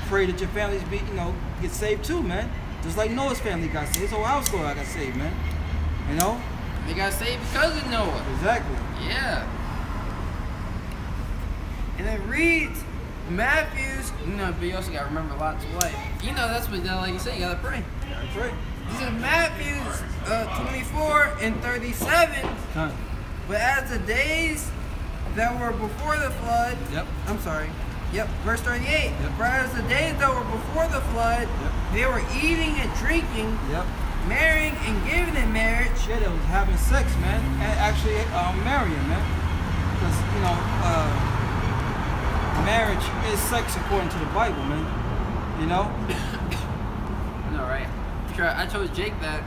pray that your families be, you know, get saved too, man. Just like Noah's family got saved. His whole household got saved, man. You know? They got saved because of Noah. Exactly. Yeah. And it reads, Matthew's, you know, but you also got to remember Lot's wife. You know, that's what, like you said, you got to pray. That's right. This is Matthew's 24 and 37. But as the days that were before the flood, verse 38. For as the days that were before the flood, they were eating and drinking, marrying and giving in marriage. Yeah, they was having sex, man. And actually marrying, man. Because, you know, marriage is sex according to the Bible, man. You know? I know, right? I told Jake that,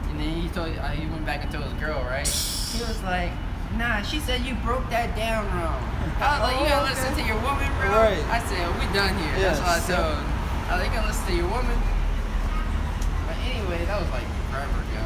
and then he went back and told his girl, right? He was like, nah, she said you broke that down wrong. I was like, you gotta listen to your woman, bro. Right. I said, we done here. Yes. That's what I told him. I was like, you gotta listen to your woman. But anyway, that was like forever ago.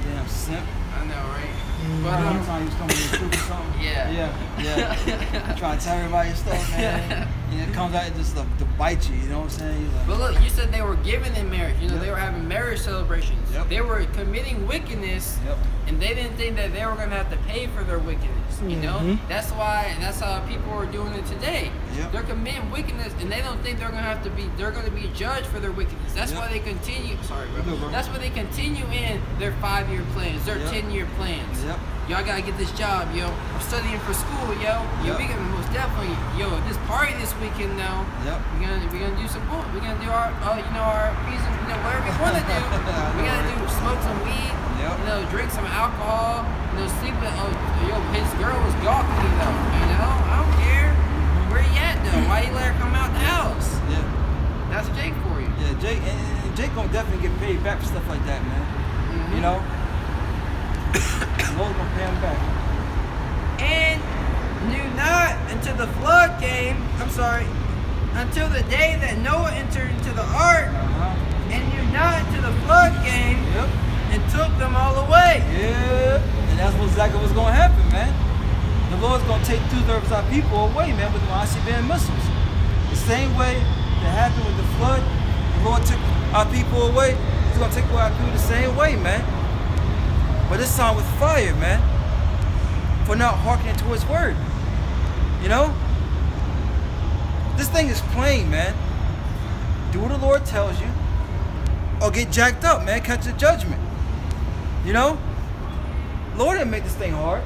Damn simp. I know, right? But time he was coming to the or something. Yeah. Trying to tell everybody your stuff, man. And it comes out just to bite you, you know what I'm saying? Like, but look, you said they were given in marriage. You know, they were having marriage celebrations. They were committing wickedness, and they didn't think that they were going to have to pay for their wickedness. You know, that's how people are doing it today. They're committing wickedness, and they don't think they're going to be judged for their wickedness. That's why they continue. Sorry, bro. That's why they continue in their 5-year plans, their 10-year plans. Yo, I gotta get this job, yo. I'm studying for school, yo. Yo, we gonna most definitely, yo, this party this weekend now. We're gonna do some bull. We're gonna do our, our piece of, whatever we wanna do. We gotta smoke some weed. Drink some alcohol. Sleep with. Yo, his girl was gawking me though. I don't care. Where you at though? Why you let her come out the house? That's Jake for you. Yeah, Jake gonna definitely get paid back for stuff like that, man. You know. Lord's gonna pay him back. And knew not until the flood came. Until the day that Noah entered into the ark, and knew not until the flood came, and took them all away. And that's exactly what's gonna happen, man. The Lord's gonna take 2/3 of our people away, man, with the ICBM missiles. The same way that happened with the flood, the Lord took our people away. He's gonna take away our people the same way, man. But this time with fire, man, for not hearkening to his word. You know? This thing is plain, man. Do what the Lord tells you, or get jacked up, man, catch the judgment. You know? Lord didn't make this thing hard.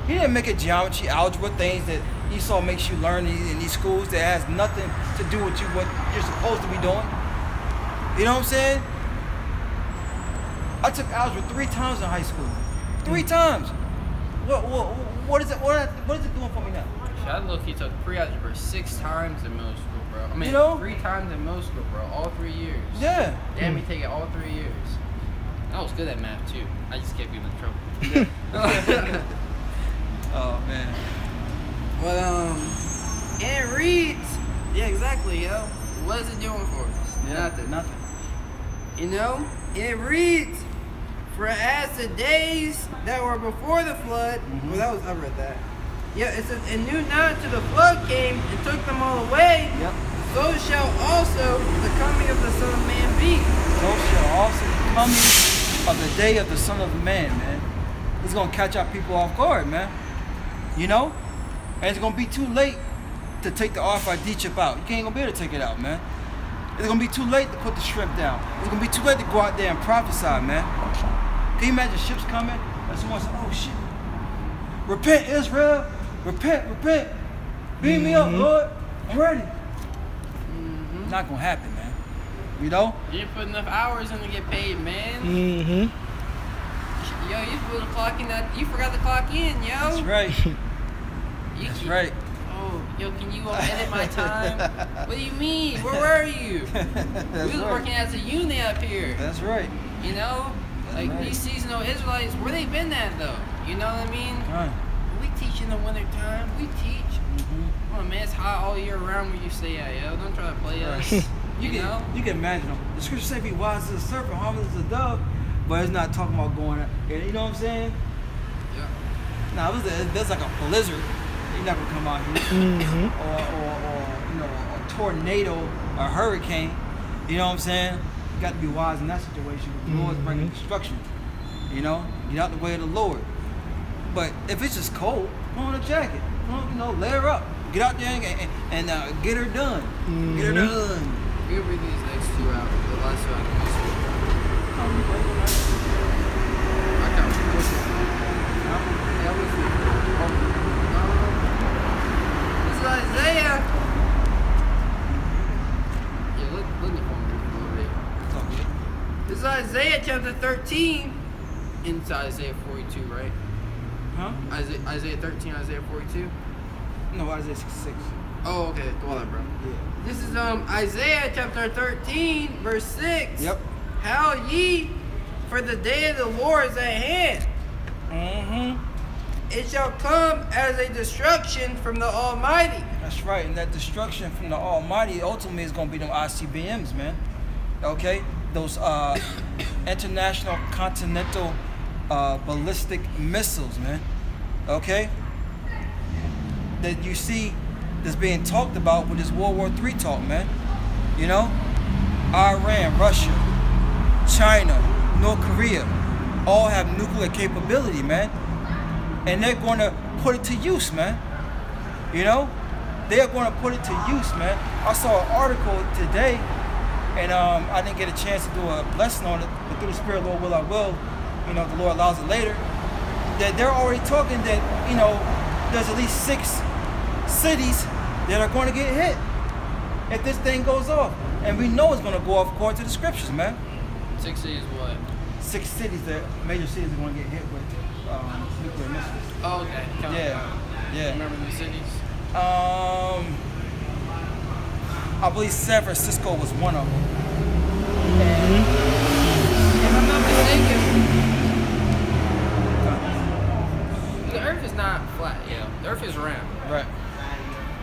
He didn't make it geometry, algebra, things that Esau makes you learn in these schools that has nothing to do with what you're supposed to be doing. You know what I'm saying? I took algebra 3 times in high school. 3 times. What is it doing for me now? Shit, I look, he took pre-algebra 6 times in middle school, bro. I mean, You know? 3 times in middle school, bro. All 3 years. Yeah. They had me take it all 3 years. I was good at math too. I just kept getting in trouble. Oh man. But and it reads, yeah, exactly, yo. What is it doing for us? Nothing. You know, it reads, for as the days that were before the flood, well, I read that. Yeah, it says, and knew not till the flood came and took them all away. Yep. So shall also the coming of the Son of Man be. So shall also the coming of the day of the Son of Man, man. It's gonna catch our people off guard, man. You know? And it's gonna be too late to take the RFID chip out. You ain't gonna be able to take it out, man. It's gonna be too late to put the shrimp down. It's gonna be too late to go out there and prophesy, man. Can you imagine ships coming and someone says, oh shit. Repent, Israel. Repent. Beat me up, Lord. I'm ready. Not gonna happen, man. You know? You didn't put enough hours in to get paid, man. Yo, you supposed to clock in that. You forgot to clock in, yo. That's right. That's right. Oh, yo, can you edit my time? What do you mean? Where were you? We was working as a unit up here. That's right. You know? Like right. these seasonal Israelites, where they been at though? You know what I mean? Right. We teach in the winter time. We teach. Come on, man, it's hot all year round where you stay at, yo. Don't try to play us. You know? You can imagine them. The scripture say be wise as a serpent, harmless as a dove, but it's not talking about going out. You know what I'm saying? Yeah. Now, if there's like a blizzard, you're not gonna come out here. Or you know, a tornado, a hurricane. You know what I'm saying? You got to be wise in that situation. The Lord's bringing destruction. You know, get out the way of the Lord. But if it's just cold, put on a jacket. You know, layer up. Get out there and get her done. Get her done. We'll read these next 2 out. The last 2 out. I got this is Isaiah. Yeah, look at a little bit. This is Isaiah chapter 13. Into Isaiah 42, right? Huh? Isaiah 13, Isaiah 42. No, Isaiah 66. Oh, okay. Go on, bro. Yeah. This is Isaiah chapter 13, verse 6. Yep. Howl ye, for the day of the Lord is at hand. It shall come as a destruction from the Almighty. That's right, and that destruction from the Almighty ultimately is going to be them ICBMs, man. Okay? Those international continental ballistic missiles, man. Okay? That you see that's being talked about with this World War III talk, man. You know? Iran, Russia, China, North Korea all have nuclear capability, man. And they're going to put it to use, man. You know? They are going to put it to use, man. I saw an article today, and I didn't get a chance to do a blessing on it, but through the Spirit, Lord will I will. You know, if the Lord allows it later. That they're already talking that, you know, there's at least 6 cities that are going to get hit if this thing goes off. And we know it's going to go off according to the scriptures, man. 6 cities what? 6 cities, major cities are going to get hit with nuclear missiles. Oh, okay. Yeah. Remember the cities? I believe San Francisco was one of them. If I'm not mistaken, the Earth is not flat, the Earth is round. Right.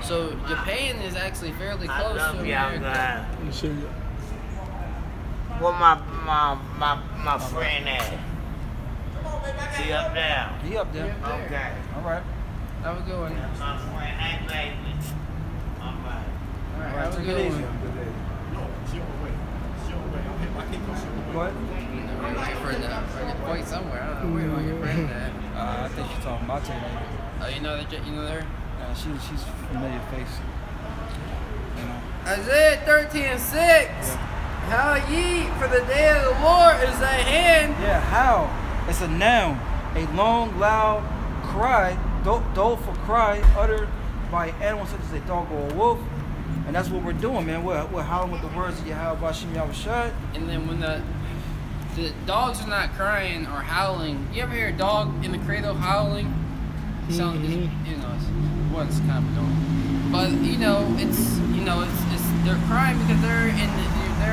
So Japan is actually fairly close to America. Where my friend at? He up there. He up there. Okay. All right. Have a good one. My friend ain't baby. All right. All right, All right, have a take good it one. easy. Go ahead. Your friend at point somewhere. I don't know where your friend at. I think she's talking about Taylor. Oh, you know her? She's familiar face. You know. Isaiah 13:6. How ye, for the day of the Lord is at hand. Yeah, how? It's a noun. A long, loud cry, doleful cry uttered by an animal such as a dog or a wolf. And that's what we're doing, man. We're howling with the words of Yahweh Shem Yahushua. And then when the dogs are not crying or howling, you ever hear a dog in the cradle howling? Sound, you know, it's kind of annoying. But it's they're crying because they're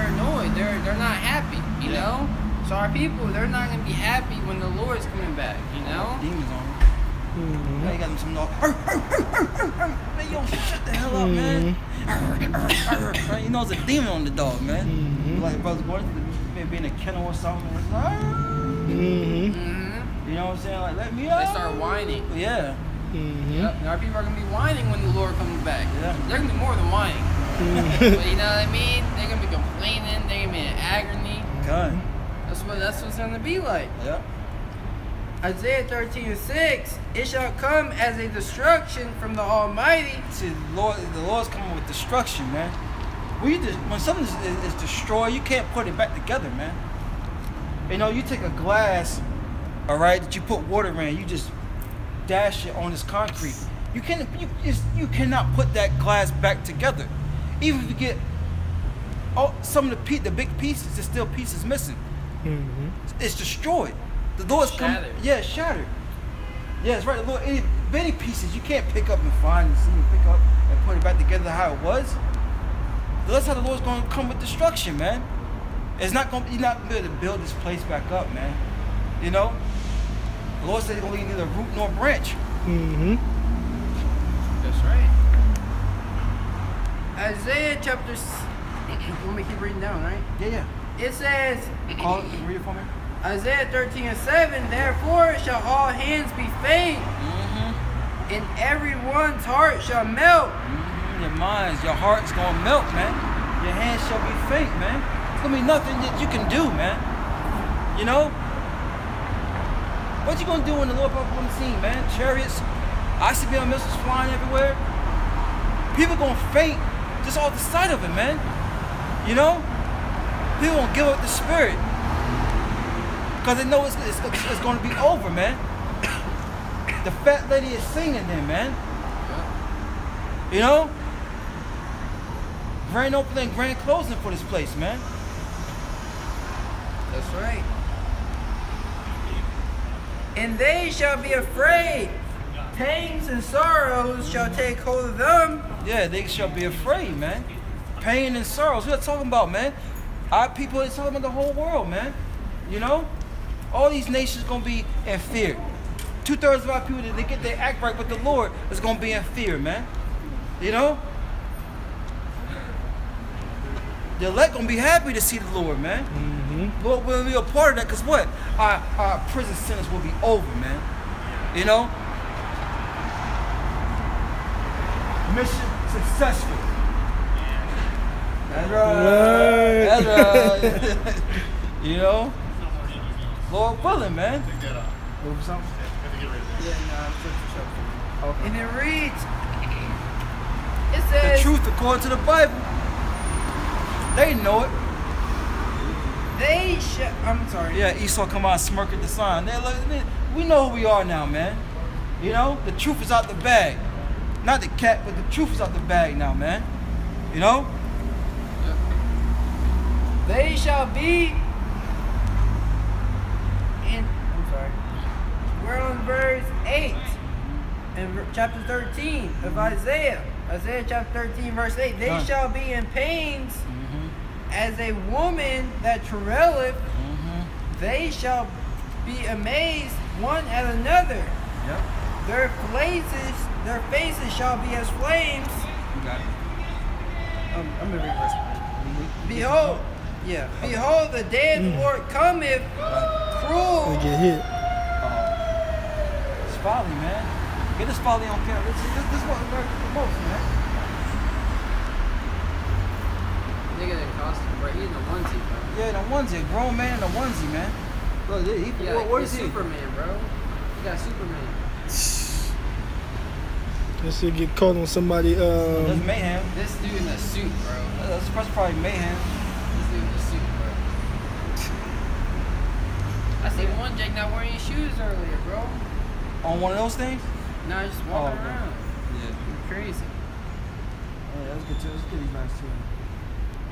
annoyed. They're not happy. You know. So our people, they're not gonna be happy when the Lord's coming back. You know. Demons on them. Now you got them some dog. Man, yo, shut the hell up, man. You know it's a demon on the dog, man. Like brothers going to maybe in a kennel or something. It's like, you know what I'm saying? Like, let me out. They start whining. Yeah. Yep. And our people are gonna be whining when the Lord comes back. Yeah. They're gonna be more than whining. But you know what I mean? They're gonna be complaining. They're gonna be in agony. Okay. That's what it's gonna be like. Yeah. Isaiah 13:6, it shall come as a destruction from the Almighty. See, the Lord's coming with destruction, man. When something is destroyed, you can't put it back together, man. You know, you take a glass, all right, that you put water in, you just dash it on this concrete. You cannot put that glass back together. Even if you get some of the big pieces, there's still pieces missing. It's destroyed. The Lord's coming. Yeah, it's shattered. Yeah, it's right. The Lord, many pieces you can't pick up and find and see and pick up and put it back together how it was. That's how the Lord's going to come with destruction, man. It's not going. You're not going to be able to build this place back up, man. You know. The Lord said He's going to leave neither root nor branch. That's right. Isaiah chapter. Let me keep reading down, right? Yeah. It says. Read it for me. Isaiah 13:7. Therefore shall all hands be faint, and everyone's heart shall melt. Your minds, your heart's gonna melt, man. Your hands shall be faint, man. It's gonna be nothing that you can do, man. You know? What you gonna do when the Lord pops up on the scene, man? Chariots, ICBM missiles flying everywhere. People gonna faint just off the sight of it, man. You know? People gonna give up the spirit. Because they know it's gonna be over, man. The fat lady is singing then, man. You know? Grand opening, grand closing for this place, man. That's right. And they shall be afraid. Pains and sorrows shall take hold of them. Yeah, they shall be afraid, man. Pain and sorrows. What are talking about, man? Our people are talking about the whole world, man. You know? All these nations gonna be in fear. 2/3 of our people, they get their act right with the Lord, is gonna be in fear, man. You know? The elect gonna be happy to see the Lord, man. Lord will be a part of that, because what? Our prison sentence will be over, man. You know? Mission successful. That's right. That's right. You know? Lord willing, man. Move for something? Okay. And it reads, it says, the truth according to the Bible. They know it. They shall, I'm sorry. Yeah, Esau come out and smirk at the sign. We know who we are now, man. You know, the truth is out the bag. Not the cat, but the truth is out the bag now, man. You know? They shall be in, I'm sorry. We're on verse 8 in chapter 13 of Isaiah. Isaiah chapter 13 verse 8. They shall be in pains as a woman that travaileth. They shall be amazed one at another. Yep. Their faces shall be as flames. You got it. I'm gonna read verse 1. Behold, the day of the Lord cometh, cruel. They get hit. It's folly, man. Get this folly on camera. This is what we learned the most, man. Nigga in costume, bro. He in a onesie, bro. Yeah, in a onesie. A grown man in a onesie, man. Look, what is he? Superman, bro. You got Superman. That shit get caught on somebody. That's mayhem. This dude in a suit, bro. That's probably mayhem. This dude in a suit, bro. I seen one Jake not wearing his shoes earlier, bro. On one of those things? Nah, just walking around. Yeah. Crazy. Yeah, that's good too. That's pretty nice too.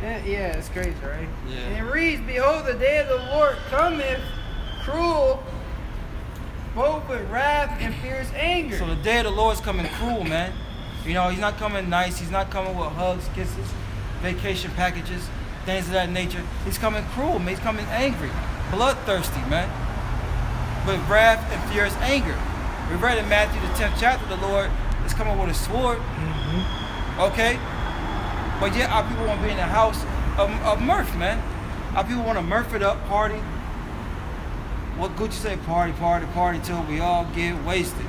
Yeah, it's crazy, right? Yeah. And it reads, "Behold, the day of the Lord cometh, cruel, both with wrath and fierce anger." So the day of the Lord's coming cruel, man. You know, he's not coming nice. He's not coming with hugs, kisses, vacation packages, things of that nature. He's coming cruel, man. He's coming angry, bloodthirsty, man, with wrath and fierce anger. We read in Matthew the 10th chapter, the Lord is coming with a sword. Okay? But yet our people want to be in the house of mirth, man. Our people want to mirth it up, party. What Gucci say? Party, party, party till we all get wasted.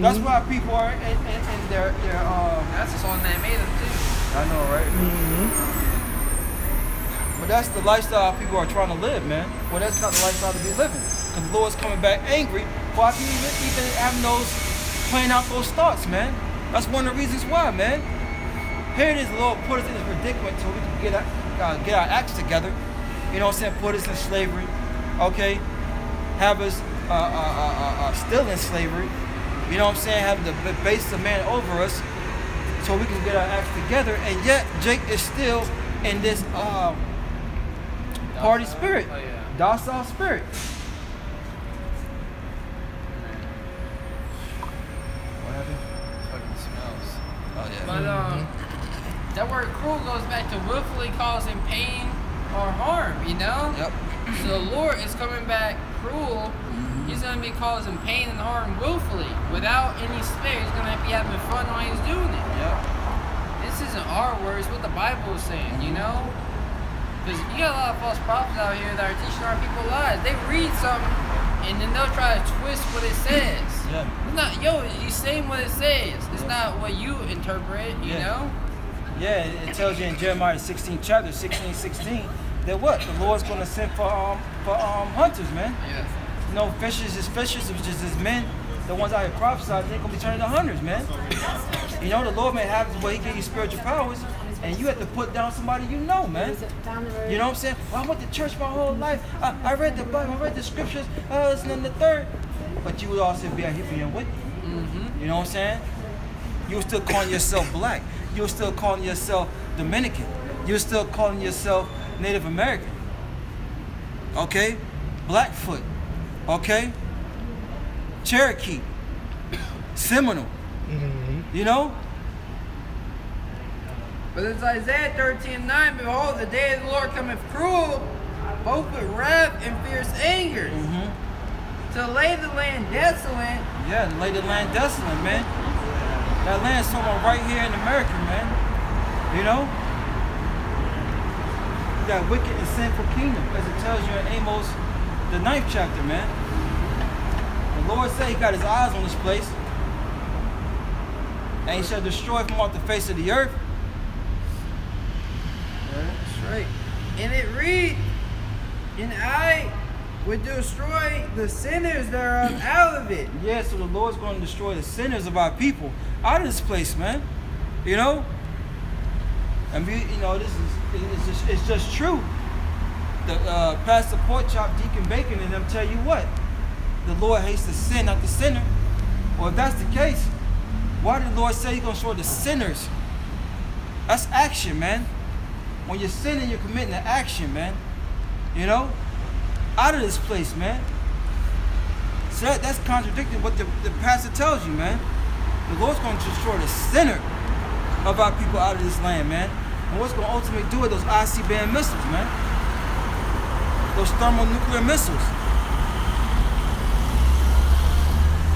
That's why people are in their That's the song that made them too. I know, right? But that's the lifestyle people are trying to live, man. Well, that's not the lifestyle to be living. Because the Lord's coming back angry. Why can you even having those, playing out those thoughts, man? That's one of the reasons why, man. Here it is, the Lord put us in this predicament so we can get our acts together. You know what I'm saying? Put us in slavery, okay? Have us still in slavery. You know what I'm saying? Have the base of man over us so we can get our acts together. And yet, Jake is still in this party spirit, Oh, yeah. docile spirit. What happened? Fucking smells. Oh, yeah. But that word cruel goes back to willfully causing pain or harm, you know? Yep. So the Lord is coming back cruel. He's going to be causing pain and harm willfully, without any spare. He's going to be having fun while he's doing it. Yep. This isn't our words, what the Bible is saying, you know? Because you got a lot of false prophets out here that are teaching our people lies. They read something and then they'll try to twist what it says. Yeah. It's not, he's saying what it says. It's not what you interpret, you know? Yeah, it tells you in Jeremiah 16 chapter 16 that what? The Lord's going to send for hunters, man. Yeah. You know, fishers is fishers, which is his men. The ones out here prophesied, they're going to be turning to hunters, man. You know, the Lord may have his way, he give you spiritual powers, and you have to put down somebody you know, man. You know what I'm saying? Well, I went to church my whole life. I read the Bible, I read the scriptures, and then the third. But you would also be out here being wicked. You know what I'm saying? You were still calling yourself black. You were still calling yourself Dominican. You were still calling yourself Native American. Okay? Blackfoot. Okay? Cherokee. Seminole. You know? But it's Isaiah 13:9, "Behold, the day of the Lord cometh cruel, both with wrath and fierce anger, to lay the land desolate." Yeah, lay the land desolate, man. That land's somewhere right here in America, man. You know? That wicked and sinful kingdom, as it tells you in Amos, the 9th chapter, man. The Lord said he got his eyes on this place. And he shall destroy from off the face of the earth. That's right. And it reads, "And I would destroy the sinners thereof out of it." Yeah, so the Lord's going to destroy the sinners of our people out of this place, man. You know? And you know, it's just true. The Pastor Porkchop, Deacon Bacon, and them tell you what? The Lord hates the sin, not the sinner. Well, if that's the case, why did the Lord say he's going to destroy the sinners? That's action, man. When you're sinning, you're committing an action, man. You know? Out of this place, man. So that's contradicting what the pastor tells you, man. The Lord's going to destroy the sinner of our people out of this land, man. And what's going to ultimately do with those ICBM missiles, man? Those thermonuclear missiles.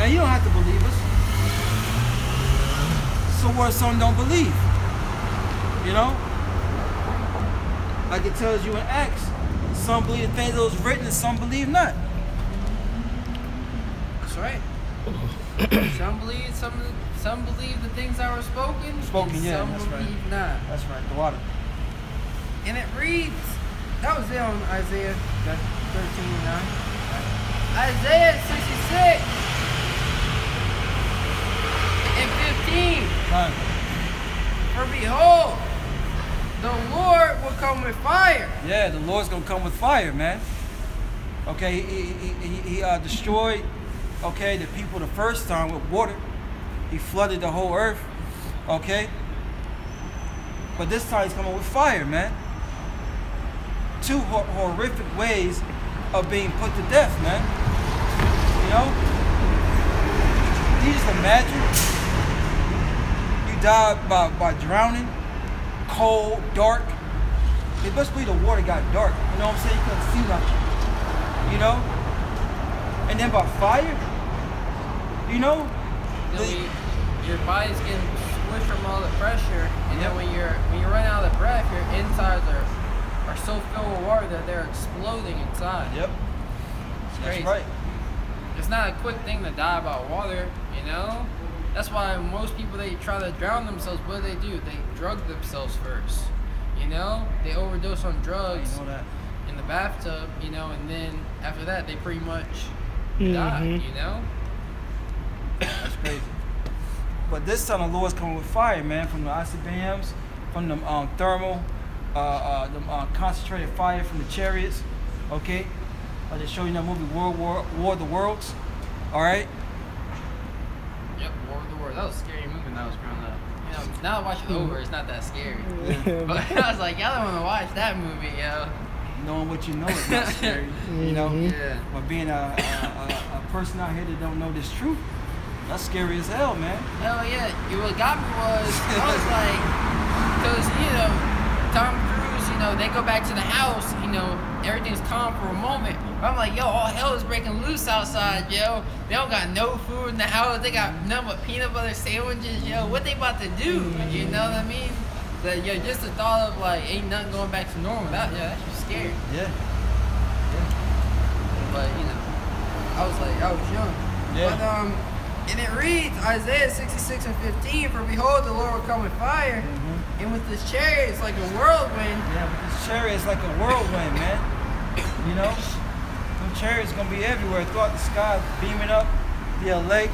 And you don't have to believe us. So what if some don't believe? You know? Like it tells you in Acts, some believe the things that was written and some believe not. That's right. Some believe the things that were spoken. And yeah, some that's believe right. not. That's right, the water. And it reads, that was it on Isaiah 13:9. Isaiah 66 and 15. Time. For behold, the Lord will come with fire. Yeah, the Lord's gonna come with fire, man. Okay, he destroyed, okay, the people the first time with water. He flooded the whole earth. Okay? But this time he's coming with fire, man. Two horrific ways of being put to death, man. You know? Can you just imagine? You die by drowning, cold, dark. It must be the water got dark. You know what I'm saying? You couldn't see nothing. You know? And then by fire, you know? Your body's getting squished from all the pressure, and then when you're running out of breath, your insides are so filled with water that they're exploding inside. Yep. It's That's crazy. right. It's not a quick thing to die by water, you know? That's why most people, they try to drown themselves. What do? They drug themselves first, you know? They overdose on drugs You know that. in the bathtub, you know, and then after that, they pretty much die, you know? That's crazy. But this time the Lord's coming with fire, man, from the Isabams, from the thermal, concentrated fire from the chariots. Okay? I just showed you that movie War of the Worlds. Alright? Yep, War of the Worlds. That was a scary movie when I was growing up. You know, now I watch it over, it's not that scary. But I was like, y'all don't want to watch that movie, yo. Knowing what you know is not scary. You know? Yeah. But being a person out here that don't know this truth, that's scary as hell, man. Hell yeah. What got me was, I was like, because, you know, Tom Cruise, you know, they go back to the house, you know, everything's calm for a moment. But I'm like, yo, all hell is breaking loose outside, yo. They don't got no food in the house. They got nothing but peanut butter sandwiches, yo. What they about to do? You know what I mean? That, yo, just the thought of, like, ain't nothing going back to normal. That's just scary. Yeah. But, you know, I was young. Yeah. But, and it reads, Isaiah 66 and 15, for behold, the Lord will come with fire, and with his chariot, it's like a whirlwind. Yeah, but this chariot is like a whirlwind, man. You know? Them chariots gonna be everywhere throughout the sky, beaming up the elect,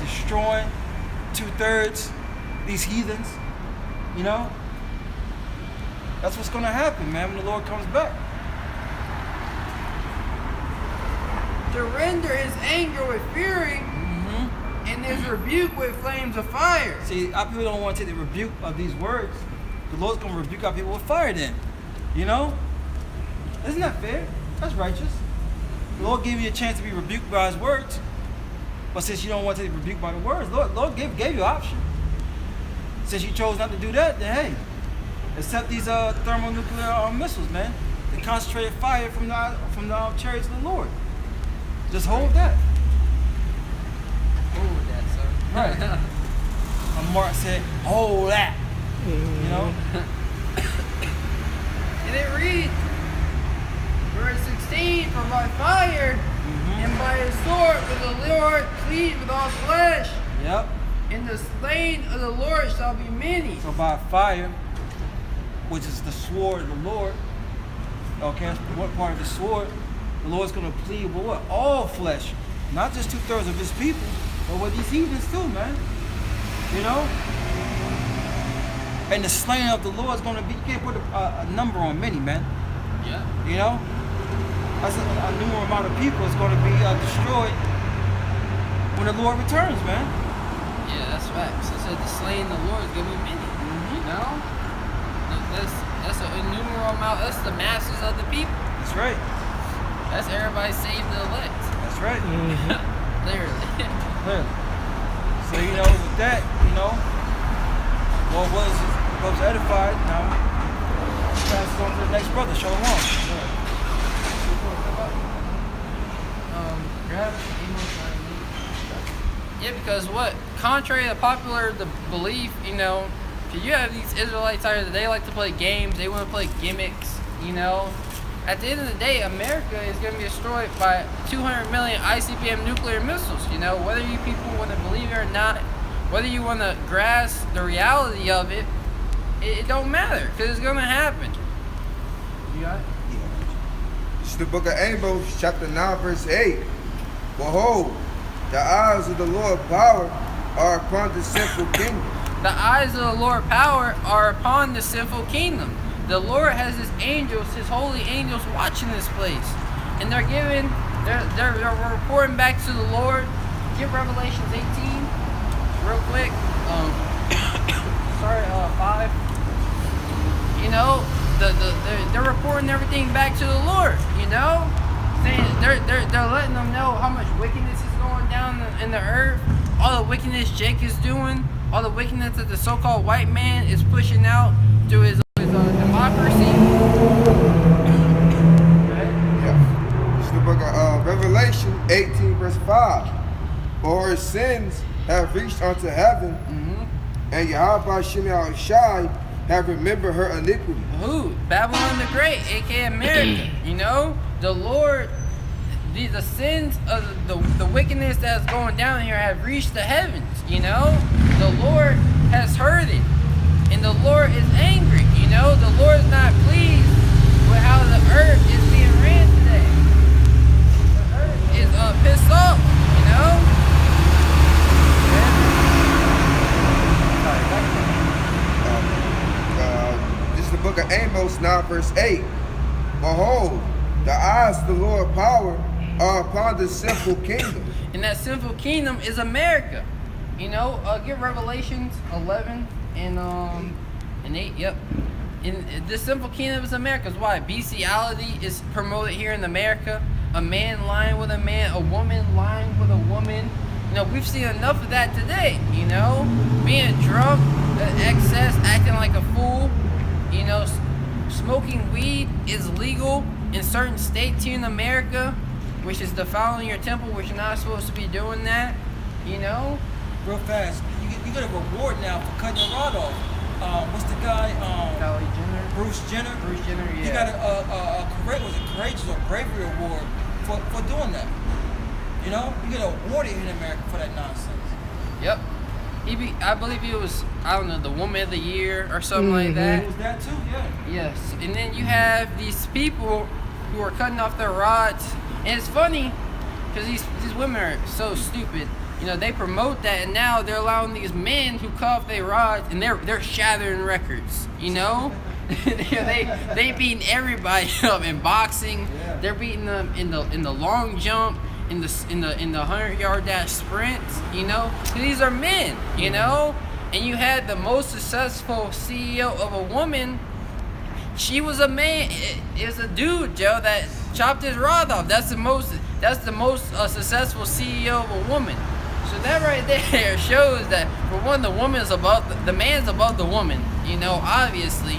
destroying 2/3 these heathens. You know? That's what's gonna happen, man, when the Lord comes back. To render his anger with fury, and his rebuke with flames of fire. See, our people don't want to take the rebuke of these words. The Lord's gonna rebuke our people with fire then. You know? Isn't that fair? That's righteous. The Lord gave you a chance to be rebuked by his words. But since you don't want to take rebuked by the words, Lord gave you an option. Since you chose not to do that, then hey, accept these thermonuclear missiles, man. The concentrated fire from the chariots of the Lord. Just hold that. Hold that, sir. Right. And Mark said, hold that. You know? And it reads, verse 16, for by fire and by his sword will the Lord plead with all flesh. Yep. And the slain of the Lord shall be many. So by fire, which is the sword of the Lord, okay, that's one part of the sword, the Lord's going to plead with what? All flesh. Not just 2/3 of his people, but with these heathens too, man. You know? And the slaying of the Lord is going to be, you can't put a number on many, man. Yeah. You know? That's a numerous amount of people is going to be destroyed when the Lord returns, man. Yeah, that's facts. It said the slain of the Lord is going to be many. You know? That's an innumerable amount. That's the masses of the people. That's right. That's everybody saved the elect. That's right. Literally. Clearly. So, you know, with that, you know, Lord was edified. Now, pass it on to the next brother. Shalom. Grab Yeah, because what? Contrary to popular belief, you know, you have these Israelites out here that they like to play games, they want to play gimmicks, you know. At the end of the day, America is going to be destroyed by 200 million ICBM nuclear missiles, you know. Whether you people want to believe it or not, whether you want to grasp the reality of it, it don't matter, because it's going to happen. You got it? It's the book of Amos, chapter 9, verse 8. Behold, the eyes of the Lord power are upon the sinful kingdom. The eyes of the Lord power are upon the sinful kingdom. The Lord has his angels, his holy angels watching this place. And they're reporting back to the Lord. Give Revelations 18. real quick. Sorry, 5. You know, they're reporting everything back to the Lord. You know, saying they're letting them know how much wickedness is going down in the earth. All the wickedness Jake is doing, all the wickedness that the so-called white man is pushing out through his democracy. Yeah. It's the book of Revelation 18 verse 5. For her sins have reached unto heaven, and Yahweh Shemel Shai have remembered her iniquity. Who? Babylon the Great, aka America. You know, the Lord, the sins of the wickedness that's going down here have reached the heavens. You know, the Lord has heard it, and the Lord is angry. You know, the Lord is not pleased with how the earth is being ran today. The earth is pissed off. You know. This is the book of Amos 9 verse 8. Behold, the eyes of the Lord power are upon the sinful kingdom. And that sinful kingdom is America. You know, get Revelations 11 and 8. Yep. And the sinful kingdom is America. Why? Bestiality is promoted here in America. A man lying with a man, a woman lying with a woman. You know, we've seen enough of that today. You know, being drunk, excess, acting like a fool. You know, smoking weed is legal in certain states here in America, which is defiling your temple, which you're not supposed to be doing that. You know. Real fast, you get a reward now for cutting your rod off. What's the guy? Kylie Jenner. Bruce Jenner. Bruce Jenner, yeah. He got a courageous or bravery award for doing that. You know, you get awarded in America for that nonsense. Yep. I believe he was, I don't know, the Woman of the Year or something like that. It was that too, yeah. Yes. And then you have these people who are cutting off their rods. And it's funny because these women are so stupid. You know, they promote that, and now they're allowing these men who cut off their rods, and they're shattering records. You know, they beating everybody up in boxing. Yeah. They're beating them in the long jump, in the 100-yard dash sprints. You know, these are men. You know, and you had the most successful CEO of a woman. She was a man. It was a dude, Joe, that chopped his rod off. That's the most successful CEO of a woman. So that right there shows that, for one, the woman's above the man's above the woman. You know, obviously,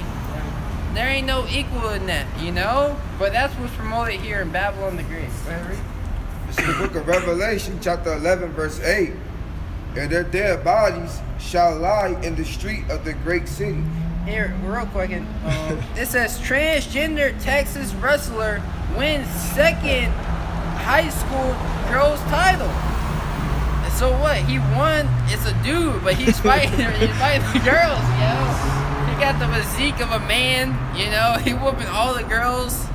there ain't no equal in that. You know, but that's what's promoted here in Babylon the Great. Go ahead, read. This is the book of Revelation, chapter 11, verse 8. And their dead bodies shall lie in the street of the great city. Here, real quick, it says transgender Texas wrestler wins second high school girls title. And so what? He won. It's a dude, but he's fighting. He's fighting the girls. You know, he got the physique of a man. You know, he whooping all the girls.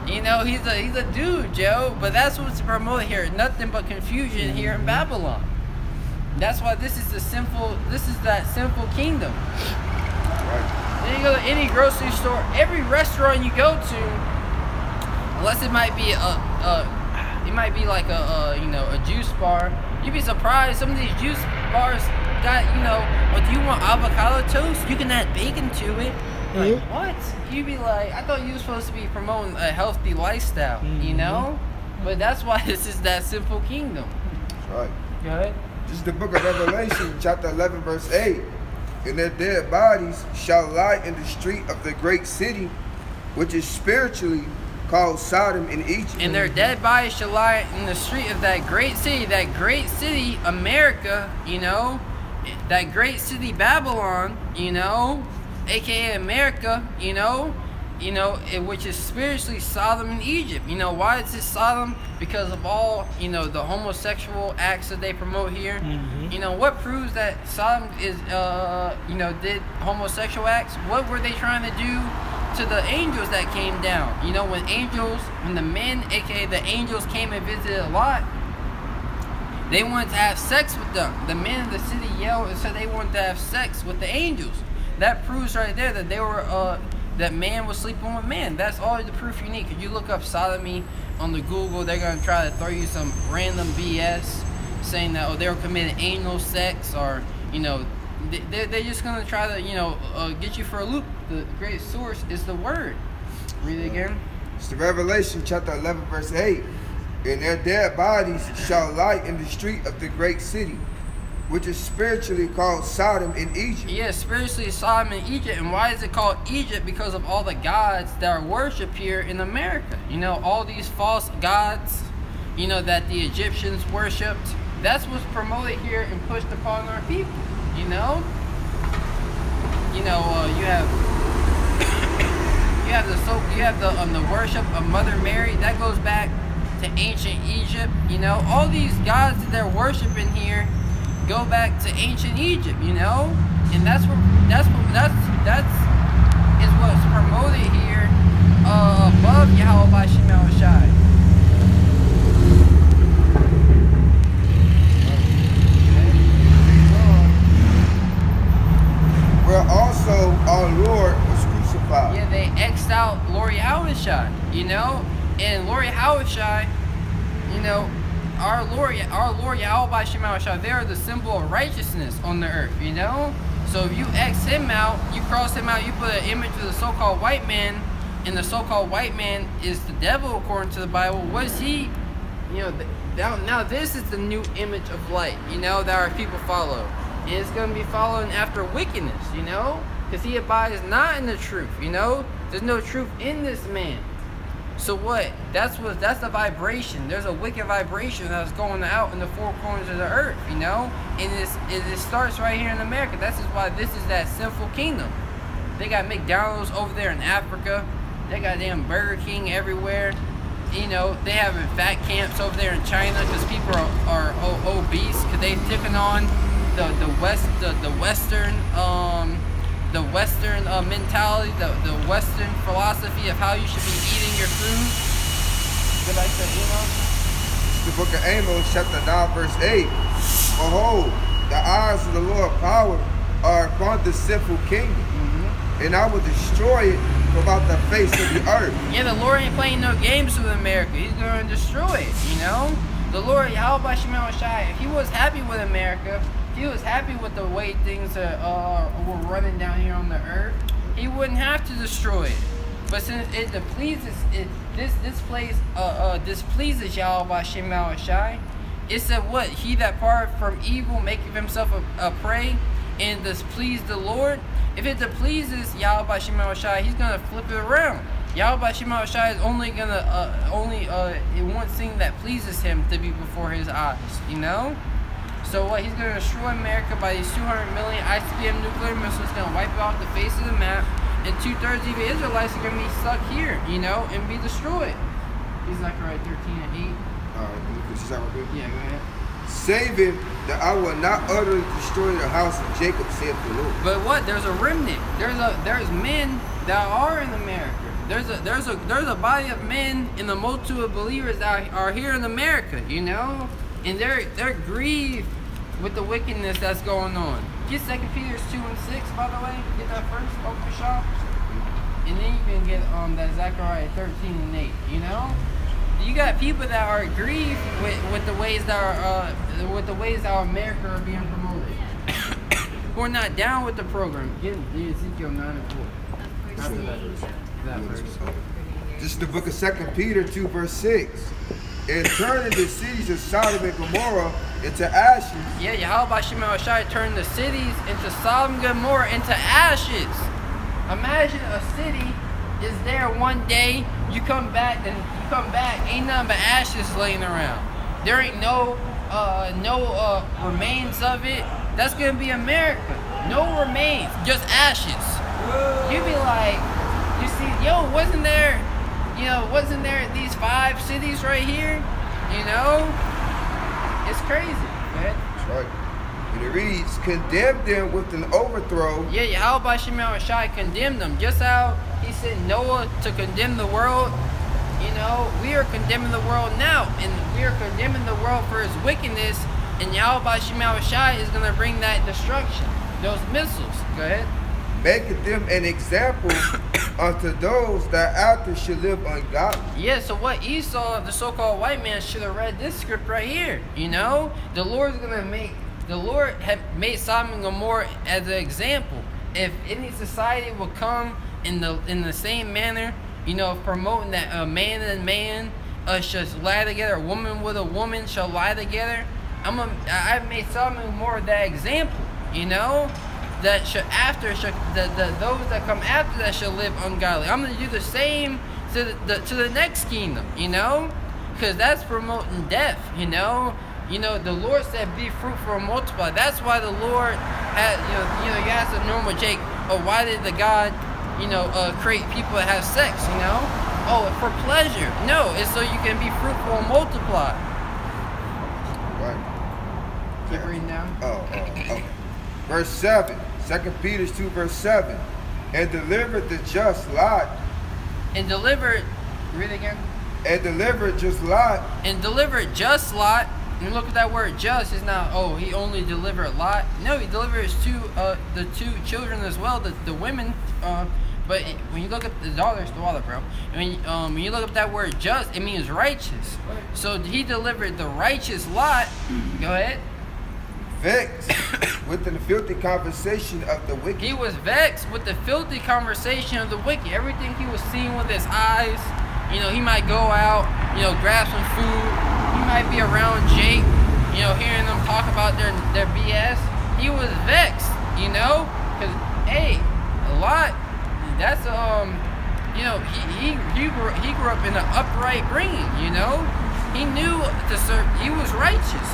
You know, he's a dude, Joe. But that's what's promoted here. Nothing but confusion here in Babylon. That's why this is that sinful kingdom. Right. Then you go to any grocery store, every restaurant you go to, unless it might be like a juice bar. You'd be surprised some of these juice bars got, do you want avocado toast? You can add bacon to it. Like, what? You'd be like, I thought you were supposed to be promoting a healthy lifestyle, you know? But that's why this is that simple kingdom. That's right. Go ahead. This is the book of Revelation, chapter 11, verse 8. And their dead bodies shall lie in the street of the great city, which is spiritually called Sodom and Egypt. And their dead bodies shall lie in the street of that great city, America, you know, that great city, Babylon, you know, aka America, you know, which is spiritually Sodom and Egypt. You know, why is this Sodom? Because of all, the homosexual acts that they promote here. You know, what proves that Sodom is, did homosexual acts? What were they trying to do to the angels that came down? You know, when the men, aka the angels, came and visited Lot, they wanted to have sex with them. The men of the city yelled and said they wanted to have sex with the angels. That proves right there that they were, that man was sleeping with man. That's all the proof you need. Could you look up sodomy on the Google? They're going to try to throw you some random BS saying that, they were committing anal sex or, You know, they're just gonna try to, get you for a loop. The great source is the word. Read it again. It's the Revelation chapter 11 verse 8. And their dead bodies shall lie in the street of the great city, which is spiritually called Sodom in Egypt. Yeah, spiritually Sodom in Egypt. And why is it called Egypt? Because of all the gods that are worshipped here in America. You know, all these false gods, that the Egyptians worshipped. That's what's promoted here and pushed upon our people. You have the worship of Mother Mary that goes back to ancient Egypt. All these gods that they're worshiping here go back to ancient Egypt. And that's what's promoted here above Yahweh by Shema Shai. Where also our Lord was crucified. Yeah, they X'd out Lord Yahushai, and Lord Yahushai, our Lord Yahweh by Shema Shai, they are the symbol of righteousness on the earth, So if you X him out, you cross him out, you put an image of the so-called white man, and the so-called white man is the devil according to the Bible. What is he? Now this is the new image of light, that our people follow. And it's going to be following after wickedness, because he abides not in the truth, There's no truth in this man. So what? That's the vibration. There's a wicked vibration that's going out in the four corners of the earth, And it starts right here in America. That's just why this is that sinful kingdom. They got McDonald's over there in Africa. They got damn Burger King everywhere. They having fat camps over there in China because people are obese because they've taken on the Western mentality, the Western philosophy of how you should be eating your food. Good, I said, The book of Amos, chapter 9, verse 8. Behold, the eyes of the Lord power are upon the sinful kingdom, and I will destroy it from out the face of the earth. Yeah, the Lord ain't playing no games with America. He's going to destroy it, The Lord, Yahweh Shema Shai, if he was happy with America, if he was happy with the way things were running down here on the earth, he wouldn't have to destroy it. But since it displeases Yahweh Shema Shai, it said what? He that parted from evil maketh himself a prey and displease the Lord. If it displeases Yahweh Shema Shai, he's gonna flip it around. Yahweh Shema Shai is only one thing that pleases him to be before his eyes, So what? He's gonna destroy America by these 200 million ICBM nuclear missiles. Gonna wipe it off the face of the map, and 2/3 of the Israelites are gonna be stuck here, and be destroyed. He's like right 13:8. Yeah, go ahead. Saving that I will not utterly destroy the house of Jacob, saith the Lord. But what? There's a remnant. There's men that are in America. There's a body of men in the multitude of believers that are here in America, and they're grieved with the wickedness that's going on. Get 2 Peter 2:6, by the way. Get that first, Uncle Shaw. And then you can get that Zechariah 13:8. You got people that are grieved with the ways that our America are being promoted. Who are not down with the program. Get Ezekiel 9:4. After that verse. This is the book of 2 Peter 2, verse 6. And turning the cities of Sodom and Gomorrah into ashes. Yeah, Yahweh Shema Shai turned the cities into Sodom and Gomorrah into ashes. Imagine a city is there one day, you come back, ain't nothing but ashes laying around. There ain't no remains of it. That's gonna be America. No remains, just ashes. You'd be like, you see, wasn't there these 5 cities right here? It's crazy, man. That's right. And it reads, condemn them with an overthrow. Yeah, Yahweh Shema Shai condemned them. Just how he sent Noah to condemn the world, we are condemning the world now. And we are condemning the world for its wickedness. And Yahweh Shema Shai is going to bring that destruction. Those missiles. Go ahead. Making them an example unto those that after should live ungodly. Yeah, so what Esau, the so-called white man, should have read this script right here. The Lord's going to make the Lord had made Sodom and Gomorrah as an example. If any society will come in the same manner, promoting that a man and man shall lie together, a woman with a woman shall lie together, I've made Sodom and Gomorrah that example. That those that come after that shall live ungodly. I'm going to do the same to the next kingdom. Because that's promoting death. The Lord said, "Be fruitful and multiply." That's why the Lord had, you ask a normal Jake, why did the God, create people that have sex? For pleasure. No, it's so you can be fruitful and multiply. Right. Keep reading down. Okay. Verse 7. 2 Peter 2, verse 7. And delivered the just Lot. And delivered. Read it again. And delivered just Lot. And delivered just Lot. And look at that word just is not, he only delivered Lot. No, he delivers the two children as well, the women. But when you look at the daughter's the water, bro. When you look up that word just, it means righteous. So he delivered the righteous Lot. Go ahead. Vexed with the filthy conversation of the wicked. He was vexed with the filthy conversation of the wicked. Everything he was seeing with his eyes. He might go out, grab some food. He might be around Jake, hearing them talk about their BS. He was vexed, because, hey, a lot, that's, he grew up in an upright bringing, He knew to serve, he was righteous,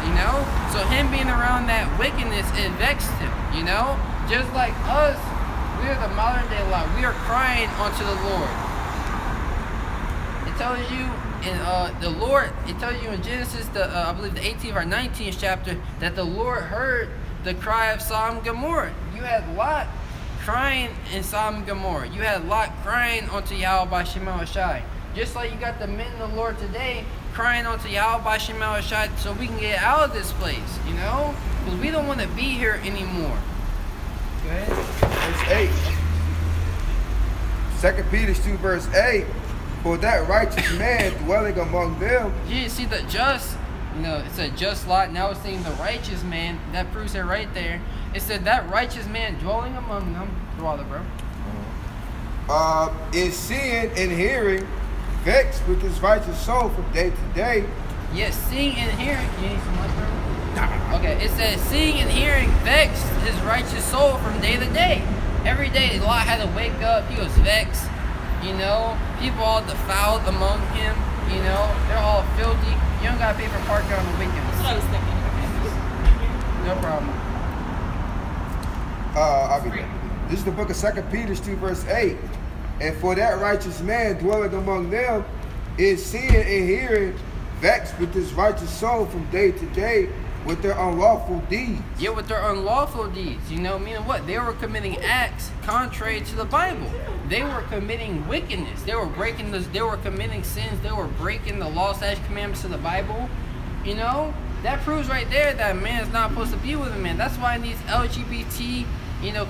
So him being around that wickedness, it vexed him, Just like us, we are the modern day Lot. We are crying unto the Lord. It tells you it tells you in Genesis, I believe the 18th or 19th chapter, that the Lord heard the cry of Sodom and Gomorrah. You had Lot crying in Sodom and Gomorrah. You had Lot crying unto Yahweh by Shema Shai. Just like you got the men of the Lord today crying unto Yahweh by Shema Shai, so we can get out of this place, because we don't want to be here anymore. Go ahead. Verse 8. 2 Peter 2, verse 8. For that righteous man dwelling among them. You see the just, it said just Lot. Now it's saying the righteous man. That proves it right there. It said that righteous man dwelling among them. Brother, bro. Is seeing and hearing, vexed with his righteous soul from day to day. Yes, seeing and hearing. You need some lunch, bro? Okay, it says seeing and hearing, vexed his righteous soul from day to day. Every day Lot had to wake up. He was vexed. People all defiled among him, they're all filthy. You don't gotta pay for parking on the weekends. That's what I was thinking. No problem. I'll be there. This is the book of 2 Peter 2, verse 8. And for that righteous man dwelling among them is seeing and hearing, vexed with his righteous soul from day to day with their unlawful deeds. Yeah, with their unlawful deeds. Meaning what? They were committing acts contrary to the Bible. They were committing wickedness. They were committing sins. They were breaking the law, statutes, commandments of the Bible. That proves right there that a man is not supposed to be with a man. That's why in these LGBT,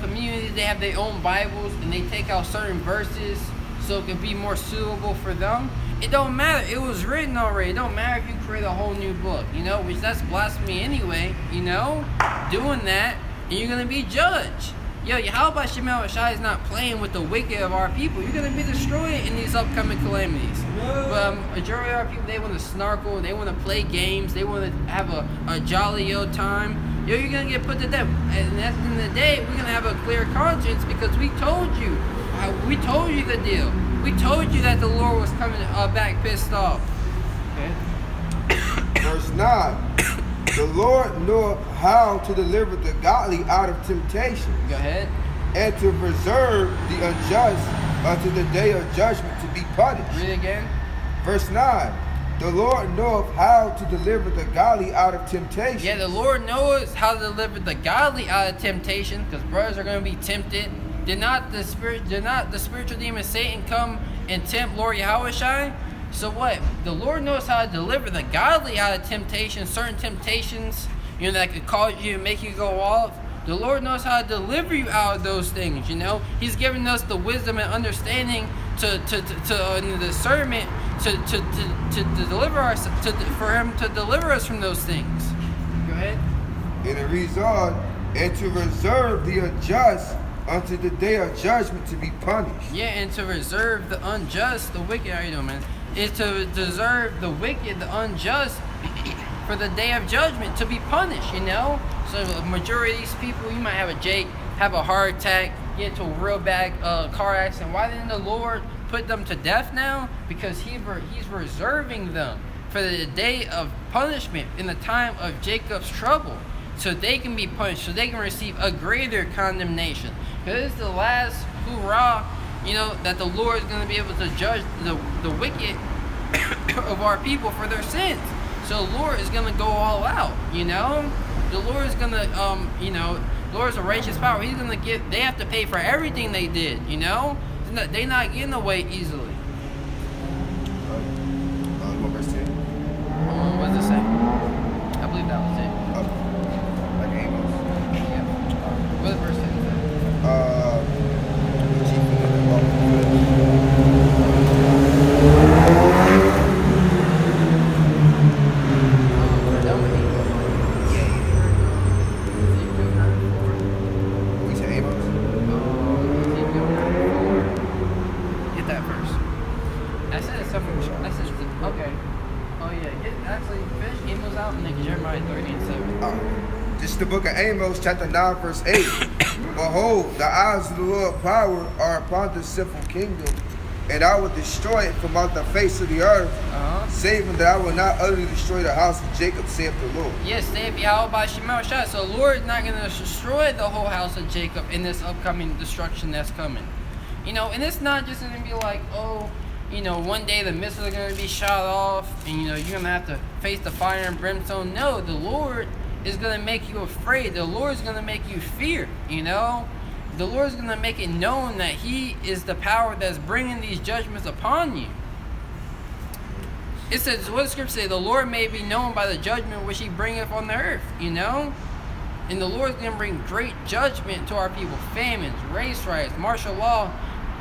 communities, they have their own Bibles and they take out certain verses so it can be more suitable for them. It don't matter. It was written already. It don't matter if you create a whole new book, which that's blasphemy anyway, doing that, and you're going to be judged. How about Shema Shai is not playing with the wicked of our people? You're going to be destroyed in these upcoming calamities. But majority of our people, they want to snarkle, they want to play games, they want to have a jolly old time. You're going to get put to death. And at the end of the day, we're going to have a clear conscience because we told you. We told you the deal. We told you that the Lord was coming back pissed off. Okay. Verse 9. The Lord knoweth how to deliver the godly out of temptation. Go ahead. And to preserve the unjust unto the day of judgment to be punished. Read it again. Verse 9. The Lord knoweth how to deliver the godly out of temptation. Yeah, the Lord knows how to deliver the godly out of temptation, because brothers are going to be tempted. Did not the spiritual demon Satan come and tempt Lord Yahushua? So what? The Lord knows how to deliver the godly out of temptation, certain temptations, that could cause you and make you go off. The Lord knows how to deliver you out of those things, He's given us the wisdom and understanding and the discernment to deliver us, for Him to deliver us from those things. Go ahead. And it reads on, and to reserve the unjust unto the day of judgment to be punished. Yeah, and to reserve the unjust, the wicked, how you doing, man? Is to deserve the wicked, the unjust, for the day of judgment to be punished, you know? So the majority of these people, you might have a heart attack, get into a real bad car accident. Why didn't the Lord put them to death now? Because he's reserving them for the day of punishment in the time of Jacob's trouble, so they can be punished, so they can receive a greater condemnation. Because it's the last hoorah, you know, that the Lord is going to be able to judge the wicked of our people for their sins. So the Lord is going to go all out, you know. The Lord is going to, you know, the Lord is a righteous power. He's going to they have to pay for everything they did, you know. They're not getting away easily. What verse 10? What does it say? I believe that was it. Like Amos. Yeah. What does verse 10 say? The chief of the law of the We're done with Amos. Ezekiel 9:4. We say Amos? Ezekiel 9:4. Get that verse. I said something. I said, okay. Oh yeah. Actually, finish Amos out and then Jeremiah 30:7. This is the book of Amos, chapter 9, verse 8. Behold, the eyes of the Lord power are upon the sinful kingdom, and I will destroy it from out the face of the earth, saving that I will not utterly destroy the house of Jacob, saith the Lord. Yes, saith Yahweh by Shema Shah. So the Lord is not going to destroy the whole house of Jacob in this upcoming destruction that's coming. You know, and it's not just going to be like, oh, you know, one day the missiles are going to be shot off and, you know, you're going to have to face the fire and brimstone. No, the Lord is going to make you afraid. The Lord is going to make you fear, you know. The Lord is going to make it known that He is the power that's bringing these judgments upon you. It says, what does Scripture say? The Lord may be known by the judgment which He bringeth on the earth, you know. And the Lord is going to bring great judgment to our people. Famines, race riots, martial law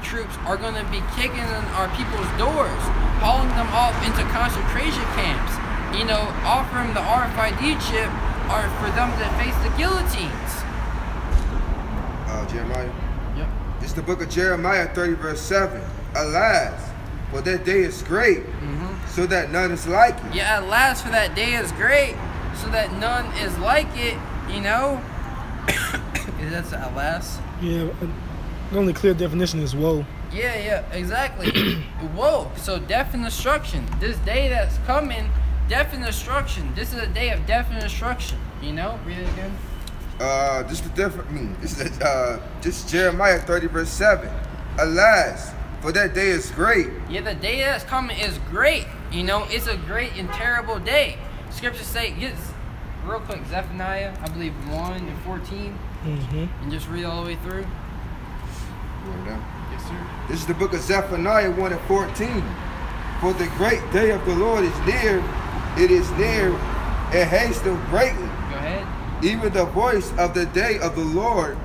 troops are going to be kicking in our people's doors, hauling them off into concentration camps, you know, offering the RFID chip or for them to face the guillotines. Jeremiah. Yep. This is the book of Jeremiah 30, verse 7. Alas, for that day is great, so that none is like it. Yeah, alas, for that day is great, so that none is like it, you know. That's alas. Yeah, the only clear definition is woe. Yeah, exactly. Whoa, so death and destruction. This day that's coming, death and destruction. This is a day of death and destruction, you know. Read it again. This is Jeremiah 30, verse 7. Alas, for that day is great. Yeah, the day that's coming is great. You know, it's a great and terrible day. Scriptures say, real quick, Zephaniah, I believe 1 and 14. And just read all the way through. Yes, sir. This is the book of Zephaniah 1 and 14. For the great day of the Lord is near. It is near and hasteth greatly. Go ahead. Even the voice of the day of the Lord,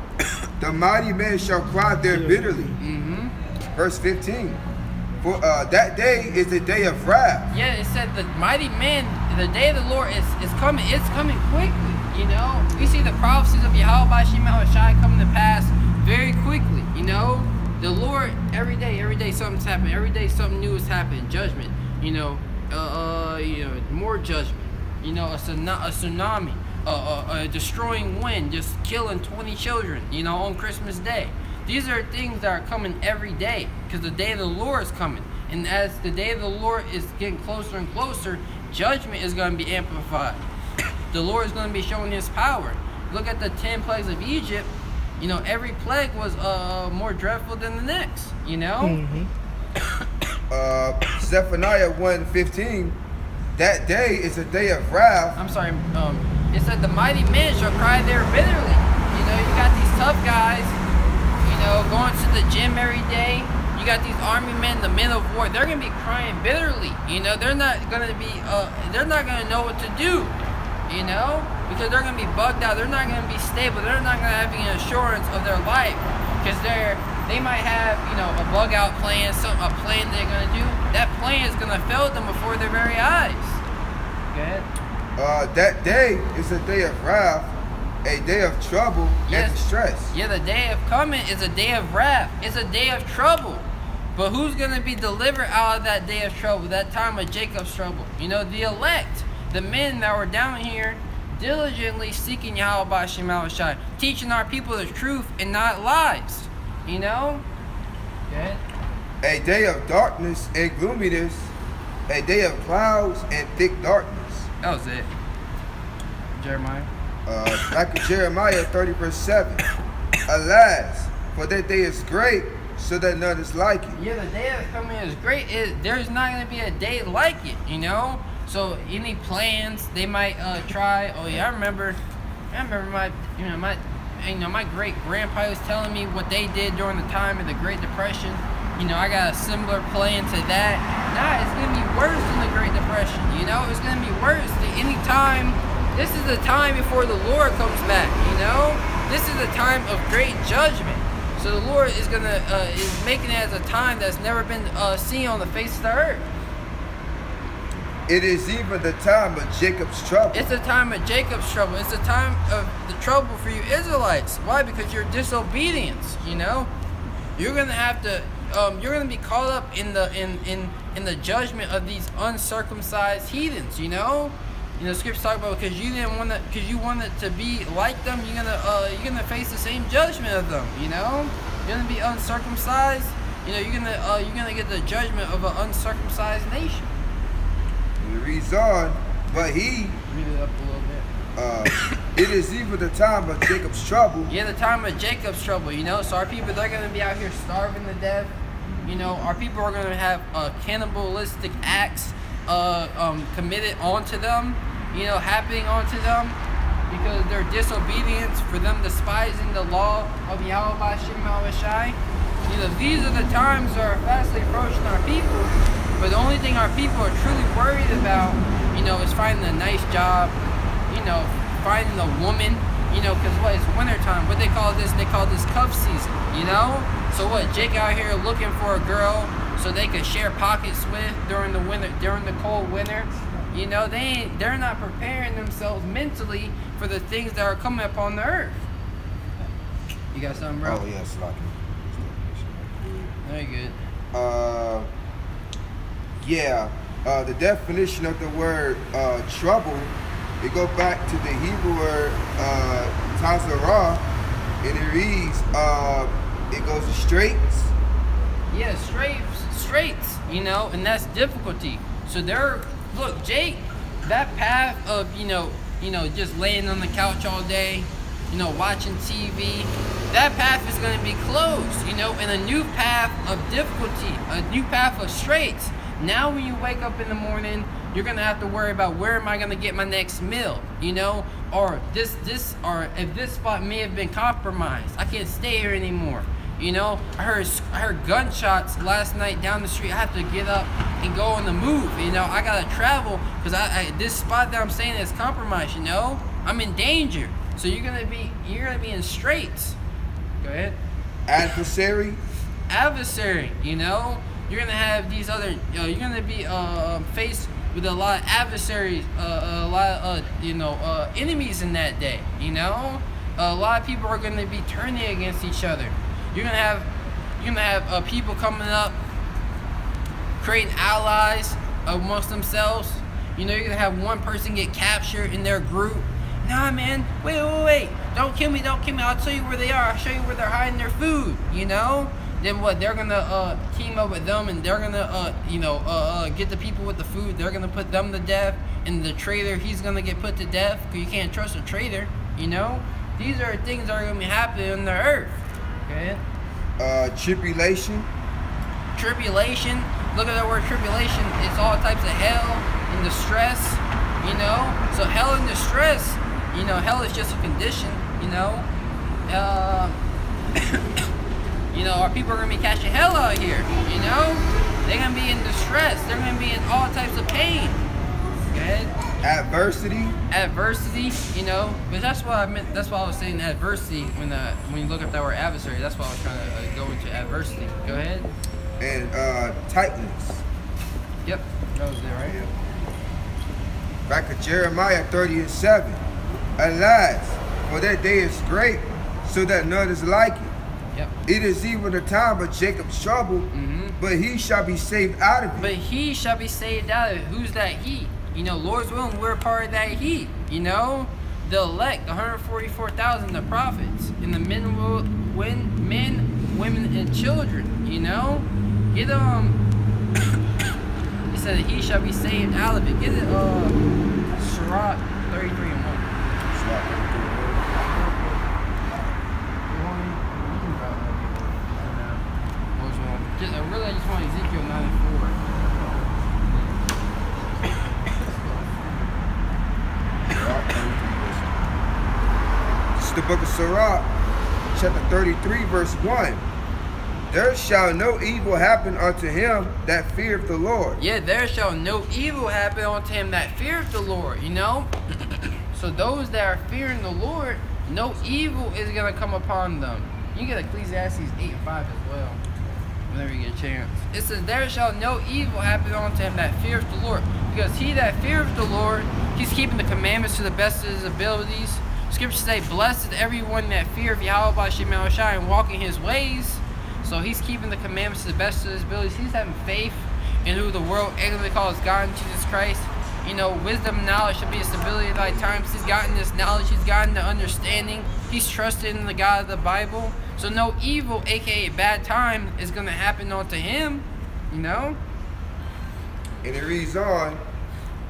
the mighty man shall cry there bitterly. Verse 15. For that day is the day of wrath. Yeah, it said the mighty man, the day of the Lord is coming. It's coming quickly, you know. We see the prophecies of Yahweh by Shema Shai coming to pass very quickly, you know. The Lord, every day something's happening. Every day something new is happening. Judgment, you know, more judgment. You know, a tsunami. A destroying wind, just killing 20 children, you know, on Christmas Day. These are things that are coming every day because the day of the Lord is coming. And as the day of the Lord is getting closer and closer, judgment is going to be amplified. The Lord is going to be showing His power. Look at the 10 plagues of Egypt. You know, every plague was more dreadful than the next, you know? Zephaniah 1:15. That day is a day of wrath. I'm sorry, it said the mighty men shall cry there bitterly. You know, you got these tough guys, you know, going to the gym every day. You got these army men, the men of war. They're gonna be crying bitterly. You know, they're not gonna know what to do. You know, because they're gonna be bugged out. They're not gonna be stable. They're not gonna have any assurance of their life because they might have, you know, a bug out plan, a plan they're gonna do. That plan is gonna fail them before their very eyes. Go ahead. That day is a day of wrath, a day of trouble and distress. Yeah, the day of coming is a day of wrath. It's a day of trouble. But who's going to be delivered out of that day of trouble, that time of Jacob's trouble? You know, the elect, the men that were down here diligently seeking Yahweh B'Shem Yahushai, teaching our people the truth and not lies. You know? Okay. A day of darkness and gloominess, a day of clouds and thick darkness. That was it. Jeremiah. Back in Jeremiah 30 verse 7. Alas, for that day is great, so that none is like it. Yeah, the day that's coming is great. There's not going to be a day like it, you know? So any plans they might try. Oh yeah, I remember my great grandpa was telling me what they did during the time of the Great Depression. You know, I got a similar plan to that. Nah, it's gonna be worse than the Great Depression. You know, it's gonna be worse than any time. This is the time before the Lord comes back. You know, this is the time of great judgment. So the Lord is making it as a time that's never been seen on the face of the earth. It is even the time of Jacob's trouble. It's the time of Jacob's trouble. It's the time of the trouble for you Israelites. Why? Because your disobedience. You know, you're gonna have to. You're gonna be caught up in the judgment of these uncircumcised heathens. You know, scriptures talk about because you wanted to be like them. You're gonna face the same judgment of them. You know, you're gonna be uncircumcised. You know, you're gonna get the judgment of an uncircumcised nation. It reads on, but he. Read it up a little bit. It is even the time of Jacob's trouble. Yeah, the time of Jacob's trouble, you know. So our people, they're going to be out here starving to death. You know, our people are going to have cannibalistic acts committed onto them, you know, happening onto them because their disobedience, for them despising the law of Yahweh B'Shem Yahushai. You know, these are the times that are fastly approaching our people. But the only thing our people are truly worried about, you know, is finding a nice job, you know, finding a woman, you know, because it's wintertime. What they call this cuff season, you know? So what, Jake out here looking for a girl so they could share pockets with during the cold winter. You know, they're not preparing themselves mentally for the things that are coming upon the earth. You got something, bro? Oh, yes, like it. Very good. The definition of the word trouble, it go back to the Hebrew word tazarah, and it reads, it goes to straits. Yeah, straits, you know, and that's difficulty. So look, Jake, that path of, you know, just laying on the couch all day, you know, watching TV, that path is going to be closed, you know, and a new path of difficulty, a new path of straits. Now when you wake up in the morning, you're going to have to worry about where am I going to get my next meal, you know, or if this spot may have been compromised, I can't stay here anymore. You know, I heard gunshots last night down the street. I have to get up and go on the move. You know, I gotta travel because this spot that I'm staying is compromised. You know, I'm in danger. So you're gonna be in straits. Go ahead. Adversary. You know, you're gonna have these other. You're gonna be faced with a lot of adversaries, a lot of enemies in that day. You know, a lot of people are gonna be turning against each other. You're gonna have people coming up, creating allies amongst themselves. You know, you're gonna have one person get captured in their group. Nah, man, wait, don't kill me. I'll tell you where they are. I'll show you where they're hiding their food. You know. Then what? They're gonna team up with them, and they're gonna get the people with the food. They're gonna put them to death, and the traitor, he's gonna get put to death because you can't trust a traitor. You know. These are things that are gonna be happening on the earth. Okay. Tribulation. Look at the word tribulation. It's all types of hell and distress. You know. So hell and distress. You know, hell is just a condition. You know. You know, our people are gonna be catching hell out here. You know. They're gonna be in distress. They're gonna be in all types of pain. Okay. Adversity, you know, but that's what I meant. That's why I was saying adversity when you look at that word adversary. That's why I was trying to go into adversity. Go ahead. And tightness. Yep, that was it, right? Yeah. Back to Jeremiah 30:7. Alas, for that day is great, so that none is like it. Yep. It is even the time of Jacob's trouble, but he shall be saved out of it. But he shall be saved out of it. Who's that he? You know, Lord's willing, we're a part of that he. You know, the elect, the 144,000, the prophets, and the men, women, and children. You know, get He said that he shall be saved out of it. Get it, Sirach 33:1. I just want Ezekiel 9:4. This is the book of Sirach, chapter 33, verse 1. There shall no evil happen unto him that feareth the Lord. Yeah, there shall no evil happen unto him that feareth the Lord, you know? So those that are fearing the Lord, no evil is going to come upon them. You get Ecclesiastes 8:5 as well, whenever you get a chance. It says, there shall no evil happen unto him that feareth the Lord. Because he that feareth the Lord, he's keeping the commandments to the best of his abilities. Scriptures say, blessed is everyone that feareth Yahweh by Shem Shai and walk in his ways. So he's keeping the commandments to the best of his abilities. He's having faith in who the world ignorantly calls God and Jesus Christ. You know, wisdom and knowledge should be a stability of thy times. He's gotten this knowledge. He's gotten the understanding. He's trusted in the God of the Bible. So no evil, aka bad time, is going to happen unto him. You know? And it reads on,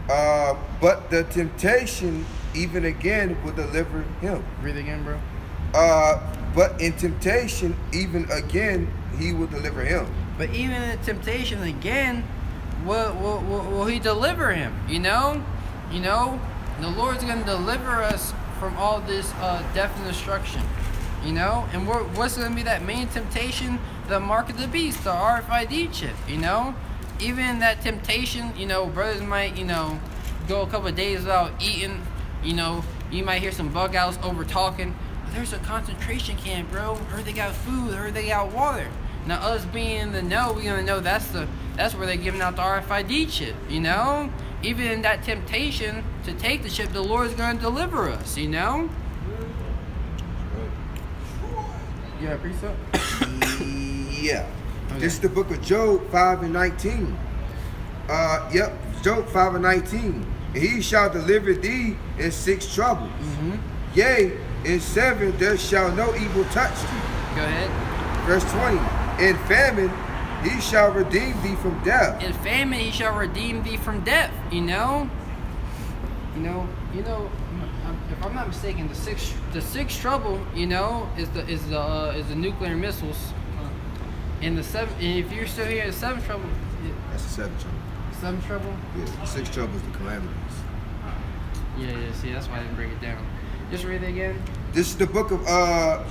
but the temptation even again will deliver him. Read it again, bro. But in temptation, even again, he will deliver him. But even in temptation again, will he deliver him? You know? You know? The Lord's going to deliver us from all this death and destruction. You know? And what's going to be that main temptation? The mark of the beast, the RFID chip, you know? Even in that temptation, you know, brothers might, you know, go a couple of days without eating. You know, you might hear some bug outs over talking. There's a concentration camp, bro. Heard they got food. Heard they got water. Now, us being in the know, we're gonna know that's where they're giving out the RFID chip. You know, even in that temptation to take the chip, the Lord's gonna deliver us. You know. You got a precept? Yeah. Okay. This is the book of Job 5:19. Job 5:19. And he shall deliver thee in 6 troubles. Yea, in 7 there shall no evil touch thee. Go ahead. Verse 20. In famine he shall redeem thee from death. In famine he shall redeem thee from death. You know. If I'm not mistaken, the sixth trouble, you know, is the nuclear missiles. And the 7th, and if you're still here, the 7th trouble. That's the 7th trouble. 7th trouble. Yeah, the 6th trouble is the calamities. Yeah. See, that's why I didn't break it down. Just read it again. This is the book of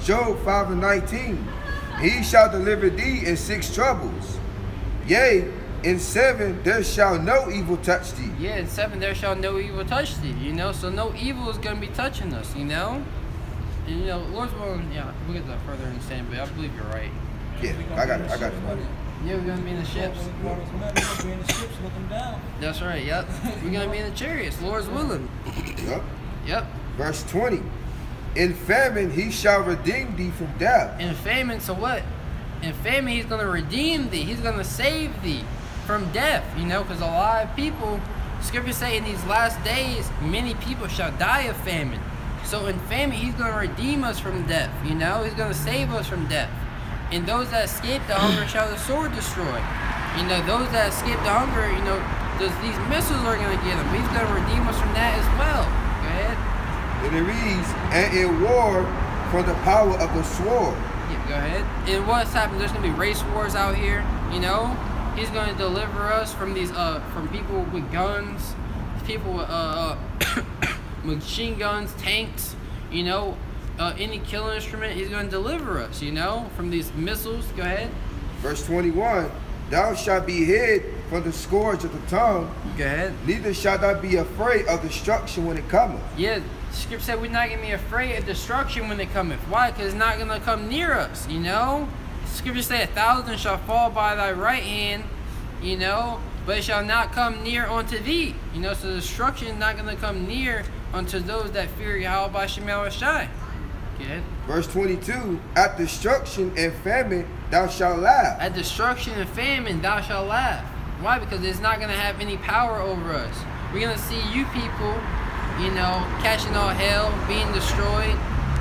Job 5:19. He shall deliver thee in 6 troubles. Yea, in 7 there shall no evil touch thee. Yeah, in 7 there shall no evil touch thee. You know, so no evil is gonna be touching us. You know, and you know, Lord's willing. Yeah, we'll get that further understanding, but I believe you're right. Yeah, I got it. Yeah, we're gonna be in the ships. That's right. Yep, we're gonna be in the chariots. Lord's willing. Yep. Verse 20. In famine he shall redeem thee from death. In famine, so what? In famine, he's going to redeem thee. He's going to save thee from death, you know, because a lot of people, scriptures say in these last days, many people shall die of famine. So in famine, he's going to redeem us from death, you know. He's going to save us from death. And those that escape the hunger shall the sword destroy. You know, those that escape the hunger, you know, these missiles are going to get them. He's going to redeem us from that as well. Go ahead. And it reads, and in war from the power of the sword. Yeah, go ahead. And what's happening? There's gonna be race wars out here. You know, he's gonna deliver us from these from people with guns, people with machine guns, tanks. You know, any killing instrument. He's gonna deliver us. You know, from these missiles. Go ahead. Verse 21. Thou shalt be hid from the scourge of the tongue. Go ahead. Neither shalt thou be afraid of destruction when it cometh. Yeah. Scripture said we're not going to be afraid of destruction when it cometh. Why? Because it's not going to come near us, you know? Scripture said 1,000 shall fall by thy right hand, you know, but it shall not come near unto thee. You know, so destruction is not going to come near unto those that fear Yahweh by Shemel Shai. Good. Verse 22, at destruction and famine thou shalt laugh. At destruction and famine thou shalt laugh. Why? Because it's not going to have any power over us. We're going to see you people, catching all hell, being destroyed,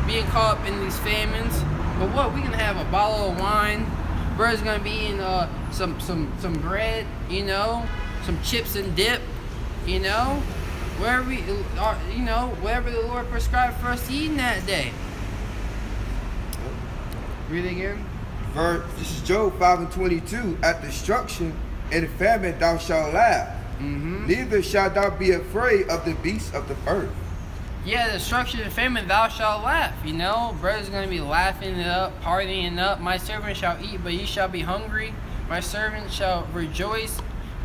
being caught up in these famines. But what? We're going to have a bottle of wine. Brother's going to be eating some bread, some chips and dip, wherever we are, whatever the Lord prescribed for us to eat in that day. Read it again. This is Job 5:22. At destruction and famine thou shalt laugh. Neither shalt thou be afraid of the beasts of the earth. Yeah, destruction and famine thou shalt laugh. Brothers going to be laughing it up, partying it up. My servant shall eat, but ye shall be hungry. My servant shall rejoice,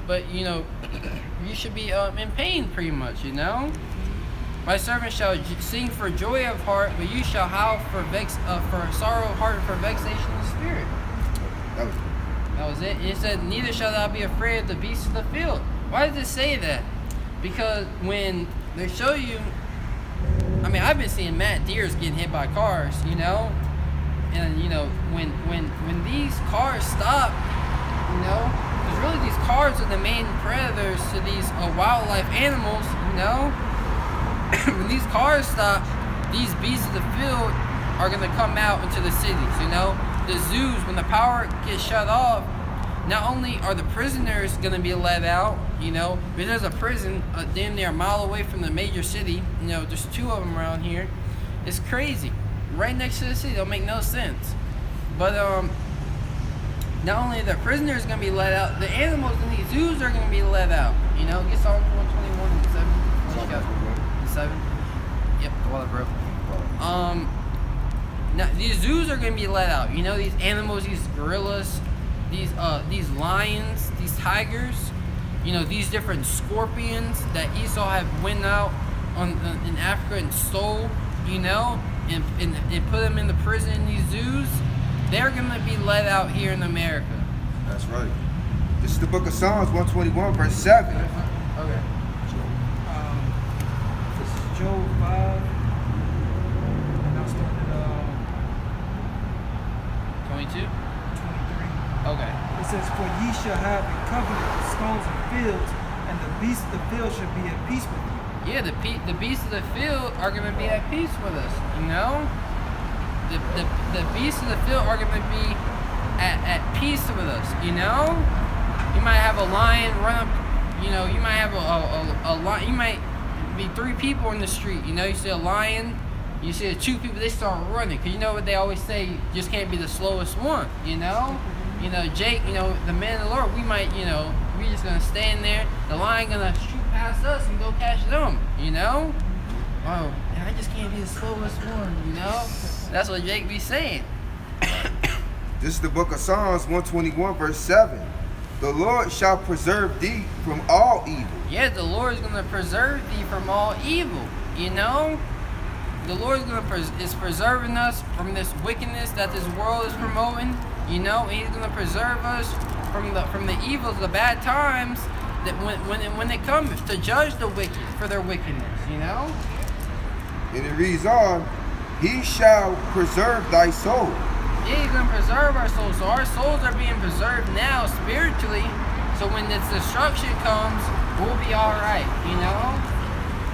but you should be in pain, pretty much. My servant shall sing for joy of heart, but you shall howl for sorrow of heart and for vexation of spirit. That was it. It said, neither shall thou be afraid of the beasts of the field. Why does it say that? Because when they show you, I've been seeing mad deers getting hit by cars, and when these cars stop, because really these cars are the main predators to these wildlife animals, When these cars stop, these beasts of the field are going to come out into the cities, The zoos, when the power gets shut off, not only are the prisoners going to be let out, but there's a prison damn near a mile away from the major city. There's 2 of them around here. It's crazy. Right next to the city. It'll make no sense. But not only the prisoners going to be let out, the animals in these zoos are going to be let out. Get Psalm 121 and 7. What you got? 7? Yep, the water broke. Now these zoos are going to be let out. These animals, these gorillas, these lions, these tigers, these different scorpions that Esau have went out in Africa and stole, and put them in the prison in these zoos. They're going to be let out here in America. That's right. This is the book of Psalms 121, verse 7. Okay. This is Job 5. And I'll start at 22? 23. Okay. It says, for ye shall have a covenant with stones and fields, and the beasts of the field shall be at peace with you. Yeah, the beasts of the field are going to be at peace with us, The beasts of the field are going to be at peace with us, You might have a lion run up, you might have a lion, you might be 3 people in the street, you see a lion, you see the 2 people, they start running, because what they always say, you just can't be the slowest one, Jake, the man of the Lord, we might, we're just going to stand there, the lion going to shoot past us and go catch them, Oh, and I just can't be the slowest one, That's what Jake be saying. This is the book of Psalms 121, verse 7. The Lord shall preserve thee from all evil. Yeah, the Lord is going to preserve thee from all evil, The Lord is preserving us from this wickedness that this world is promoting, He's going to preserve us from the evils, the bad times that when it comes to judge the wicked for their wickedness, And it reads on, he shall preserve thy soul. Yeah, He's going to preserve our souls. So our souls are being preserved now spiritually. So when this destruction comes, we'll be all right, You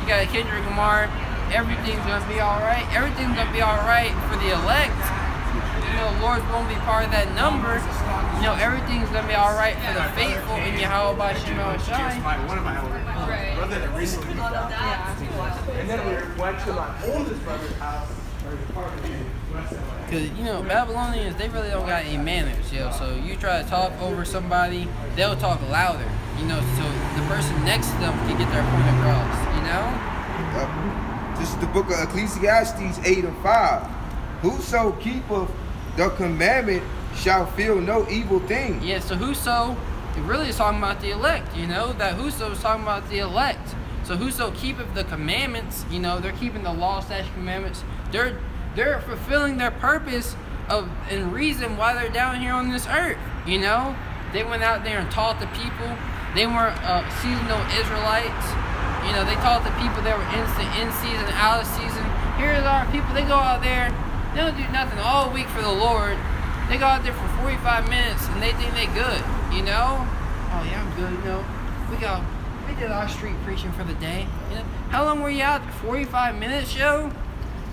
got a Kendrick Lamar, everything's going to be all right. Everything's going to be all right for the elect. Lord won't be part of that number. Everything's going to be all right for the faithful in Yahweh by Shemel Shai. One of my brother that recently moved out. And then we went to my oldest brother's house. Because, Babylonians, they really don't got any manners, So you try to talk over somebody, they'll talk louder, so the person next to them can get their point across, Yep. This is the book of Ecclesiastes 8 and 5. Whoso keepeth the commandment shall feel no evil thing. Yeah, so whoso, it really is talking about the elect, that whoso is talking about the elect. So whoso keepeth the commandments, they're keeping the law, statutes, commandments. They're fulfilling their purpose and reason why they're down here on this earth, They went out there and taught the people. They weren't seasonal Israelites, You know, they taught the people that were in season, out of season. Here's our people, they go out there, they don't do nothing all week for the Lord. They go out there for 45 minutes and they think they good, you know? Oh yeah, I'm good, you know. We did our street preaching for the day. You know? How long were you out there? 45 minutes, yo?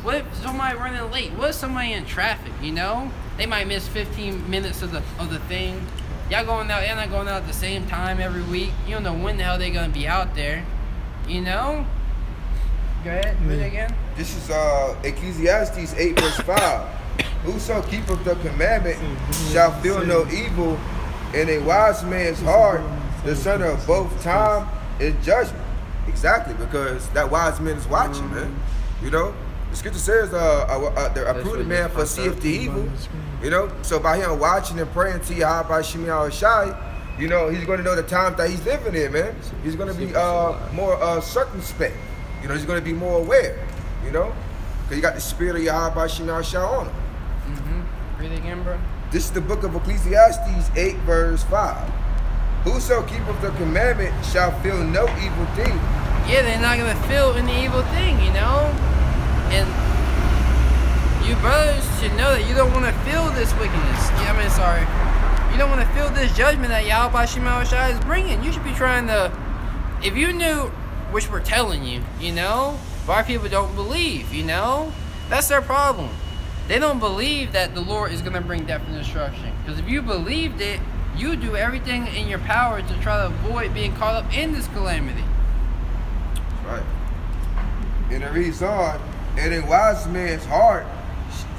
What if somebody running late? What if somebody in traffic, you know? They might miss 15 minutes of the thing. Y'all going out, y'all not going out at the same time every week. You don't know when the hell they're gonna be out there. You know? Go ahead, read it again. This is Ecclesiastes 8 verse 5. Whoso keepeth the commandment shall feel no evil, and a wise man's heart, the son of both time and judgment. Exactly, because that wise man is watching, man. You know? The scripture says, a prudent man foreseeth the evil. You know? So by him watching and praying to Yahweh Shemi Shai, you know, he's going to know the time that he's living in, man. He's going to be more circumspect. You know, he's going to be more aware, you know? Because you got the spirit of Yahweh Shemi Shai on him. Read it again, bro. This is the book of Ecclesiastes 8 verse 5. Whoso keepeth the commandment shall feel no evil thing. Yeah, they're not going to feel any evil thing, you know? And you brothers should know that you don't want to feel this wickedness. You don't want to feel this judgment that Yahweh Shema Shai is bringing. You should be trying to, if you knew, which we're telling you, you know? But our people don't believe, you know? That's their problem. They don't believe that the Lord is going to bring death and destruction. Because if you believed it, you do everything in your power to try to avoid being caught up in this calamity. Right. And it reads on, and a wise man's heart,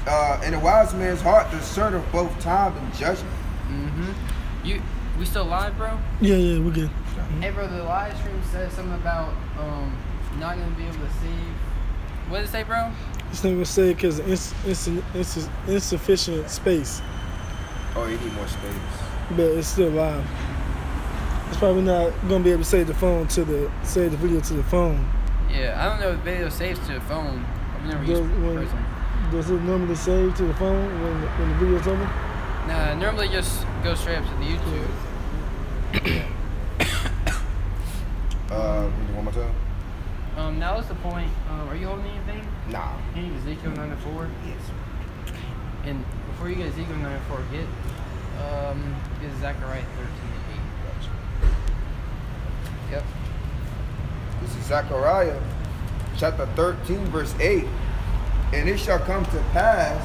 the discern of both time and judgment. We still live, bro? Yeah, we're good. Hey, bro, the live stream says something about not gonna be able to save. What did it say, bro? It's not gonna say because insufficient space. Oh, you need more space. But it's still live. It's probably not gonna be able to save the video to the phone. Yeah, I don't know if video saves to the phone. I've never used it personally. Does it normally save to the phone when the video's over? Nah, normally just go straight up to the YouTube. Read it one more time. Now is the point. Are you holding anything? Nah. Can you get Ezekiel 94? Yes. And before you get Ezekiel 94, get Zechariah 13:8. Yep. This is Zechariah chapter 13 verse 8. And it shall come to pass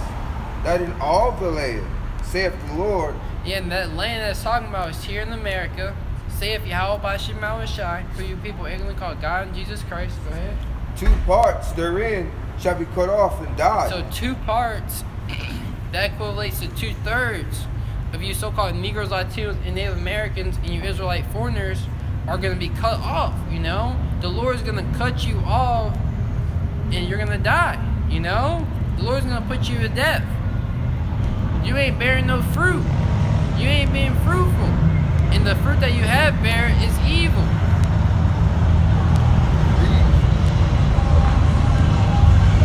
that in all the land, saith the Lord. Yeah, and that land that's talking about is here in America. Saith Yahweh by Shema Shai, for you people ignorantly call God and Jesus Christ. Go ahead. 2 parts therein shall be cut off and die. So 2 parts, that equates to 2/3 of you so-called Negroes, Latinos, and Native Americans, and you Israelite foreigners are going to be cut off, you know? The Lord is going to cut you off, and you're going to die, you know? The Lord's going to put you to death. You ain't bearing no fruit. You ain't being fruitful. And the fruit that you have bear is evil.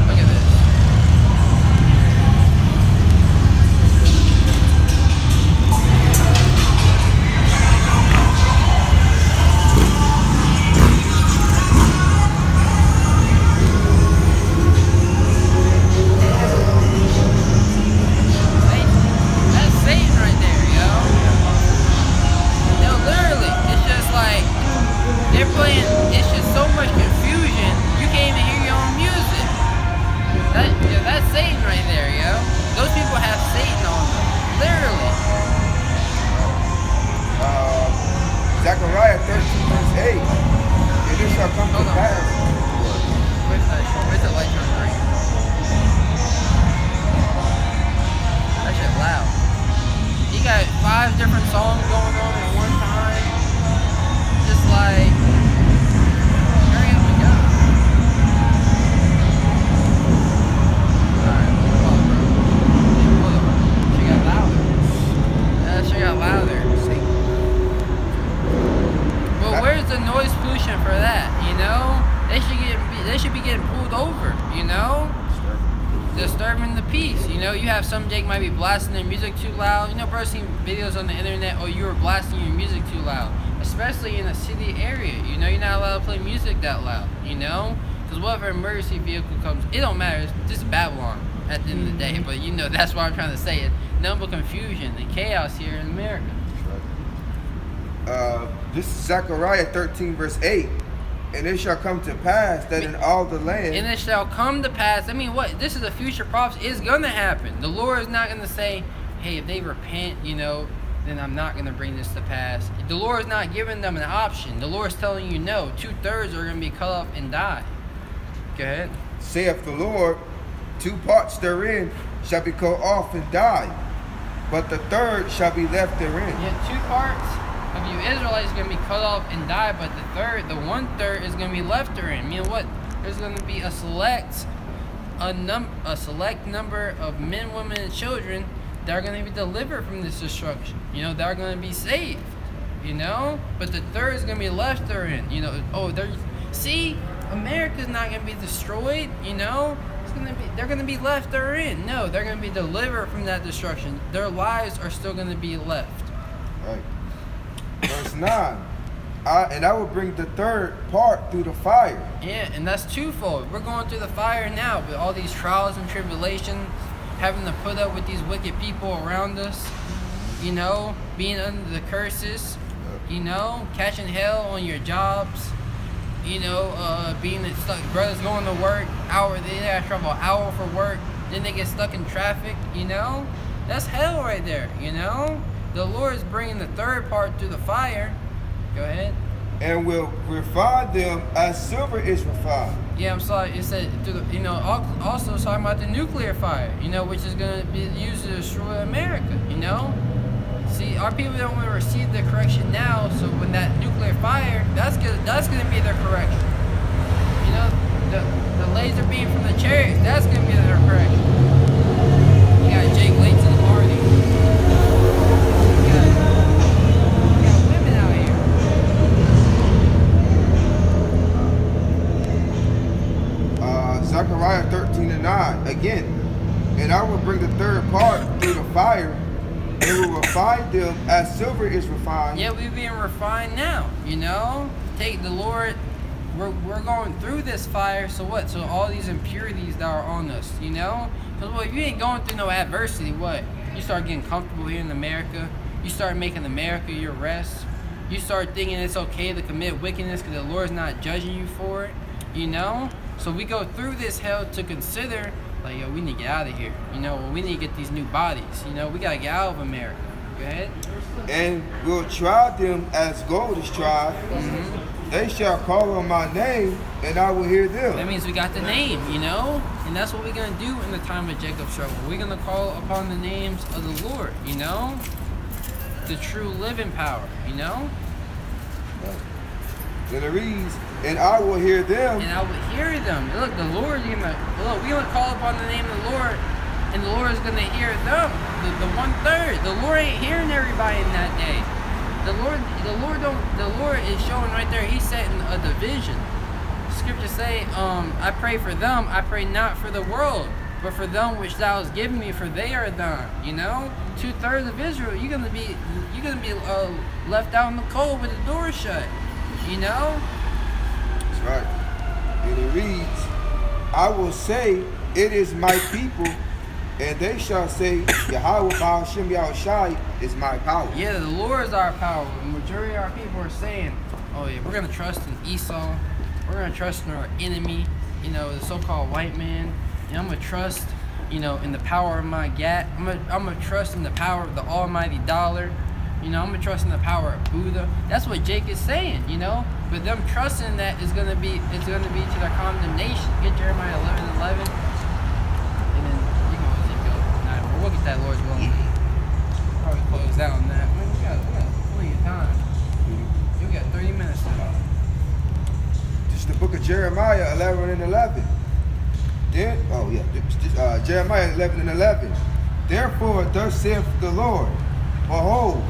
Look at this. That's Satan right there, yo. No, literally, it's just like they're playing. It's just so much confusion. You can't even hear your own music. That's Satan right there, yo. Those people have Satan on them, literally. Zechariah 13 verse 8. And it shall come to pass. Where's the light turn green? That shit loud. You got 5 different songs going on at one time. Just like, hurry up and go. Alright, hold on. She got louder. She got louder. But where's the noise pollution for that? You know, they should be getting pulled over. You know. Disturbing the peace, you know. You have some Jake might be blasting their music too loud. You know, bro, seen videos on the internet. Oh, you were blasting your music too loud. especially in a city area. You know, you're not allowed to play music that loud, you know? Because what if an emergency vehicle comes? It don't matter. It's just Babylon at the end of the day. But, you know, that's what I'm trying to say. It number confusion and chaos here in America. This is Zechariah 13, verse 8. And it shall come to pass that in all the land. And it shall come to pass. I mean, what? This is a future prophecy. It's going to happen. The Lord is not going to say, hey, if they repent, you know, then I'm not going to bring this to pass. The Lord is not giving them an option. The Lord is telling you no. 2/3 are going to be cut off and die. Go ahead. Saith the Lord, 2 parts therein shall be cut off and die, but the third shall be left therein. Yeah, 2 parts of you Israelites are going to be cut off and die, but the 1/3 is going to be left therein. Meaning what? There's going to be a select number of men, women, and children that are going to be delivered from this destruction. You know, that are going to be saved. You know, but the third is going to be left therein. You know, see, America's not going to be destroyed. You know, they're going to be left therein. No, they're going to be delivered from that destruction. Their lives are still going to be left. Right. Verse 9. And I will bring the third part through the fire. Yeah, and that's twofold. We're going through the fire now with all these trials and tribulations, having to put up with these wicked people around us, you know, being under the curses, you know, catching hell on your jobs, you know, being stuck, brothers going to work, they have trouble an hour for work, then they get stuck in traffic, you know, that's hell right there, you know. The Lord is bringing the third part through the fire. Go ahead. And will refine them as silver is refined. Yeah, I'm sorry. It said, you know, also talking about the nuclear fire, you know, which is going to be used to destroy America, you know. See, our people don't want to receive the correction now, so when that nuclear fire, that's gonna be their correction. You know, the laser beam from the chariots, that's gonna be their correction. You got Jake late to the party. You got women out here. Zechariah 13:9 again. And I will bring the third part through the fire, and will refine them as silver is refined. Yeah, we're being refined now, you know? Take the Lord, we're going through this fire, so what? So all these impurities that are on us, you know? Because well, if you ain't going through no adversity, what? You start getting comfortable here in America. You start making America your rest. You start thinking it's okay to commit wickedness because the Lord's not judging you for it, you know? So we go through this hell to consider, like, yo, we need to get out of here. You know, we need to get these new bodies. You know, we got to get out of America. Go ahead. And will try them as gold is tried. Mm-hmm. They shall call on my name, and I will hear them. That means we got the name, you know? And that's what we're going to do in the time of Jacob's trouble. We're going to call upon the names of the Lord, you know? The true living power, you know? Then it reads, and I will hear them. And I will hear them. Look, the Lord is gonna we're gonna call upon the name of the Lord, and the Lord is gonna hear them. The 1/3. The Lord ain't hearing everybody in that day. The Lord is showing right there. He's setting a division. Scriptures say, I pray for them. I pray not for the world, but for them which Thou hast given me, for they are thine. You know, 2/3 of Israel. You're gonna be left out in the cold with the door shut. You know? That's right. And it reads, I will say, it is my people, and they shall say, Yahweh Ba'ashem Yahushai is my power. Yeah, the Lord is our power. The majority of our people are saying, oh yeah, we're going to trust in Esau. We're going to trust in our enemy, you know, the so-called white man. And I'm going to trust, you know, in the power of my gat. I'm going to trust in the power of the almighty dollar. You know, I'm going to trust in the power of Buddha. That's what Jake is saying, you know. But them trusting that is going to be to their condemnation. Get Jeremiah 11:11. And then you can always go. Nah, we'll get that Lord's willing. Probably close out on that. Man, we got plenty of time. We got 30 minutes left. This is the book of Jeremiah 11:11. Jeremiah 11:11. Therefore, thus saith the Lord, behold,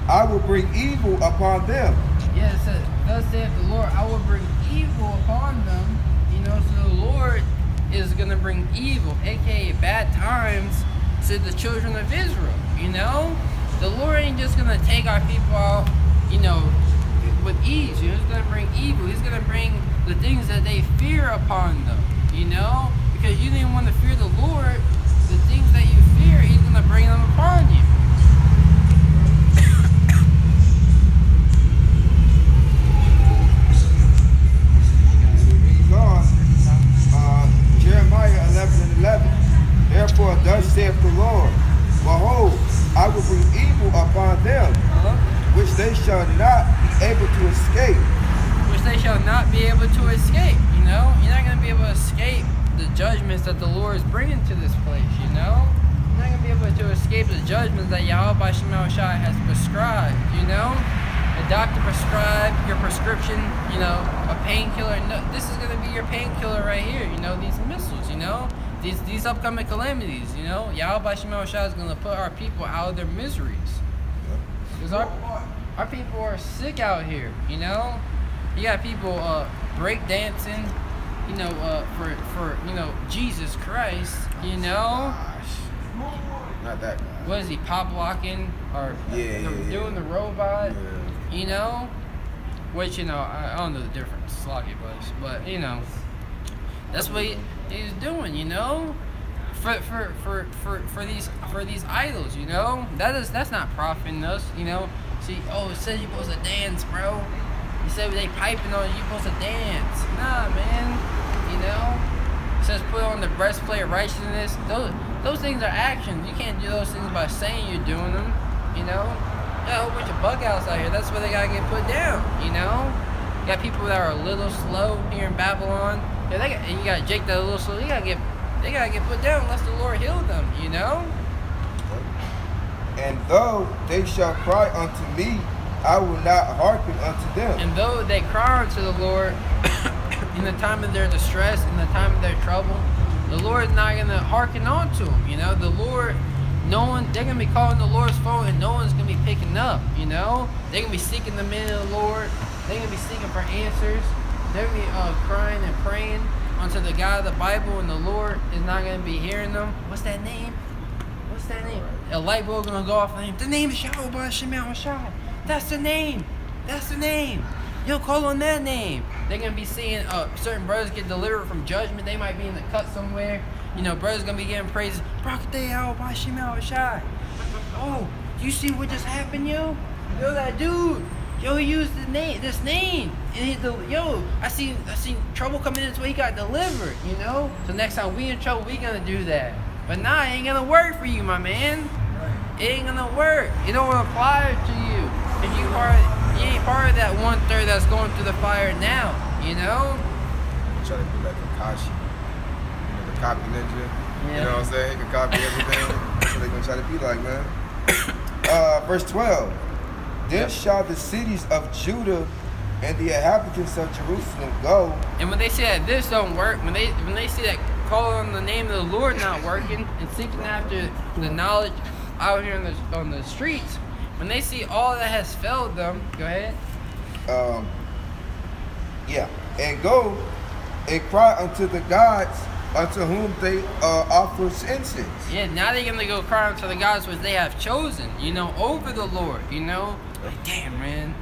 I will bring evil upon them. Yeah, it says, thus saith the Lord, I will bring evil upon them. You know, so the Lord is going to bring evil, aka bad times, to the children of Israel. You know, the Lord ain't just going to take our people out, you know, with ease. You know, he's gonna bring evil. He's gonna bring the things that they fear upon them. You know, because you didn't want to fear the Lord, the things that you fear, he's gonna bring them upon you. Jeremiah 11:11. Therefore, thus saith the Lord, behold, I will bring evil upon them, which they shall not be able to escape. Which they shall not be able to escape. You know, you're not gonna be able to escape the judgments that the Lord is bringing to this place. You know, you're not gonna be able to escape the judgments that Yahweh has prescribed. You know, the doctor prescribed your prescription. You know, a painkiller. No, this is gonna be your painkiller right here. You know, these missiles. You know, these upcoming calamities. You know, Yahweh is gonna put our people out of their miseries. Because our people are sick out here. You know, you got people break dancing. You know, for you know Jesus Christ. You know. Not that guy. What is he, pop locking or doing the robot? Yeah. You know, which you know I don't know the difference, slocky place, but you know that's what he's doing. You know, for these idols. You know, that's not profiting us. You know, see, oh, it says you're supposed to dance, bro. You said they piping on you supposed to dance. Nah, man. You know, it says put on the breastplate of righteousness. Those things are actions. You can't do those things by saying you're doing them. You know, got a whole bunch of bug outs out here. That's where they gotta get put down. You know, you got people that are a little slow here in Babylon. Yeah, and you got Jake that a little slow. They gotta get put down unless the Lord heal them. You know. And though they shall cry unto me, I will not hearken unto them. And though they cry unto the Lord in the time of their distress, in the time of their trouble, the Lord is not going to hearken on to them. You know, the Lord, they're going to be calling the Lord's phone and no one's going to be picking up. You know, they're going to be seeking the minute of the Lord. They're going to be seeking for answers. They're going to be crying and praying unto the God of the Bible, and the Lord is not going to be hearing them. What's that name? What's that name? A light bulb going to go off. The name is Yahweh Shemel Shai. That's the name. That's the name. You'll call on that name. They're going to be seeing certain brothers get delivered from judgment. They might be in the cut somewhere. You know, brothers going to be getting praises. Oh, you see what just happened, yo? Yo, that dude. Yo, he used this name. And I see trouble coming in, so he got delivered, you know? So next time we in trouble, we going to do that. But nah, it ain't going to work for you, my man. It ain't going to work. It don't apply to you. If you ain't part of that 1/3 that's going through the fire now, you know? Try to be like Kakashi, you know, the copy ninja. Yeah. You know what I'm saying? He can copy everything. That's what they're gonna try to be like, man. Verse 12. Then shall the cities of Judah and the inhabitants of Jerusalem go. And when they say that this don't work, when they see that calling on the name of the Lord not working and seeking after the knowledge out here on the streets. When they see all that has failed them, go ahead. And go and cry unto the gods unto whom they offer incense. Yeah, now they're gonna go cry unto the gods which they have chosen, you know, over the Lord, you know. Like, damn, man,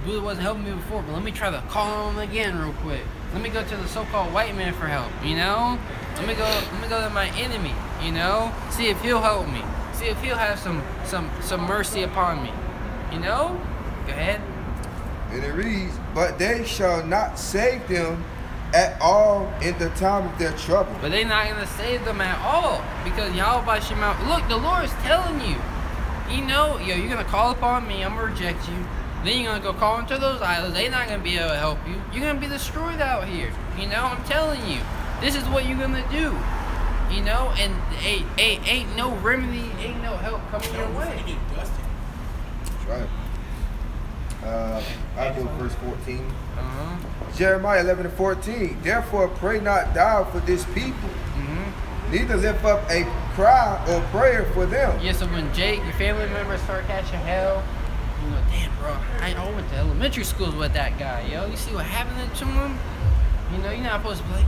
Buddha wasn't helping me before, but let me try to call on him again real quick. Let me go to the so-called white man for help, you know. Let me go to my enemy, you know. See if he'll help me. See if he'll have some mercy upon me. You know? Go ahead. And it reads, but they shall not save them at all in the time of their trouble. But they're not going to save them at all. Because Yahweh Shema, look, the Lord is telling you. You know, you're going to call upon me, I'm going to reject you. Then you're going to go call into those idols. They're not going to be able to help you. You're going to be destroyed out here. You know, I'm telling you. This is what you're going to do. You know, and ain't no remedy, ain't no help coming your way. That's right. I go verse 14. Jeremiah 11:14. Therefore pray not thou for this people, neither lift up a cry or prayer for them. Yeah, so when Jake, your family members start catching hell, you know, damn, bro, I went to elementary schools with that guy, yo. You see what happened to him? You know, you're not supposed to be like,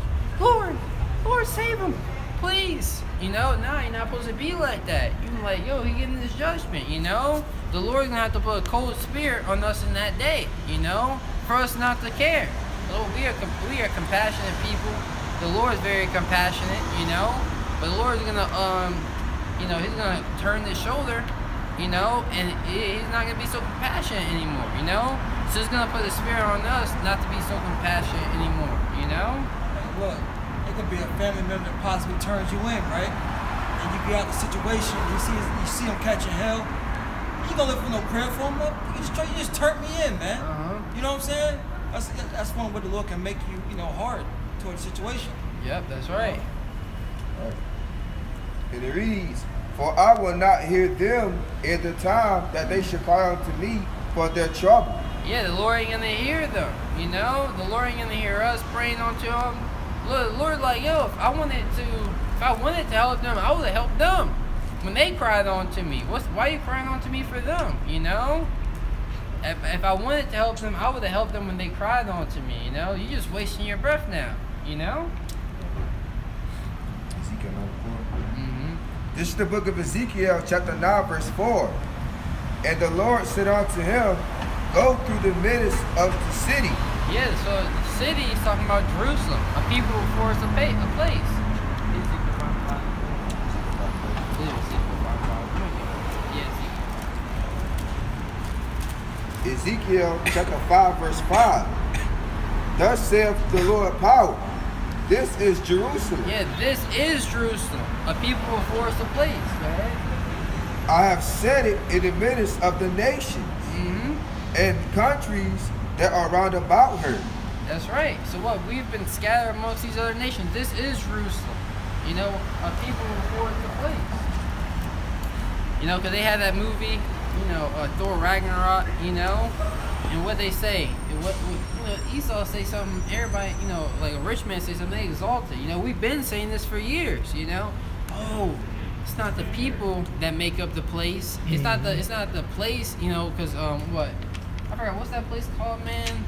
Lord, save him, please. You know, nah, you're not supposed to be like that. You're like, yo, he getting this judgment, you know? The Lord's gonna have to put a cold spirit on us in that day, you know? For us not to care. So we are compassionate people. The Lord is very compassionate, you know? But the Lord is gonna, you know, he's gonna turn his shoulder, you know, and he's not gonna be so compassionate anymore, you know? So he's gonna put a spirit on us not to be so compassionate anymore, you know? Look, it could be a family member that possibly turns you in, right? And you get out the situation, you see him catching hell. You gonna live for no prayer for him? You just turned me in, man. You know what I'm saying? That's one way the Lord can make you, you know, hard toward the situation. Yep, that's right. And it reads, "For I will not hear them in the time that they shall cry unto me for their trouble." Yeah, the Lord ain't gonna hear them, you know? The Lord ain't gonna hear us praying unto him. Look, the Lord like, yo, if I wanted to help them, I would have helped them. When they cried on to me, why are you crying on to me for them, you know? If I wanted to help them, I would have helped them when they cried on to me, you know? You're just wasting your breath now, you know? Ezekiel 94. This is the book of Ezekiel, chapter 9, verse 4. "And the Lord said unto him, Go through the midst of the city." Yeah, so the city is talking about Jerusalem, a people before it's a place. Ezekiel chapter 5, verse 5. "Thus saith the Lord power, this is Jerusalem. Yeah, this is Jerusalem, a people before it's a place, right? I have set it in the midst of the nations and countries that are round about her." That's right. So what? We've been scattered amongst these other nations. This is Jerusalem. You know, a people before it's a place. You know, because they had that movie, you know, Thor Ragnarok, you know, and what they say, what you know, Esau say something, everybody, you know, like a rich man say something, they exalt it. You know, we've been saying this for years, you know. Oh, it's not the people that make up the place. It's not the place, you know, because what? I forgot, what's that place called, man?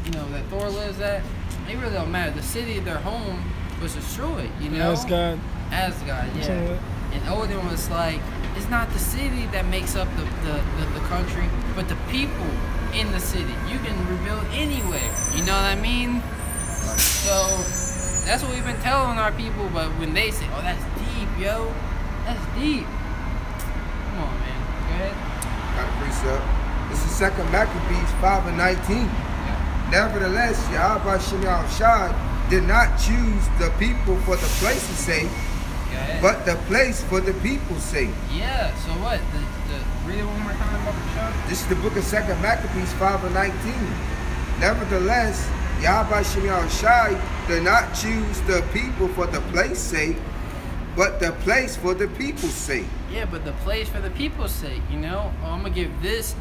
You know, that Thor lives at? It really don't matter. The city, their home, was destroyed, you know? Asgard, yeah. And Odin was like, it's not the city that makes up the country, but the people in the city. You can rebuild anywhere, you know what I mean? So, that's what we've been telling our people, but when they say, oh, that's deep, yo, that's deep. Come on, man, go ahead. Got a precept. This is 2 Maccabees 5 and 19. "Nevertheless, Yahweh Shem Shai did not choose the people for the place's sake, but the place for the people's sake." Yeah, so what? Read it one more time about the show. This is the book of 2 Maccabees 5 and 19. "Nevertheless, Yahweh Shem Shai did not choose the people for the place's sake, but the place for the people's sake." Yeah, but the place for the people's sake, you know? Oh, I'm gonna give this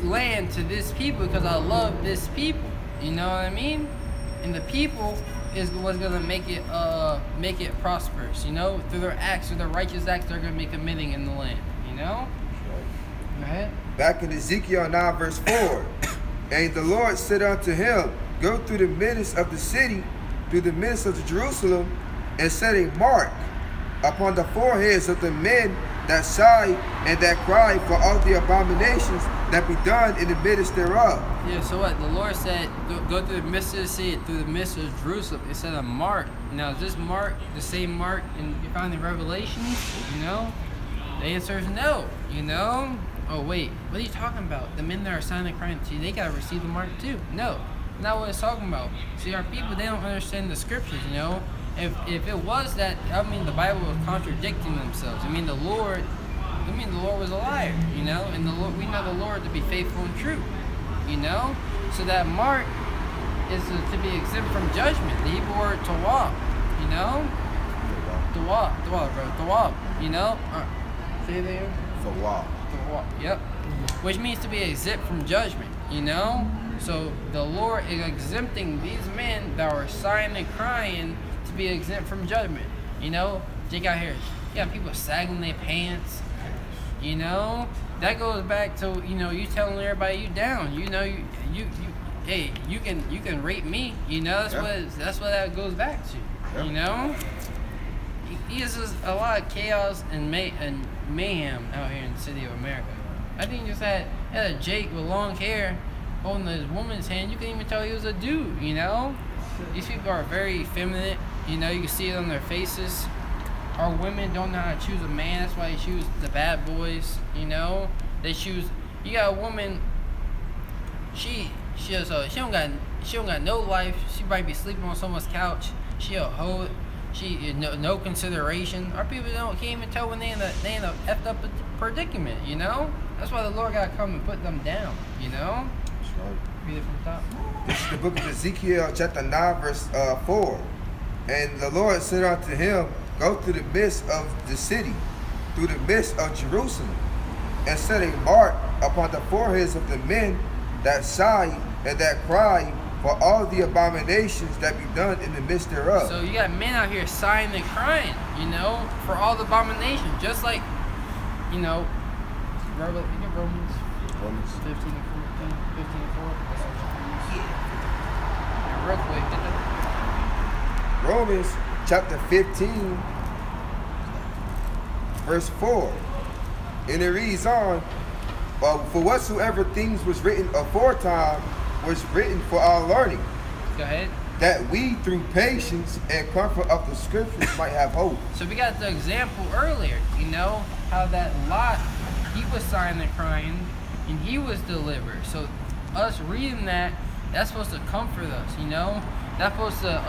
land to this people because I love this people. You know what I mean? And the people is what's gonna make it prosperous, you know, through their acts, through the righteous acts they're gonna be committing in the land, you know? Go ahead. Back in Ezekiel 9 verse 4. "And the Lord said unto him, Go through the midst of the city, through the midst of Jerusalem, and set a mark upon the foreheads of the men that sigh and that cry for all the abominations that be done in the midst thereof." Yeah, so what? The Lord said, go through the midst of the city, through the midst of Jerusalem. It said a mark. Now, is this mark the same mark you find in Revelations? You know? The answer is no, you know? Oh, wait, what are you talking about? The men that are signing and crying, see, they got to receive the mark too. No, not what it's talking about. See, our people, they don't understand the scriptures, you know? If it was that, I mean, the Bible was contradicting themselves. I mean, the Lord was a liar, you know? And we know the Lord to be faithful and true, you know? So that mark is to be exempt from judgment. The Hebrew word tawab, you know? Tawab, you know? Say it there. Tawab. Yep. Which means to be exempt from judgment, you know? So the Lord is exempting these men that are sighing and crying to be exempt from judgment, you know? Check out here. You got people sagging their pants, you know? That goes back to, you know, you telling everybody you down, you know, hey, you can rate me, you know? That's what that goes back to, you know? There's just a lot of chaos and mayhem out here in the city of America. I think he just had a Jake with long hair holding his woman's hand. You couldn't even tell he was a dude, you know? These people are very effeminate, you know, you can see it on their faces. Our women don't know how to choose a man, that's why they choose the bad boys, you know? They choose, you got a woman, she don't got no life. She might be sleeping on someone's couch. She a hoe. She no consideration. Our people can't even tell when they in a effed up predicament, you know? That's why the Lord gotta come and put them down, you know? That's right. Read it from the top. This is the book of Ezekiel, chapter 9, verse 4. And the Lord said unto him, go through the midst of the city, through the midst of Jerusalem, and set a mark upon the foreheads of the men that sigh and that cry for all the abominations that be done in the midst thereof. So you got men out here sighing and crying, you know, for all the abominations, just like, you know, Romans 15 and 14, 15 and 4. And real quick, Romans chapter 15, verse 4. And it reads on, for whatsoever things was written aforetime was written for our learning. Go ahead. That we through patience and comfort of the scriptures might have hope. So we got the example earlier, you know, how that Lot, he was sighing and crying, and he was delivered. So us reading that, that's supposed to comfort us, you know. That's supposed to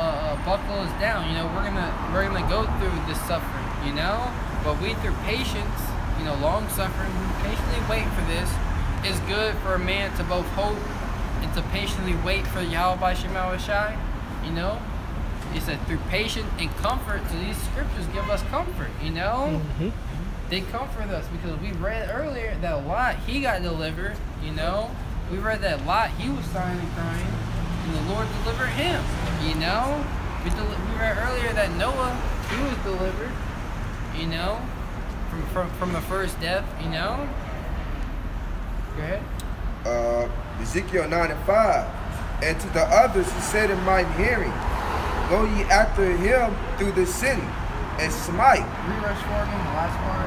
buckle us down. You know, we're gonna go through this suffering, you know. But we through patience, you know, long suffering, patiently wait for this, is good for a man to both hope and to patiently wait for Yahweh Shema Shai, you know. He said through patience and comfort, so these scriptures give us comfort, you know. Mm-hmm. They comfort us because we read earlier that Lot, he got delivered, you know. We read that Lot, he was sighing and crying, and the Lord delivered him, you know. We read earlier that Noah, he was delivered, you know, from the first death, you know. Go ahead. Ezekiel 9 and 5. And to the others he said in mine hearing, go ye after him through the city, and smite. Read verse 4 again, the last part.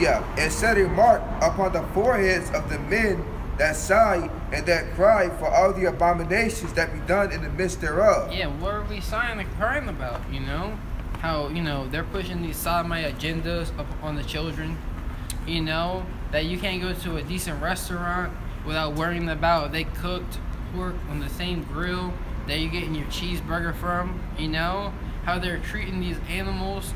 Yeah, and set a mark upon the foreheads of the men that sigh and that cry for all the abominations that be done in the midst thereof. Yeah, what are we sighing and crying about, you know? How, you know, they're pushing these sodomite agendas up on the children, you know? That you can't go to a decent restaurant without worrying about they cooked pork on the same grill that you're getting your cheeseburger from, you know? How they're treating these animals,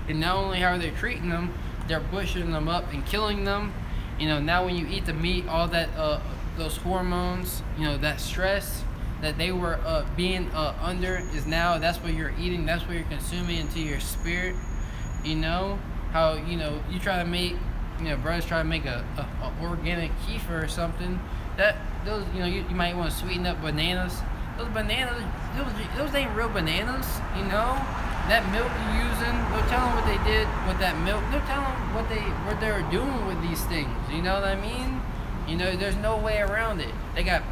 and not only how are they treating them, they're butchering them up and killing them. You know, now when you eat the meat, all that, those hormones, you know, that stress that they were being under is now, that's what you're eating, that's what you're consuming into your spirit, you know? How, you know, you try to make, you know, brothers try to make a organic kefir or something, that, those, you know, you might want to sweeten up bananas. Those bananas, those ain't real bananas, you know? That milk you're using, they'll tell them what they did with that milk. They'll tell them what they were doing with these things. You know what I mean? You know, there's no way around it. They got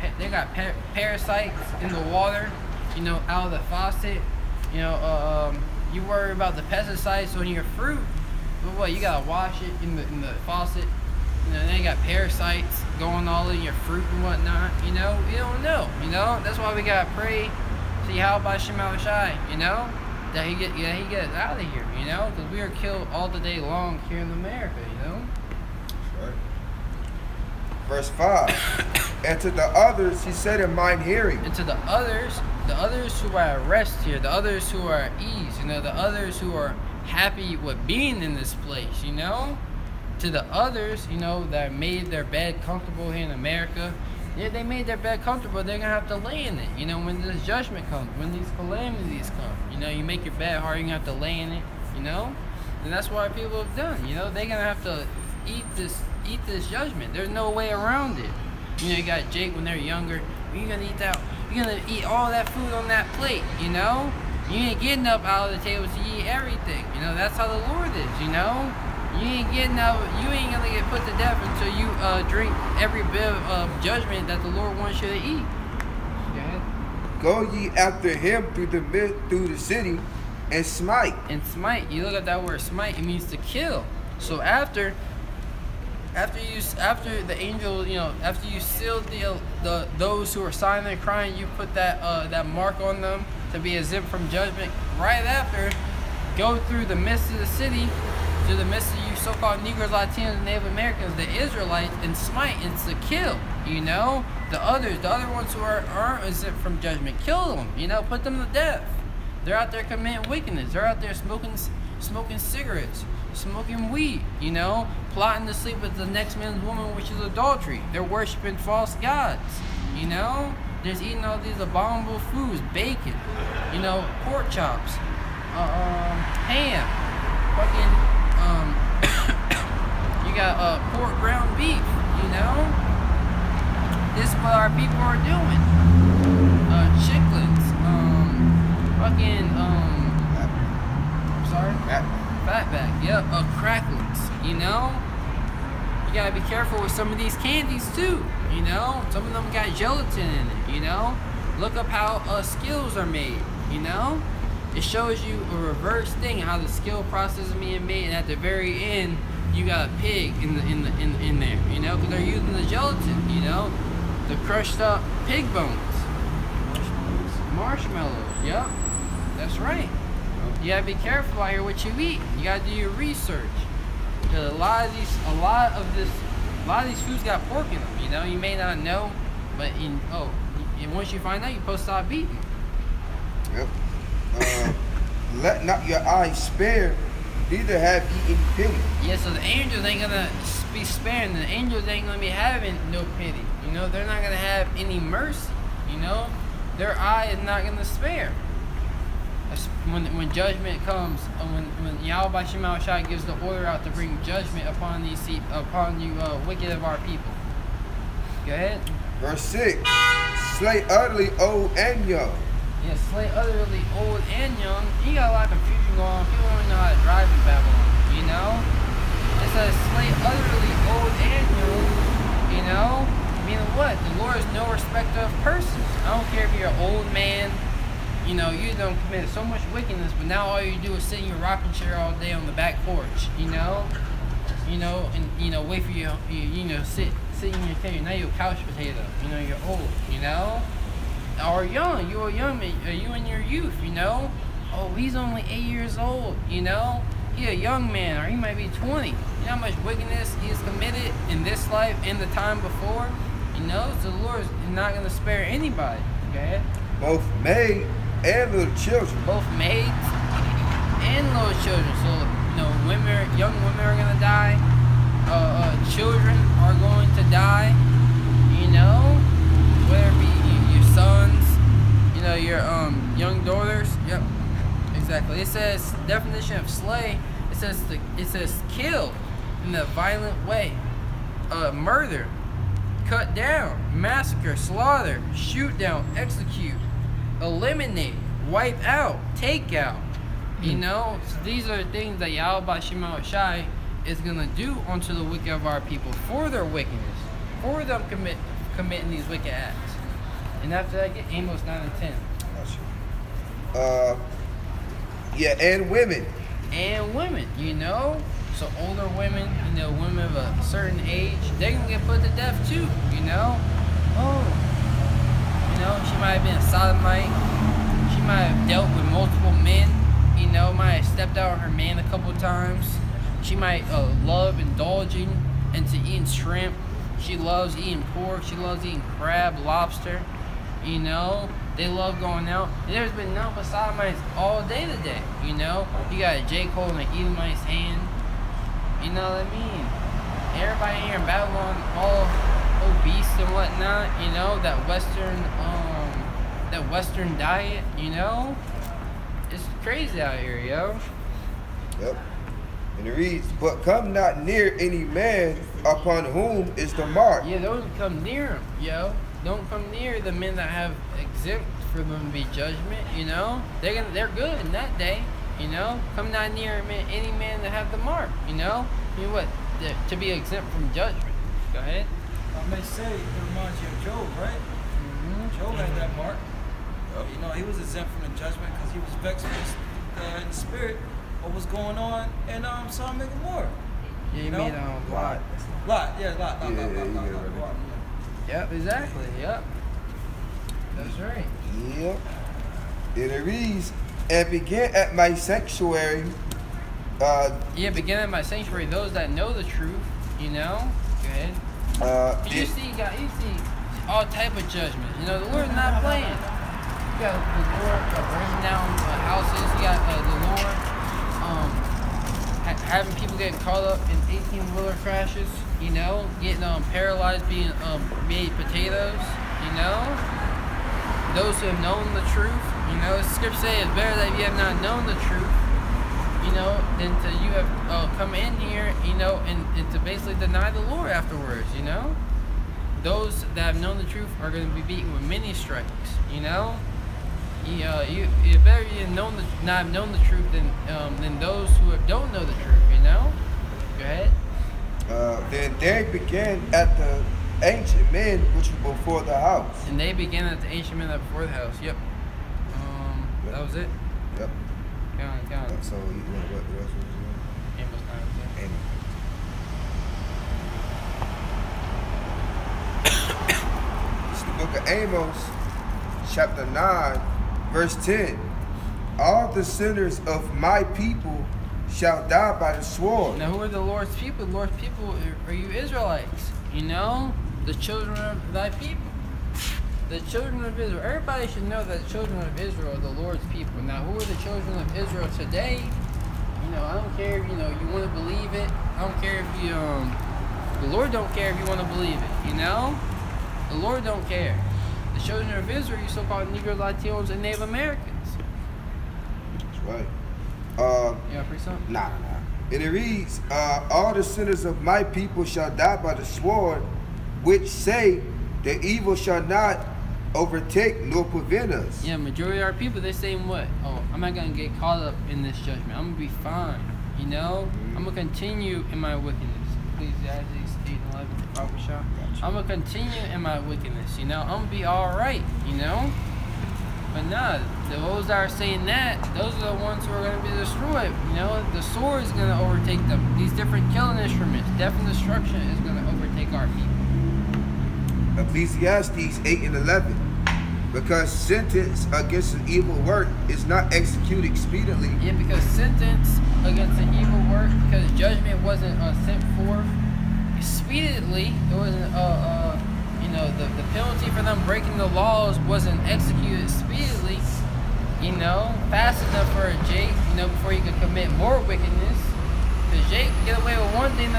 parasites in the water, you know, out of the faucet. You know, you worry about the pesticides on your fruit, but what, you gotta wash it in the faucet. You know, they got parasites going all in your fruit and whatnot. You know, you don't know. You know, that's why we gotta pray. See how about Shema Shai, you know? That he gets out of here, you know, because we are killed all the day long here in America, you know. Right. Verse 5. And to the others he said in mine hearing. And to the others who are at rest here, the others who are at ease, you know, the others who are happy with being in this place, you know. To the others, you know, that made their bed comfortable here in America. Yeah, they made their bed comfortable, they're going to have to lay in it, you know, when this judgment comes, when these calamities come. You know, you make your bed hard, you're going to have to lay in it, you know? And that's what people have done, you know? They're going to have to eat this judgment. There's no way around it. You know, you got Jake when they're younger. You're going to eat that, you're going to eat all that food on that plate, you know? You ain't getting up out of the table to eat everything, you know? That's how the Lord is, you know? You ain't getting out. You ain't gonna get put to death until you drink every bit of judgment that the Lord wants you to eat. Go ahead. Go ye after him through the city, and smite. And smite. You look at that word smite. It means to kill. So after the angel, after you sealed the those who are silent and crying, you put that mark on them to be exempt from judgment. Right after, go through the midst of the city, through the midst of you so-called Negroes, Latinos, and Native Americans, the Israelites, and smite. It's to kill. The other ones who aren't exempt from judgment, kill them. Put them to death. They're out there committing wickedness. They're out there smoking cigarettes, smoking weed, plotting to sleep with the next man's woman, which is adultery. They're worshiping false gods, They're eating all these abominable foods, bacon, pork chops, ham, fucking, you got pork ground beef, This is what our people are doing. Chicklets, fatback, yep, cracklets, You gotta be careful with some of these candies too, Some of them got gelatin in it, Look up how skills are made, It shows you a reverse thing, how the skill process is being made, and at the very end, you got a pig in there, because they're using the gelatin, the crushed up pig bones. Marshmallows, yep, that's right. You gotta be careful out here what you eat. You gotta do your research. Because a lot of these foods got pork in them. You may not know, but once you find out, you're supposed to stop eating. Yep. Let not your eyes spare, neither have ye any pity. Yeah, so the angels ain't gonna be sparing. The angels ain't gonna be having no pity. They're not gonna have any mercy. Their eye is not gonna spare. That's when judgment comes, when Yahweh Shema Shai gives the order out to bring judgment upon you wicked of our people. Go ahead. Verse 6, slay utterly old and young. Yeah, slay utterly old and young. You got a lot of confusion going on. People don't even know how to drive in Babylon, It says slay utterly old and young, Meaning what? The Lord is no respecter of persons. I don't care if you're an old man, you done committed so much wickedness, but now all you do is sit in your rocking chair all day on the back porch, and wait for you, sit in your chair. Now you're a couch potato, you're old, or young, you're a young man, you in your youth, oh, he's only 8 years old, he's a young man, or he might be 20. You know how much wickedness he's committed in this life and the time before? So the Lord is not going to spare anybody. Okay? Both maid and little children. Both maids and little children. So, young women are going to die. Children are going to die. Whether it be your sons, your young daughters. Yep, exactly. It says definition of slay. It says kill in a violent way, murder, cut down, massacre, slaughter, shoot down, execute, eliminate, wipe out, take out. So these are the things that Yahweh Shema Shai is gonna do unto the wicked of our people for their wickedness, for them committing these wicked acts. And after that, get Amos 9 and 10. And women. And women, So older women, women of a certain age, they're gonna get put to death too, She might have been a sodomite. She might have dealt with multiple men, might have stepped out on her man a couple times. She might love indulging into eating shrimp. She loves eating pork. She loves eating crab, lobster, They love going out. And there's been nothing but sodomites all day today, You got a J. Cole in an Edomite's hand. You know what I mean? Everybody here in Babylon, all obese and whatnot, that Western diet, It's crazy out here, yo. Yep. And it reads, but come not near any man upon whom is the mark. Yeah, don't come near him, yo. Don't come near the men that have exempt for them to be judgment, They're good in that day. Come not near any man that have the mark, what? To be exempt from judgment. Go ahead. I may say it reminds you of Job, right? Job had that mark. You know, he was exempt from the judgment because he was vexed with in the spirit of what's going on in Sodom and Gomorrah. Yeah, you know? mean Lot. Lot. Yep, exactly. Yep. That's right. Yep. And it reads, and begin at my sanctuary. Begin at my sanctuary, those that know the truth, you know? Go ahead. You see all type of judgment. You know, the Lord's not playing. You got the Lord burning down houses. You got the Lord having people getting caught up in 18-wheeler crashes. You know, getting paralyzed, being made potatoes. You know, those who have known the truth. You know, the scripture says it's better that you have not known the truth, you know, than to you have come in here, you know, and to basically deny the Lord afterwards, you know. Those that have known the truth are going to be beaten with many stripes, you know. You better not have known the truth than those who don't know the truth, you know. Go ahead. Then they began at the ancient men which were before the house. And they began at the ancient men that before the house. Yep. That was it. Yep. Count. So what else was it? Amos 9. It's the book of Amos, chapter 9, verse 10. All the sinners of my people shall die by the sword. Now, who are the Lord's people? The Lord's people are you Israelites. You know, the children of thy people. The children of Israel. Everybody should know that the children of Israel are the Lord's people. Now, who are the children of Israel today? You know, I don't care if, you know, you want to believe it. I don't care if you, the Lord don't care if you want to believe it, you know? The Lord don't care. The children of Israel, you so-called Negro, Latinos, and Native Americans. That's right. You got free something? Nah. And it reads, all the sinners of my people shall die by the sword, which say, the evil shall not overtake nor prevent us. Yeah, majority of our people, they're saying what? Oh, I'm not going to get caught up in this judgment. I'm going to be fine, you know? I'm going to continue in my wickedness. Ecclesiastes 8:11, Bible shop. I'm going to continue in my wickedness, you know? I'm going to be all right, you know? But nah, those that are saying that, those are the ones who are going to be destroyed, you know? The sword is going to overtake them. These different killing instruments, death and destruction is going to overtake our people. Ecclesiastes 8:11. Because sentence against an evil work is not executed speedily. Yeah, because sentence against an evil work, because judgment wasn't sent forth speedily. It wasn't, you know, the penalty for them breaking the laws wasn't executed speedily. You know, fast enough for a Jake, you know, before he could commit more wickedness. Because Jake get away with one thing,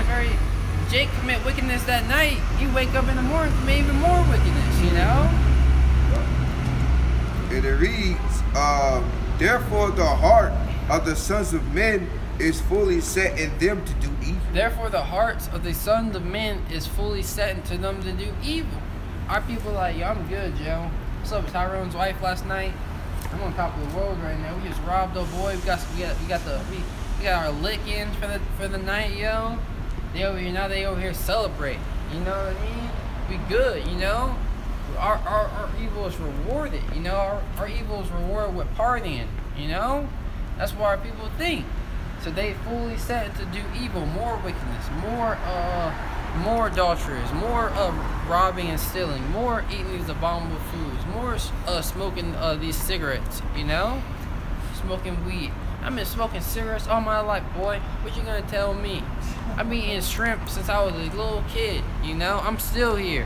Jake commit wickedness that night. He wake up in the morning and commit even more wickedness, you know? And it reads, therefore the heart of the sons of men is fully set in them to do evil. Therefore the hearts of the sons of men is fully set into them to do evil. Our people like, yo, I'm good, Joe. What's up, Tyrone's wife last night? I'm on top of the world right now. We just robbed a boy. We got our lick in for the night, yo. They over here now. They over here celebrate. You know what I mean? We good. You know, our evil is rewarded. You know, our evil is rewarded with partying. You know, that's what our people think. So they fully set to do evil, more wickedness, more adulteries, more robbing and stealing, more eating these abominable foods, more smoking these cigarettes. You know, smoking weed. I've been smoking cigarettes all my life, boy. What you gonna tell me? I've been eating shrimp since I was a little kid, you know? I'm still here.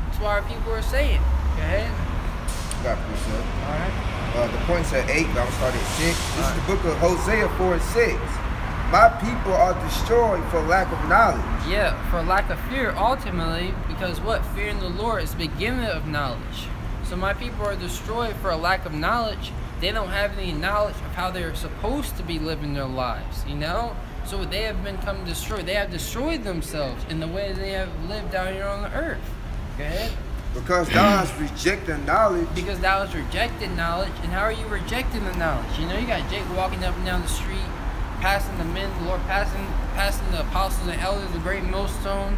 That's what our people are saying. Go ahead. Got it. Alright. The point's at 8, but I'm starting at 6. This is the book of Hosea 4:6. My people are destroyed for lack of knowledge. Yeah, for lack of fear, ultimately, because what? Fearing the Lord is the beginning of knowledge. So my people are destroyed for a lack of knowledge. They don't have any knowledge of how they're supposed to be living their lives, you know? So they have become destroyed. They have destroyed themselves in the way they have lived down here on the earth. Go ahead. Because thou hast rejected knowledge. Because thou hast rejected knowledge. And how are you rejecting the knowledge? You know, you got Jake walking up and down the street, passing the men, the Lord passing the apostles and elders, the great millstone,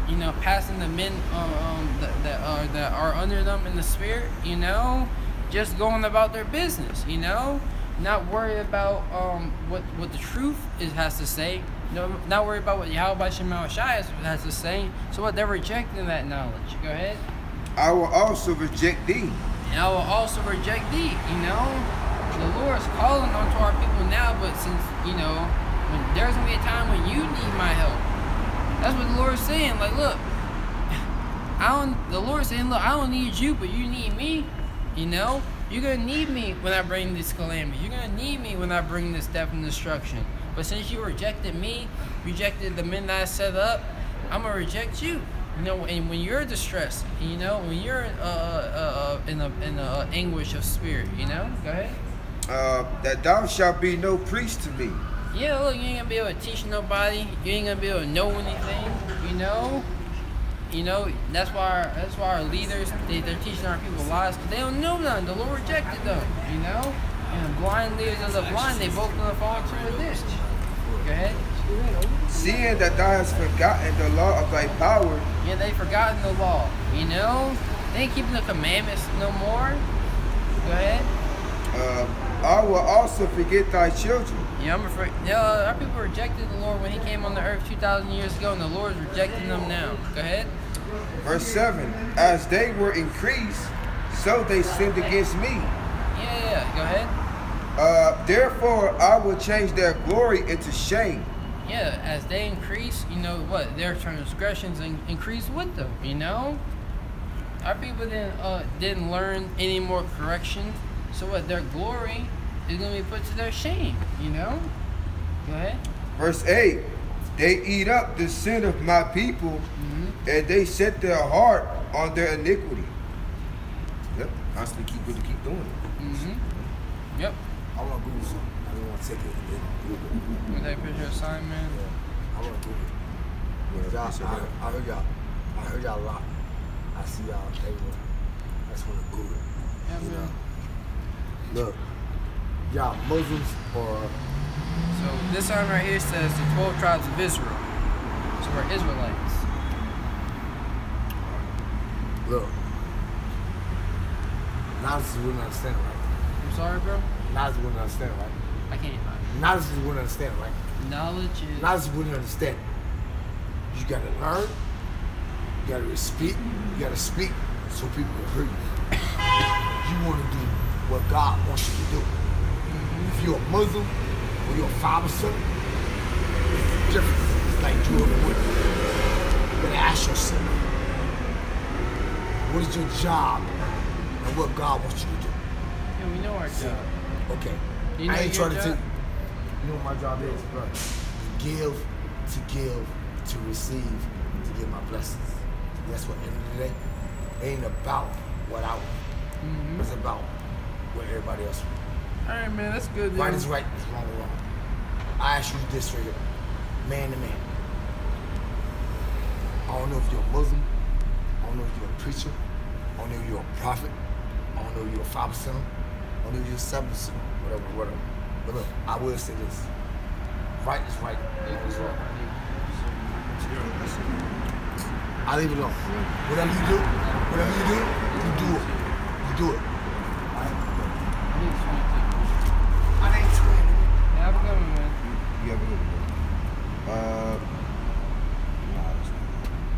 you know, passing the men that are under them in the spirit, you know. just going about their business, you know? Not worry about what the truth has to say. No, not worry about what Yahweh Shema Shai has to say. So what? They're rejecting that knowledge. Go ahead. I will also reject thee. And I will also reject thee. You know, the Lord's calling onto our people now, but since when there's gonna be a time when you need my help. That's what the Lord's saying. Like, look, the Lord's saying, look, I don't need you, but you need me. You know, you're gonna need me when I bring this calamity. You're gonna need me when I bring this death and destruction. But since you rejected me, rejected the men that I set up, I'm gonna reject you. You know, and when you're distressed, you know, when you're in a anguish of spirit, you know, go ahead. That thou shalt be no priest to me. Yeah, look, you ain't gonna be able to teach nobody. You ain't gonna be able to know anything. You know, that's why our leaders they're teaching our people lies because they don't know nothing. The Lord rejected them. You know, and blind leaders of the blind, they both gonna fall into a ditch. Go ahead. Seeing that thou hast forgotten the law of thy power. Yeah, they forgotten the law. You know, they ain't keeping the commandments no more. Go ahead. I will also forget thy children. Yeah, I'm afraid. Our people rejected the Lord when He came on the earth 2,000 years ago, and the Lord is rejecting them now. Go ahead. Verse 7. As they were increased, so they sinned against me. Yeah. Go ahead. Therefore, I will change their glory into shame. Yeah, as they increase, you know what? Their transgressions increase with them. You know, our people didn't learn any more correction. So what? Their glory is going to be put to their shame, you know? Go ahead. Verse 8, they eat up the sin of my people, and they set their heart on their iniquity. Yep, constantly keep doing it. Yep. I want to Google something. I don't want to take it and then Google it. With that picture assignment. Yeah, I want to Google it. I heard y'all a lot. I see y'all everywhere. I just want to Google it. Yeah, man. Look, y'all Muslims or... So this sign right here says the 12 tribes of Israel. So we're Israelites. Look, Nazis wouldn't understand, right? I'm sorry, bro? Nazis wouldn't understand, right? I can't. Nazis wouldn't understand, right? Knowledge is... Nazis wouldn't understand. You gotta learn, you gotta speak, so people can hear you. You wanna do what God wants you to do. If you're a Muslim or you're a father son, it's different. It's like you and a woman. You gotta ask yourself, what is your job and what God wants you to do? Yeah, we know our job. Okay. You know I ain't your trying to job? take. You know what my job is, bro? To give, to receive, to get my blessings. That's what at the end of the day, it ain't about what I want. It's about what everybody else wants. Alright, man, that's good. Right is right, is wrong is wrong. I ask you this straight up, man to man. I don't know if you're a Muslim. I don't know if you're a preacher. I don't know if you're a prophet. I don't know if you're a father son. I don't know if you're a seventh son. Whatever. But look, I will say this. Right is right, wrong is wrong. I leave it alone. Whatever you do, you do it. You do it. I ain't 20. Yeah, have a good one, man. You have a good one.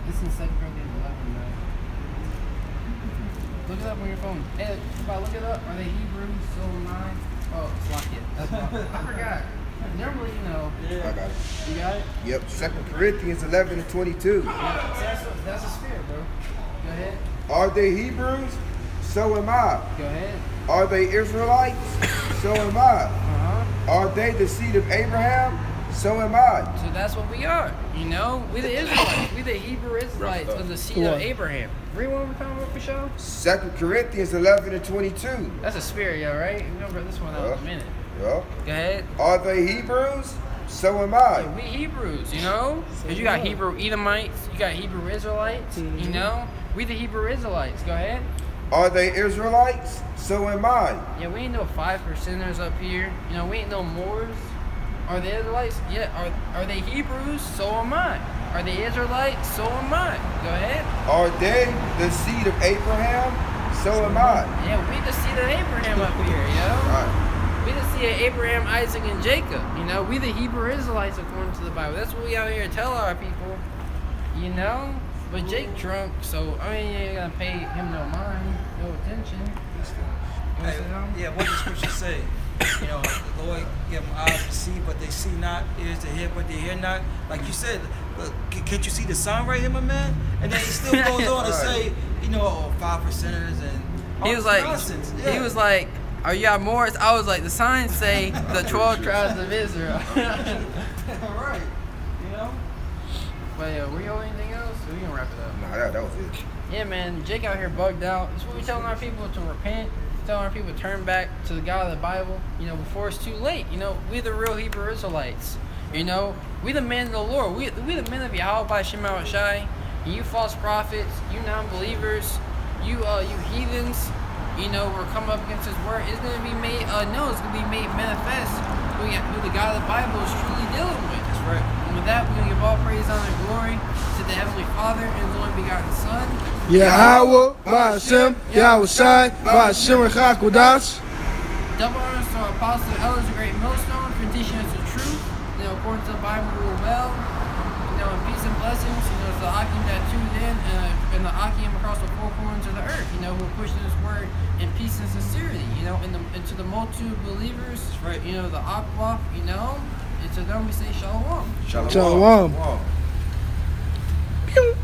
This is 2 Corinthians 11, man. Look it up on your phone. Hey, look it up. Are they Hebrews? So am I. Oh, Slakia. That's why. I forgot. Normally, you know. I got it. You got it? Yep, 2 Corinthians 11 and 22. Yeah, that's a spirit, bro. Go ahead. Are they Hebrews? So am I. Go ahead. Are they Israelites? So am I. Are they the seed of Abraham? So am I. So that's what we are. You know, we the Israelites. We the Hebrew Israelites of the seed of Abraham. Read one more time, for show. 2 Corinthians 11 and 22. That's a spirit, y'all, right? Remember this one out in a minute. Yeah. Go ahead. Are they Hebrews? So am I. Yeah, we Hebrews, you know? Because you got Hebrew Edomites, you got Hebrew Israelites, you know? We the Hebrew Israelites. Go ahead. Are they Israelites? So am I. Yeah, we ain't no 5%ers up here. You know, we ain't no Moors. Are they Israelites? Yeah. Are they Hebrews? So am I. Are they Israelites? So am I. Go ahead. Are they the seed of Abraham? So am I. Yeah, we the seed of Abraham up here, yo. Right. We the seed of Abraham, Isaac, and Jacob. You know, we the Hebrew Israelites according to the Bible. That's what we out here tell our people. You know, but Jake drunk, so I mean, you ain't gonna pay him no mind, no attention. Hey, yeah, what does Scripture say? You know, the Lord give them eyes to see, but they see not, ears to hear, but they hear not. Like you said, look, can't you see the sun right here, my man? And then he still goes on to say, you know, 5%ers and all He was this like, nonsense. Yeah. he was like, are y'all Morris? I was like, the signs say the 12 tribes of Israel. Right. You know? But yeah, were you on anything else? Or we gonna wrap it up? Nah, that was it. Yeah, man, Jake out here bugged out. That's what we telling our people, to repent, telling our people to turn back to the God of the Bible, you know, before it's too late. You know, we the real Hebrew Israelites. You know, we the men of the Lord. We the men of Yahweh by Shema Shai. You false prophets, you non-believers, you heathens, you know, we're coming up against his word. It's gonna be made it's gonna be made manifest who the God of the Bible is truly dealing with. That's right. And with that, we're gonna give all praise, honor, and glory to the Heavenly Father and His only begotten Son. Yahweh, Ba'ashem, Yahweh Shai, Ba'ashem Rechakodash. Double honors to our apostles and elders, a great millstone, for teaching us the truth, you know, according to the Bible rule well. You know, and peace and blessings, you know, to the Akim that tuned in, and the Akim across the four corners of the earth, you know, who are pushing this word in peace and sincerity, you know, and to the multitude of believers, right, you know, the Akwa, you know, and to them we say Shalom. Shalom. Shalom. Pew.